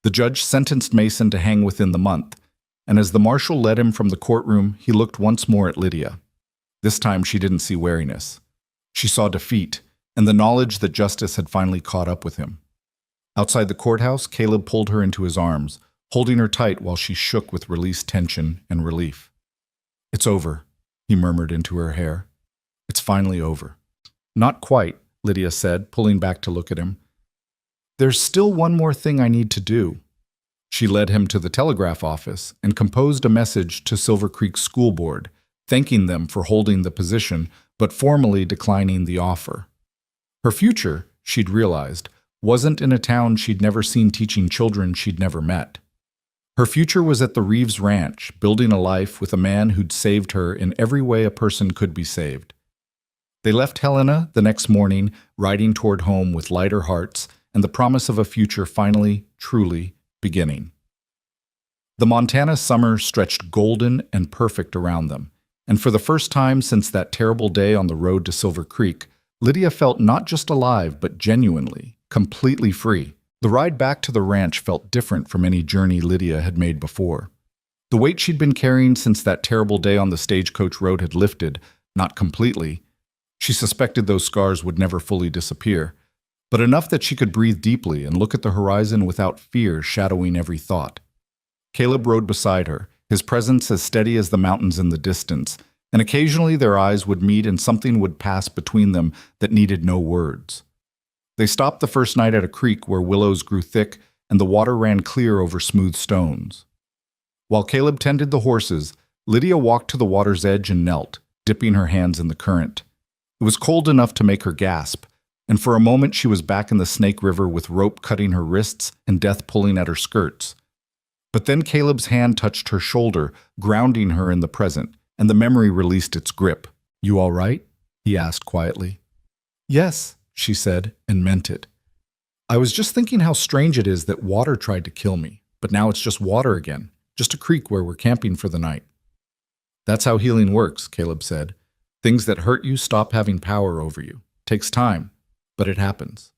The judge sentenced Mason to hang within the month, and as the marshal led him from the courtroom, he looked once more at Lydia. This time she didn't see wariness. She saw defeat, and the knowledge that justice had finally caught up with him. Outside the courthouse, Caleb pulled her into his arms, holding her tight while she shook with released tension and relief. "It's over," he murmured into her hair. "It's finally over." "Not quite," Lydia said, pulling back to look at him. "There's still one more thing I need to do." She led him to the telegraph office and composed a message to Silver Creek School Board, thanking them for holding the position, but formally declining the offer. Her future, she'd realized, wasn't in a town she'd never seen teaching children she'd never met. Her future was at the Reeves Ranch, building a life with a man who'd saved her in every way a person could be saved. They left Helena the next morning, riding toward home with lighter hearts and the promise of a future finally, truly beginning. The Montana summer stretched golden and perfect around them, and for the first time since that terrible day on the road to Silver Creek, Lydia felt not just alive, but genuinely, completely free. The ride back to the ranch felt different from any journey Lydia had made before. The weight she'd been carrying since that terrible day on the stagecoach road had lifted, not completely. She suspected those scars would never fully disappear, but enough that she could breathe deeply and look at the horizon without fear shadowing every thought. Caleb rode beside her, his presence as steady as the mountains in the distance, and occasionally their eyes would meet and something would pass between them that needed no words. They stopped the first night at a creek where willows grew thick and the water ran clear over smooth stones. While Caleb tended the horses, Lydia walked to the water's edge and knelt, dipping her hands in the current. It was cold enough to make her gasp, and for a moment she was back in the Snake River with rope cutting her wrists and death pulling at her skirts. But then Caleb's hand touched her shoulder, grounding her in the present, and the memory released its grip. "You all right?" he asked quietly. "Yes," she said, and meant it. "I was just thinking how strange it is that water tried to kill me, but now it's just water again, just a creek where we're camping for the night." "That's how healing works," Caleb said. "Things that hurt you stop having power over you. Takes time, but it happens."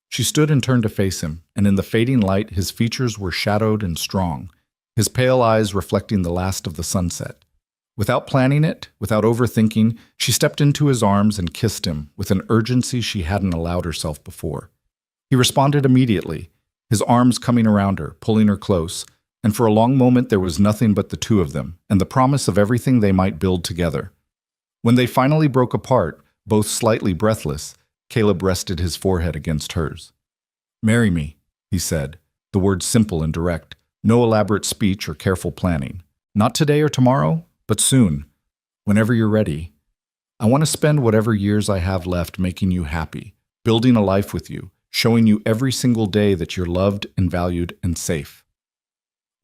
She stood and turned to face him, and in the fading light his features were shadowed and strong, his pale eyes reflecting the last of the sunset. Without planning it, without overthinking, she stepped into his arms and kissed him with an urgency she hadn't allowed herself before. He responded immediately, his arms coming around her, pulling her close, and for a long moment there was nothing but the two of them and the promise of everything they might build together. When they finally broke apart, both slightly breathless, Caleb rested his forehead against hers. "Marry me," he said, the words simple and direct, no elaborate speech or careful planning. "Not today or tomorrow, but soon, whenever you're ready. I want to spend whatever years I have left making you happy, building a life with you, showing you every single day that you're loved and valued and safe."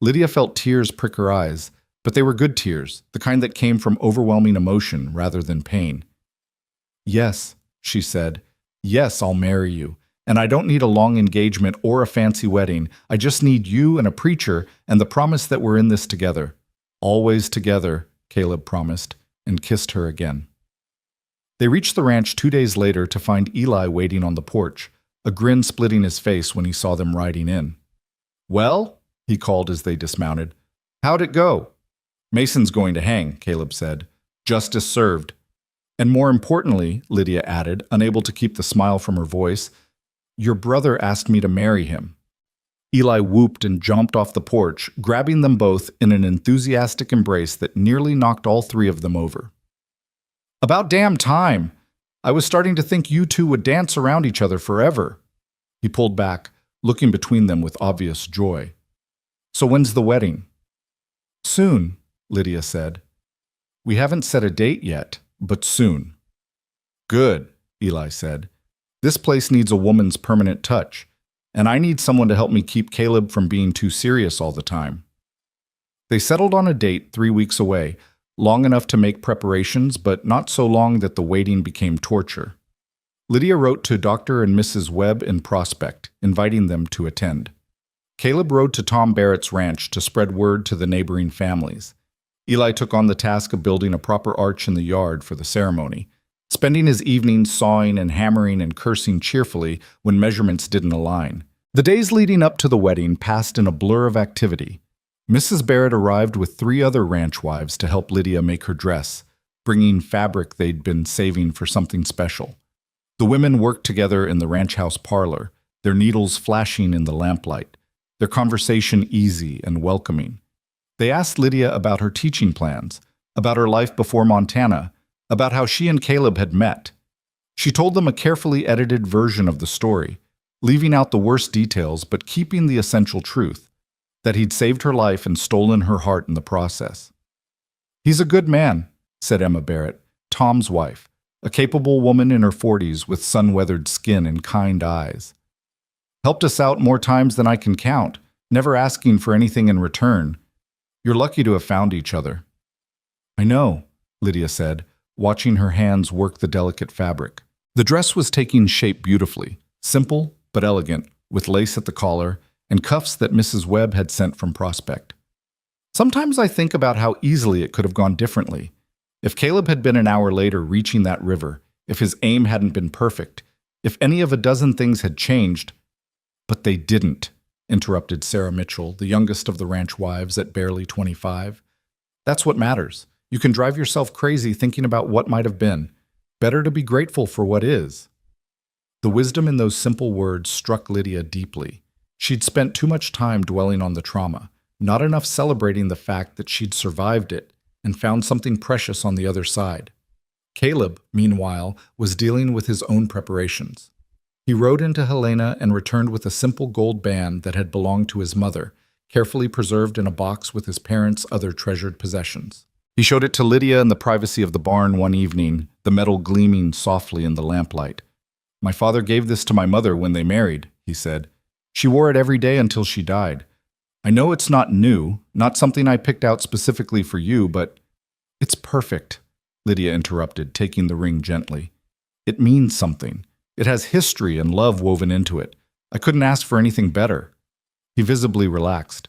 Lydia felt tears prick her eyes, but they were good tears, the kind that came from overwhelming emotion rather than pain. "Yes," she said, "yes, I'll marry you. And I don't need a long engagement or a fancy wedding. I just need you and a preacher and the promise that we're in this together. Always together," Caleb promised, and kissed her again. They reached the ranch 2 days later to find Eli waiting on the porch, a grin splitting his face when he saw them riding in. "Well," he called as they dismounted, "how'd it go?" "Mason's going to hang," Caleb said. "Justice served." And more importantly, Lydia added, unable to keep the smile from her voice, your brother asked me to marry him. Eli whooped and jumped off the porch, grabbing them both in an enthusiastic embrace that nearly knocked all three of them over. About damn time! I was starting to think you two would dance around each other forever. He pulled back, looking between them with obvious joy. So when's the wedding? Soon, Lydia said. We haven't set a date yet, but soon. Good, Eli said. This place needs a woman's permanent touch, and I need someone to help me keep Caleb from being too serious all the time. They settled on a date 3 weeks away, long enough to make preparations, but not so long that the waiting became torture. Lydia wrote to Dr. and Mrs. Webb in Prospect, inviting them to attend. Caleb rode to Tom Barrett's ranch to spread word to the neighboring families. Eli took on the task of building a proper arch in the yard for the ceremony, spending his evenings sawing and hammering and cursing cheerfully when measurements didn't align. The days leading up to the wedding passed in a blur of activity. Mrs. Barrett arrived with 3 other ranch wives to help Lydia make her dress, bringing fabric they'd been saving for something special. The women worked together in the ranch house parlor, their needles flashing in the lamplight, their conversation easy and welcoming. They asked Lydia about her teaching plans, about her life before Montana, about how she and Caleb had met. She told them a carefully edited version of the story, leaving out the worst details but keeping the essential truth, that he'd saved her life and stolen her heart in the process. He's a good man, said Emma Barrett, Tom's wife, a capable woman in her 40s with sun-weathered skin and kind eyes. Helped us out more times than I can count, never asking for anything in return. You're lucky to have found each other. I know, Lydia said, watching her hands work the delicate fabric. The dress was taking shape beautifully, simple but elegant, with lace at the collar and cuffs that Mrs. Webb had sent from Prospect. Sometimes I think about how easily it could have gone differently. If Caleb had been an hour later reaching that river, if his aim hadn't been perfect, if any of a dozen things had changed, but they didn't, interrupted Sarah Mitchell, the youngest of the ranch wives at barely 25. That's what matters. You can drive yourself crazy thinking about what might have been. Better to be grateful for what is. The wisdom in those simple words struck Lydia deeply. She'd spent too much time dwelling on the trauma, not enough celebrating the fact that she'd survived it and found something precious on the other side. Caleb, meanwhile, was dealing with his own preparations. He rode into Helena and returned with a simple gold band that had belonged to his mother, carefully preserved in a box with his parents' other treasured possessions. He showed it to Lydia in the privacy of the barn one evening, the metal gleaming softly in the lamplight. My father gave this to my mother when they married, he said. She wore it every day until she died. I know it's not new, not something I picked out specifically for you, but it's perfect, Lydia interrupted, taking the ring gently. It means something. It has history and love woven into it. I couldn't ask for anything better. He visibly relaxed.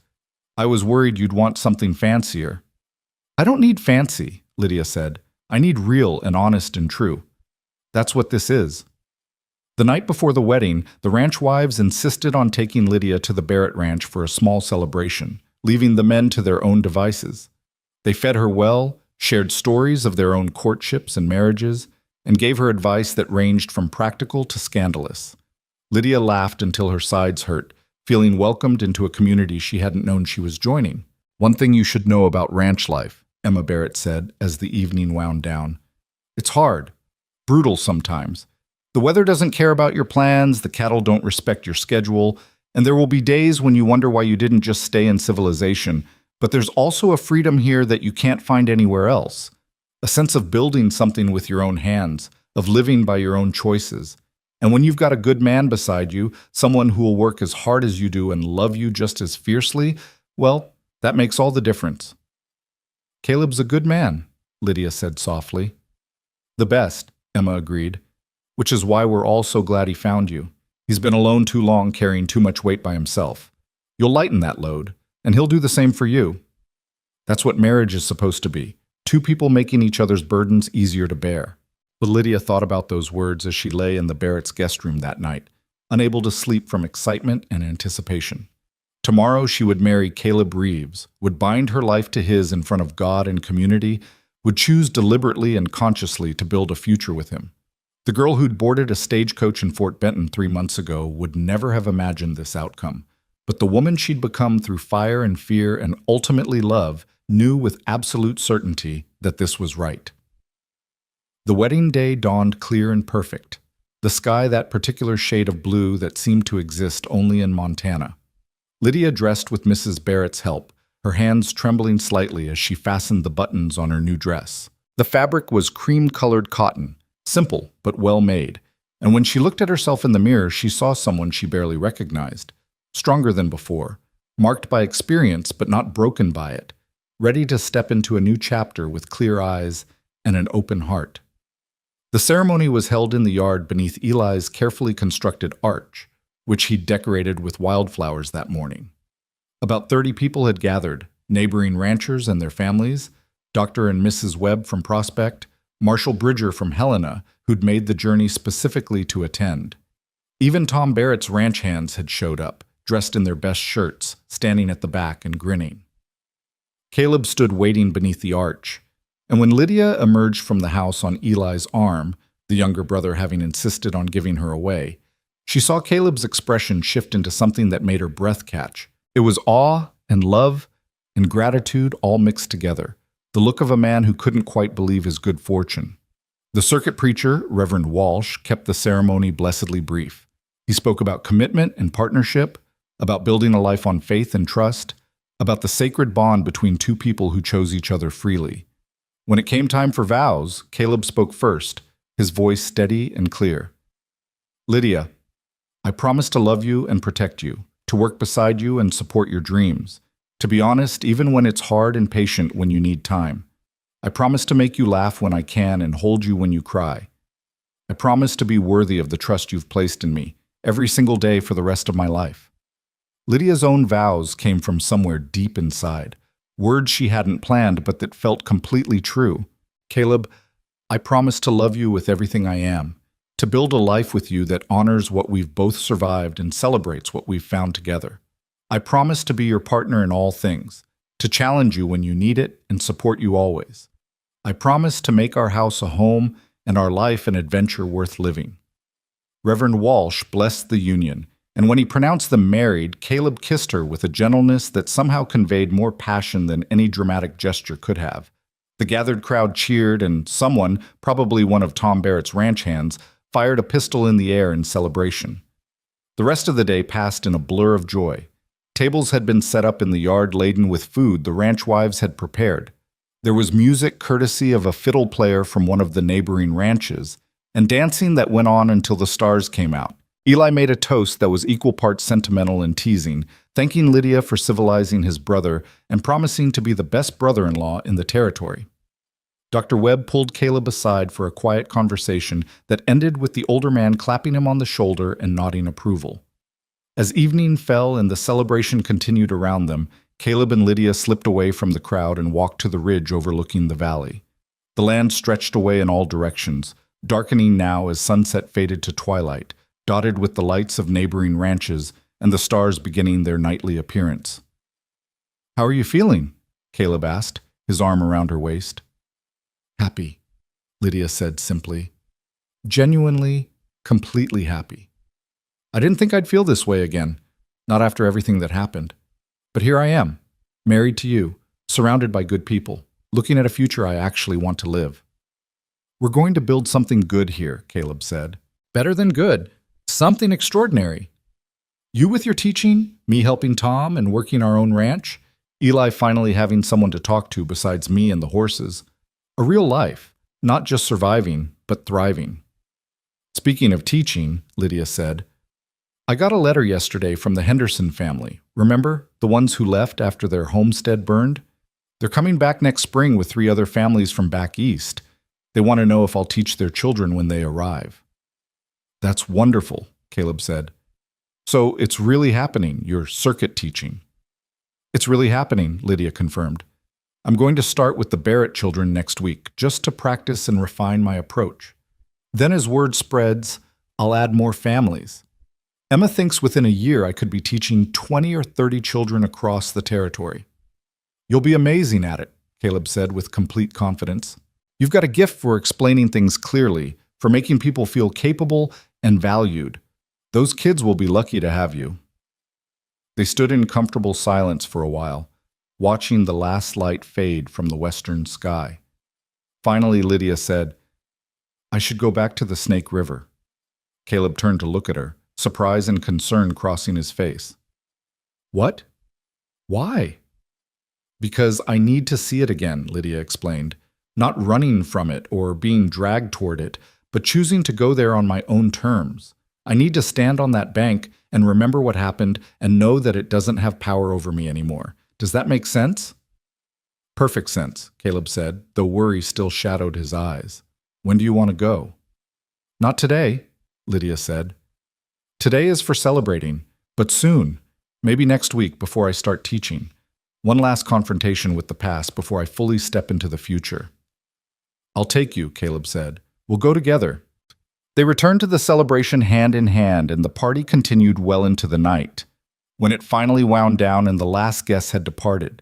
I was worried you'd want something fancier. I don't need fancy, Lydia said. I need real and honest and true. That's what this is. The night before the wedding, the ranch wives insisted on taking Lydia to the Barrett Ranch for a small celebration, leaving the men to their own devices. They fed her well, shared stories of their own courtships and marriages, and gave her advice that ranged from practical to scandalous. Lydia laughed until her sides hurt, feeling welcomed into a community she hadn't known she was joining. One thing you should know about ranch life, Emma Barrett said as the evening wound down. It's hard, brutal sometimes. The weather doesn't care about your plans, the cattle don't respect your schedule, and there will be days when you wonder why you didn't just stay in civilization. But there's also a freedom here that you can't find anywhere else. A sense of building something with your own hands, of living by your own choices. And when you've got a good man beside you, someone who will work as hard as you do and love you just as fiercely, well, that makes all the difference. Caleb's a good man, Lydia said softly. The best, Emma agreed. Which is why we're all so glad he found you. He's been alone too long carrying too much weight by himself. You'll lighten that load, and he'll do the same for you. That's what marriage is supposed to be. 2 people making each other's burdens easier to bear. But Lydia thought about those words as she lay in the Barrett's guest room that night, unable to sleep from excitement and anticipation. Tomorrow she would marry Caleb Reeves, would bind her life to his in front of God and community, would choose deliberately and consciously to build a future with him. The girl who'd boarded a stagecoach in Fort Benton 3 months ago would never have imagined this outcome. But the woman she'd become through fire and fear and ultimately love knew with absolute certainty that this was right. The wedding day dawned clear and perfect. The sky that particular shade of blue that seemed to exist only in Montana. Lydia dressed with Mrs. Barrett's help, her hands trembling slightly as she fastened the buttons on her new dress. The fabric was cream-colored cotton, simple but well made, and when she looked at herself in the mirror, she saw someone she barely recognized, stronger than before, marked by experience but not broken by it, ready to step into a new chapter with clear eyes and an open heart. The ceremony was held in the yard beneath Eli's carefully constructed arch, which he'd decorated with wildflowers that morning. About 30 people had gathered, neighboring ranchers and their families, Dr. and Mrs. Webb from Prospect, Marshall Bridger from Helena, who'd made the journey specifically to attend. Even Tom Barrett's ranch hands had showed up, dressed in their best shirts, standing at the back and grinning. Caleb stood waiting beneath the arch, and when Lydia emerged from the house on Eli's arm, the younger brother having insisted on giving her away, she saw Caleb's expression shift into something that made her breath catch. It was awe and love and gratitude all mixed together, the look of a man who couldn't quite believe his good fortune. The circuit preacher, Reverend Walsh, kept the ceremony blessedly brief. He spoke about commitment and partnership, about building a life on faith and trust, about the sacred bond between two people who chose each other freely. When it came time for vows, Caleb spoke first, his voice steady and clear. Lydia, I promise to love you and protect you, to work beside you and support your dreams, to be honest even when it's hard and patient when you need time. I promise to make you laugh when I can and hold you when you cry. I promise to be worthy of the trust you've placed in me, every single day for the rest of my life. Lydia's own vows came from somewhere deep inside, words she hadn't planned but that felt completely true. Caleb, I promise to love you with everything I am, to build a life with you that honors what we've both survived and celebrates what we've found together. I promise to be your partner in all things, to challenge you when you need it and support you always. I promise to make our house a home and our life an adventure worth living. Reverend Walsh blessed the union, and when he pronounced them married, Caleb kissed her with a gentleness that somehow conveyed more passion than any dramatic gesture could have. The gathered crowd cheered, and someone, probably one of Tom Barrett's ranch hands, fired a pistol in the air in celebration. The rest of the day passed in a blur of joy. Tables had been set up in the yard laden with food the ranch wives had prepared. There was music courtesy of a fiddle player from one of the neighboring ranches, and dancing that went on until the stars came out. Eli made a toast that was equal parts sentimental and teasing, thanking Lydia for civilizing his brother and promising to be the best brother-in-law in the territory. Dr. Webb pulled Caleb aside for a quiet conversation that ended with the older man clapping him on the shoulder and nodding approval. As evening fell and the celebration continued around them, Caleb and Lydia slipped away from the crowd and walked to the ridge overlooking the valley. The land stretched away in all directions, darkening now as sunset faded to twilight, dotted with the lights of neighboring ranches and the stars beginning their nightly appearance. "How are you feeling?" Caleb asked, his arm around her waist. "Happy," Lydia said simply. "Genuinely, completely happy. I didn't think I'd feel this way again, not after everything that happened. But here I am, married to you, surrounded by good people, looking at a future I actually want to live." "We're going to build something good here," Caleb said. "Better than good. Something extraordinary. You with your teaching, me helping Tom and working our own ranch, Eli finally having someone to talk to besides me and the horses. A real life, not just surviving, but thriving." "Speaking of teaching," Lydia said, "I got a letter yesterday from the Henderson family. Remember, the ones who left after their homestead burned? They're coming back next spring with 3 other families from back east. They want to know if I'll teach their children when they arrive." "That's wonderful," Caleb said. "So it's really happening, your circuit teaching?" "It's really happening," Lydia confirmed. "I'm going to start with the Barrett children next week, just to practice and refine my approach. Then as word spreads, I'll add more families. Emma thinks within a year I could be teaching 20 or 30 children across the territory." "You'll be amazing at it," Caleb said with complete confidence. You've got a gift for explaining things clearly, for making people feel capable and valued. Those kids will be lucky to have you. They stood in comfortable silence for a while, watching the last light fade from the western sky. Finally, Lydia said, I should go back to the Snake River. Caleb turned to look at her, surprise and concern crossing his face. What? Why? Because I need to see it again, Lydia explained. Not running from it or being dragged toward it, but choosing to go there on my own terms. I need to stand on that bank and remember what happened and know that it doesn't have power over me anymore. Does that make sense? Perfect sense, Caleb said, though worry still shadowed his eyes. When do you want to go? Not today, Lydia said. Today is for celebrating, but soon, maybe next week before I start teaching. One last confrontation with the past before I fully step into the future. I'll take you, Caleb said. We'll go together. They returned to the celebration hand in hand, and the party continued well into the night. When it finally wound down and the last guest had departed,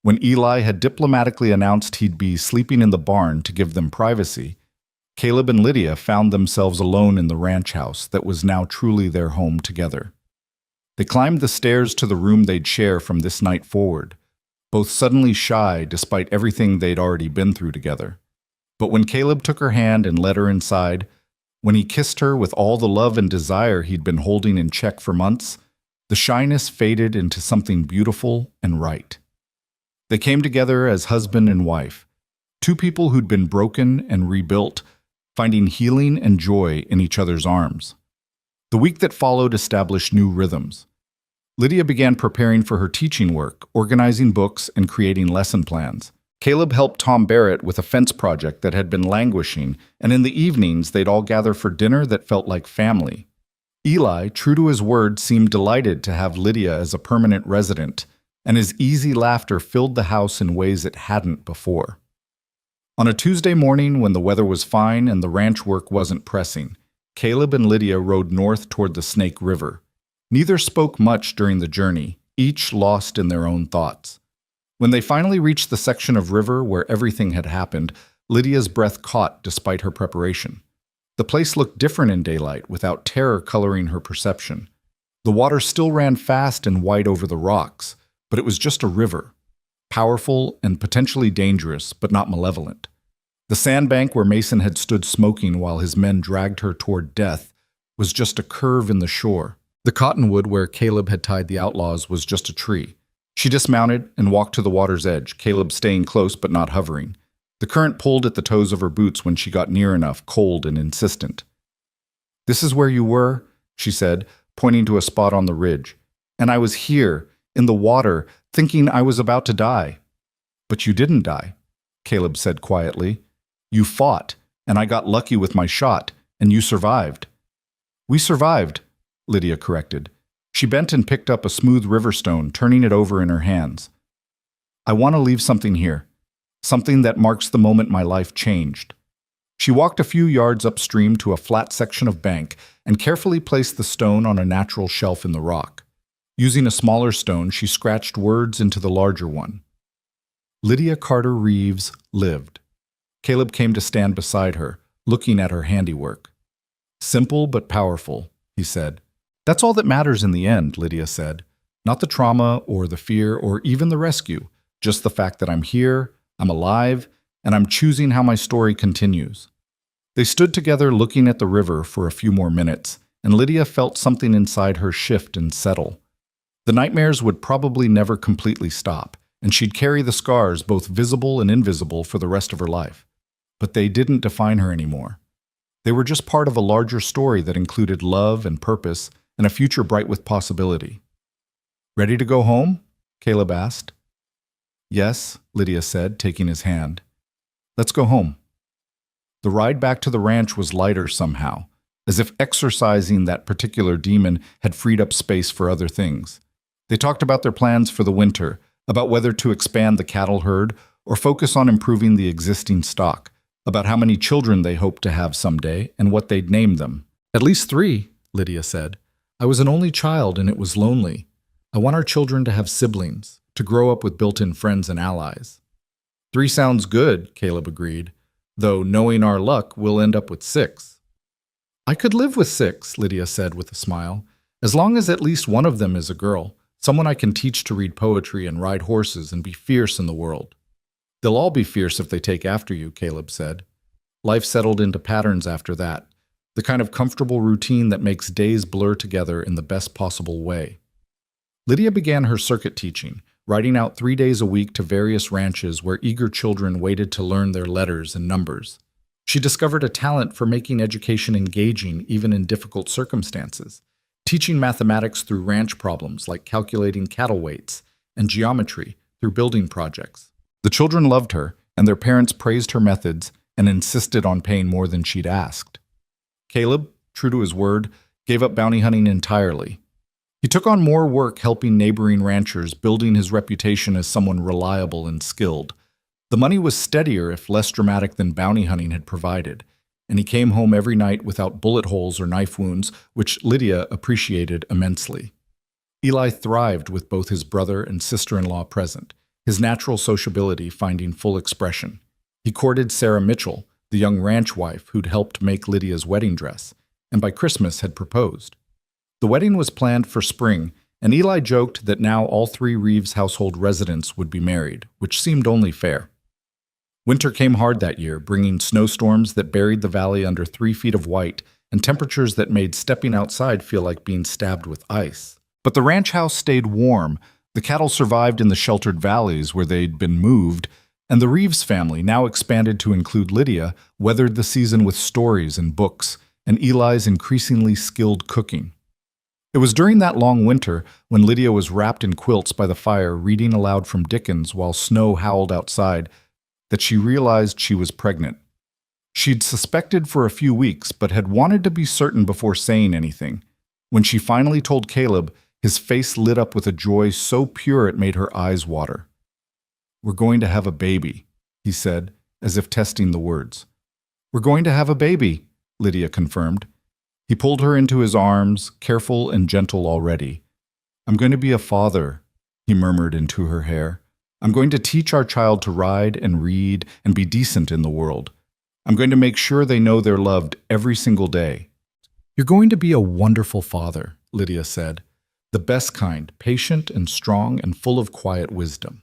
when Eli had diplomatically announced he'd be sleeping in the barn to give them privacy, Caleb and Lydia found themselves alone in the ranch house that was now truly their home together. They climbed the stairs to the room they'd share from this night forward, both suddenly shy despite everything they'd already been through together. But when Caleb took her hand and led her inside, when he kissed her with all the love and desire he'd been holding in check for months, the shyness faded into something beautiful and right. They came together as husband and wife, two people who'd been broken and rebuilt, finding healing and joy in each other's arms. The week that followed established new rhythms. Lydia began preparing for her teaching work, organizing books, and creating lesson plans. Caleb helped Tom Barrett with a fence project that had been languishing, and in the evenings they'd all gather for dinner that felt like family. Eli, true to his word, seemed delighted to have Lydia as a permanent resident, and his easy laughter filled the house in ways it hadn't before. On a Tuesday morning when the weather was fine and the ranch work wasn't pressing, Caleb and Lydia rode north toward the Snake River. Neither spoke much during the journey, each lost in their own thoughts. When they finally reached the section of river where everything had happened, Lydia's breath caught despite her preparation. The place looked different in daylight, without terror coloring her perception. The water still ran fast and wide over the rocks, but it was just a river, powerful and potentially dangerous, but not malevolent. The sandbank where Mason had stood smoking while his men dragged her toward death was just a curve in the shore. The cottonwood where Caleb had tied the outlaws was just a tree. She dismounted and walked to the water's edge, Caleb staying close but not hovering. The current pulled at the toes of her boots when she got near enough, cold and insistent. "This is where you were," she said, pointing to a spot on the ridge. "And I was here, in the water, thinking I was about to die." "But you didn't die," Caleb said quietly. "You fought, and I got lucky with my shot, and you survived." "We survived," Lydia corrected. She bent and picked up a smooth river stone, turning it over in her hands. "I want to leave something here, something that marks the moment my life changed." She walked a few yards upstream to a flat section of bank and carefully placed the stone on a natural shelf in the rock. Using a smaller stone, she scratched words into the larger one. Lydia Carter Reeves lived. Caleb came to stand beside her, looking at her handiwork. "Simple but powerful," he said. "That's all that matters in the end," Lydia said. "Not the trauma or the fear or even the rescue, just the fact that I'm here, I'm alive, and I'm choosing how my story continues." They stood together looking at the river for a few more minutes, and Lydia felt something inside her shift and settle. The nightmares would probably never completely stop, and she'd carry the scars, both visible and invisible, for the rest of her life. But they didn't define her anymore. They were just part of a larger story that included love and purpose and a future bright with possibility. "Ready to go home?" Caleb asked. "Yes," Lydia said, taking his hand. "Let's go home." The ride back to the ranch was lighter somehow, as if exorcising that particular demon had freed up space for other things. They talked about their plans for the winter, about whether to expand the cattle herd or focus on improving the existing stock, about how many children they hoped to have someday and what they'd name them. "At least 3, Lydia said. "I was an only child and it was lonely. I want our children to have siblings, to grow up with built-in friends and allies." 3 sounds good, Caleb agreed, though knowing our luck, we'll end up with 6. I could live with 6, Lydia said with a smile, as long as at least one of them is a girl, someone I can teach to read poetry and ride horses and be fierce in the world. They'll all be fierce if they take after you, Caleb said. Life settled into patterns after that, the kind of comfortable routine that makes days blur together in the best possible way. Lydia began her circuit teaching, riding out 3 days a week to various ranches where eager children waited to learn their letters and numbers. She discovered a talent for making education engaging even in difficult circumstances, teaching mathematics through ranch problems like calculating cattle weights, and geometry through building projects. The children loved her, and their parents praised her methods and insisted on paying more than she'd asked. Caleb, true to his word, gave up bounty hunting entirely. He took on more work helping neighboring ranchers, building his reputation as someone reliable and skilled. The money was steadier if less dramatic than bounty hunting had provided, and he came home every night without bullet holes or knife wounds, which Lydia appreciated immensely. Eli thrived with both his brother and sister-in-law present, his natural sociability finding full expression. He courted Sarah Mitchell, the young ranch wife who'd helped make Lydia's wedding dress, and by Christmas had proposed. The wedding was planned for spring, and Eli joked that now all 3 Reeves household residents would be married, which seemed only fair. Winter came hard that year, bringing snowstorms that buried the valley under 3 feet of white and temperatures that made stepping outside feel like being stabbed with ice. But the ranch house stayed warm, the cattle survived in the sheltered valleys where they'd been moved, and the Reeves family, now expanded to include Lydia, weathered the season with stories and books, and Eli's increasingly skilled cooking. It was during that long winter, when Lydia was wrapped in quilts by the fire reading aloud from Dickens while snow howled outside, that she realized she was pregnant. She'd suspected for a few weeks, but had wanted to be certain before saying anything. When she finally told Caleb, his face lit up with a joy so pure it made her eyes water. "We're going to have a baby," he said, as if testing the words. "We're going to have a baby," Lydia confirmed. He pulled her into his arms, careful and gentle already. "I'm going to be a father," he murmured into her hair. "I'm going to teach our child to ride and read and be decent in the world. I'm going to make sure they know they're loved every single day." "You're going to be a wonderful father," Lydia said. "The best kind, patient and strong and full of quiet wisdom."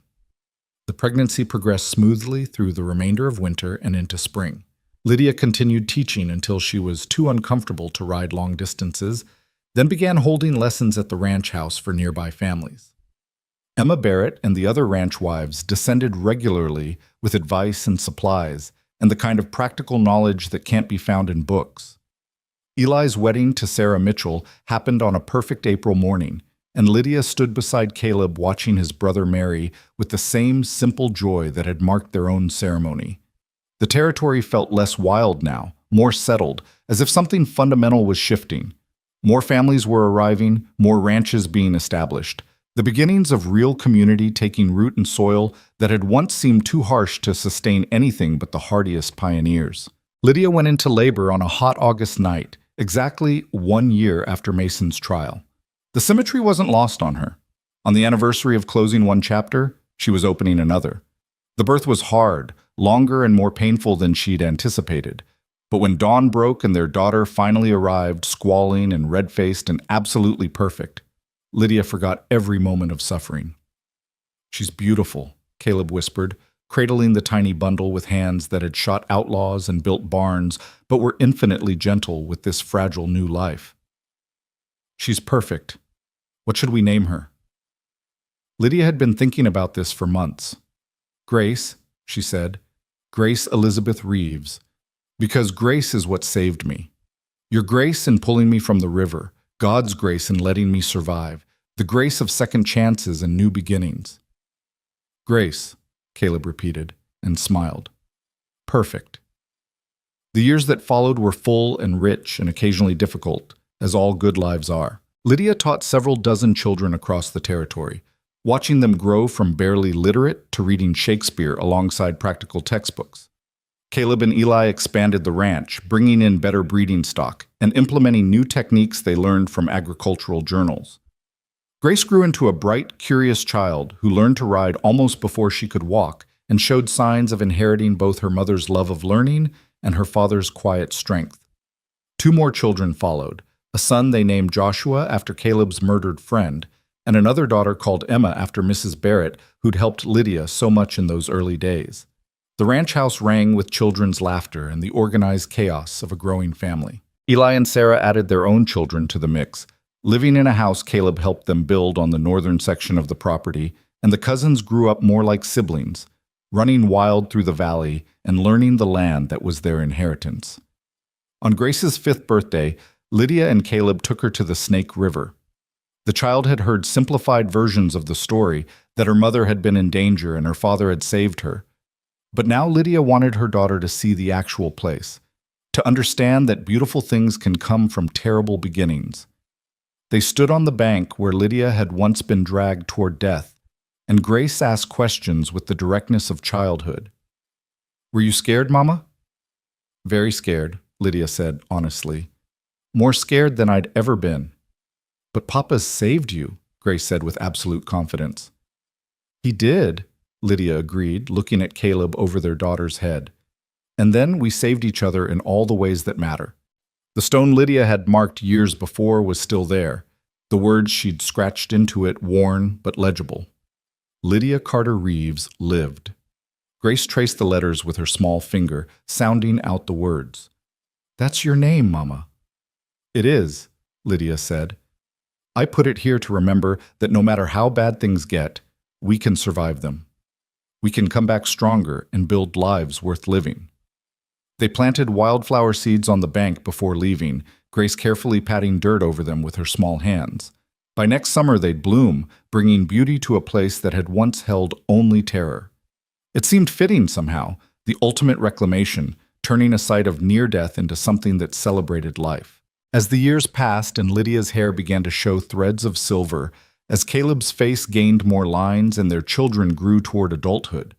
The pregnancy progressed smoothly through the remainder of winter and into spring. Lydia continued teaching until she was too uncomfortable to ride long distances, then began holding lessons at the ranch house for nearby families. Emma Barrett and the other ranch wives descended regularly with advice and supplies, and the kind of practical knowledge that can't be found in books. Eli's wedding to Sarah Mitchell happened on a perfect April morning, and Lydia stood beside Caleb watching his brother marry with the same simple joy that had marked their own ceremony. The territory felt less wild now, more settled, as if something fundamental was shifting. More families were arriving, more ranches being established, the beginnings of real community taking root in soil that had once seemed too harsh to sustain anything but the hardiest pioneers. Lydia went into labor on a hot August night, exactly 1 year after Mason's trial. The symmetry wasn't lost on her. On the anniversary of closing one chapter, she was opening another. The birth was hard, longer and more painful than she'd anticipated. But when dawn broke and their daughter finally arrived, squalling and red-faced and absolutely perfect, Lydia forgot every moment of suffering. "She's beautiful," Caleb whispered, cradling the tiny bundle with hands that had shot outlaws and built barns, but were infinitely gentle with this fragile new life. "She's perfect. What should we name her?" Lydia had been thinking about this for months. "Grace," she said, "Grace Elizabeth Reeves, because grace is what saved me. Your grace in pulling me from the river, God's grace in letting me survive, the grace of second chances and new beginnings." "Grace," Caleb repeated, and smiled. "Perfect." The years that followed were full and rich and occasionally difficult, as all good lives are. Lydia taught several dozen children across the territory, watching them grow from barely literate to reading Shakespeare alongside practical textbooks. Caleb and Eli expanded the ranch, bringing in better breeding stock and implementing new techniques they learned from agricultural journals. Grace grew into a bright, curious child who learned to ride almost before she could walk and showed signs of inheriting both her mother's love of learning and her father's quiet strength. 2 more children followed, a son they named Joshua after Caleb's murdered friend, and another daughter called Emma after Mrs. Barrett, who'd helped Lydia so much in those early days. The ranch house rang with children's laughter and the organized chaos of a growing family. Eli and Sarah added their own children to the mix, living in a house Caleb helped them build on the northern section of the property, and the cousins grew up more like siblings, running wild through the valley and learning the land that was their inheritance. On Grace's 5th birthday, Lydia and Caleb took her to the Snake River. The child had heard simplified versions of the story that her mother had been in danger and her father had saved her. But now Lydia wanted her daughter to see the actual place, to understand that beautiful things can come from terrible beginnings. They stood on the bank where Lydia had once been dragged toward death, and Grace asked questions with the directness of childhood. "Were you scared, Mama?" "Very scared," Lydia said honestly. "More scared than I'd ever been." "But Papa's saved you," Grace said with absolute confidence. "He did," Lydia agreed, looking at Caleb over their daughter's head. "And then we saved each other in all the ways that matter." The stone Lydia had marked years before was still there, the words she'd scratched into it worn but legible. Lydia Carter Reeves lived. Grace traced the letters with her small finger, sounding out the words. "That's your name, Mama." "It is," Lydia said. "I put it here to remember that no matter how bad things get, we can survive them. We can come back stronger and build lives worth living." They planted wildflower seeds on the bank before leaving, Grace carefully patting dirt over them with her small hands. By next summer they'd bloom, bringing beauty to a place that had once held only terror. It seemed fitting somehow, the ultimate reclamation, turning a site of near death into something that celebrated life. As the years passed and Lydia's hair began to show threads of silver, as Caleb's face gained more lines and their children grew toward adulthood,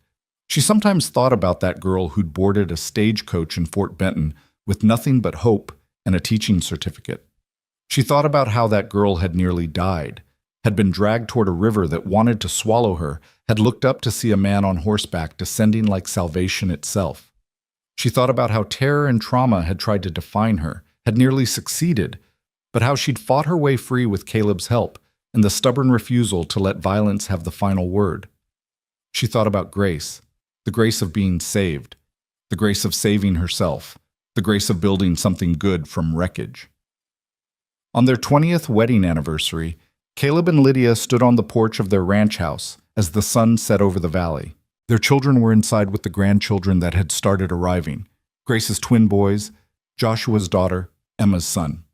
she sometimes thought about that girl who'd boarded a stagecoach in Fort Benton with nothing but hope and a teaching certificate. She thought about how that girl had nearly died, had been dragged toward a river that wanted to swallow her, had looked up to see a man on horseback descending like salvation itself. She thought about how terror and trauma had tried to define her, had nearly succeeded, but how she'd fought her way free with Caleb's help and the stubborn refusal to let violence have the final word. She thought about grace, the grace of being saved, the grace of saving herself, the grace of building something good from wreckage. On their 20th wedding anniversary, Caleb and Lydia stood on the porch of their ranch house as the sun set over the valley. Their children were inside with the grandchildren that had started arriving, Grace's twin boys, Joshua's daughter, Emma's son.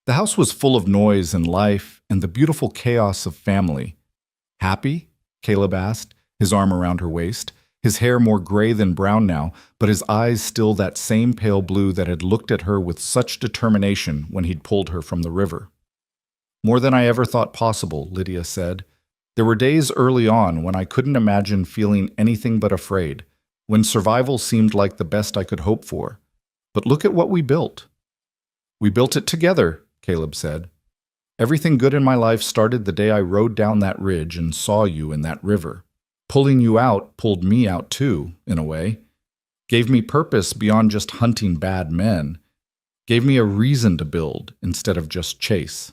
The house was full of noise and life and the beautiful chaos of family. "Happy?" Caleb asked, his arm around her waist, his hair more gray than brown now, but his eyes still that same pale blue that had looked at her with such determination when he'd pulled her from the river. "More than I ever thought possible," Lydia said. "There were days early on when I couldn't imagine feeling anything but afraid, when survival seemed like the best I could hope for. But look at what we built." "We built it together," Caleb said. "Everything good in my life started the day I rode down that ridge and saw you in that river. Pulling you out pulled me out too, in a way. Gave me purpose beyond just hunting bad men. Gave me a reason to build instead of just chase."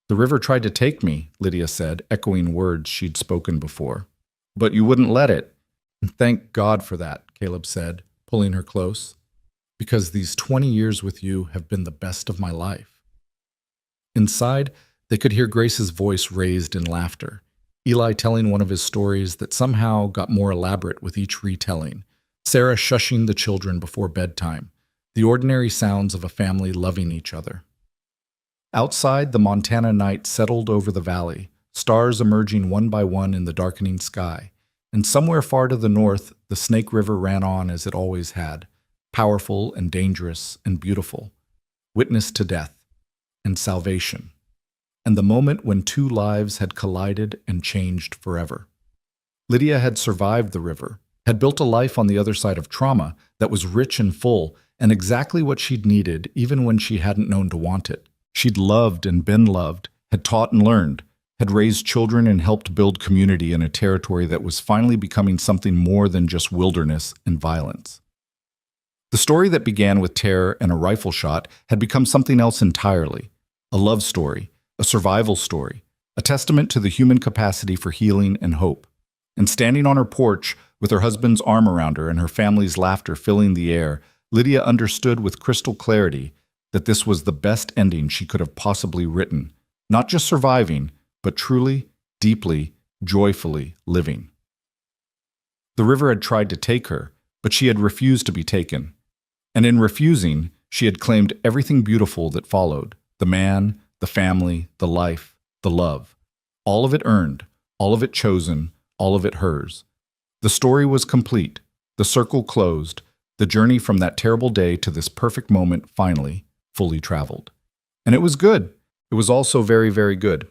"The river tried to take me," Lydia said, echoing words she'd spoken before. "But you wouldn't let it." "Thank God for that," Caleb said, pulling her close. "Because these 20 years with you have been the best of my life." Inside, they could hear Grace's voice raised in laughter, Eli telling one of his stories that somehow got more elaborate with each retelling, Sarah shushing the children before bedtime, the ordinary sounds of a family loving each other. Outside, the Montana night settled over the valley, stars emerging one by one in the darkening sky, and somewhere far to the north, the Snake River ran on as it always had, powerful and dangerous and beautiful, witness to death and salvation, and the moment when 2 lives had collided and changed forever. Lydia had survived the river, had built a life on the other side of trauma that was rich and full and exactly what she'd needed even when she hadn't known to want it. She'd loved and been loved, had taught and learned, had raised children and helped build community in a territory that was finally becoming something more than just wilderness and violence. The story that began with terror and a rifle shot had become something else entirely: a love story, a survival story, a testament to the human capacity for healing and hope. And standing on her porch, with her husband's arm around her and her family's laughter filling the air, Lydia understood with crystal clarity that this was the best ending she could have possibly written, not just surviving, but truly, deeply, joyfully living. The river had tried to take her, but she had refused to be taken. And in refusing, she had claimed everything beautiful that followed: the man, the family, the life, the love. All of it earned, all of it chosen, all of it hers. The story was complete, the circle closed, the journey from that terrible day to this perfect moment finally, fully traveled. And it was good. It was also very, very good.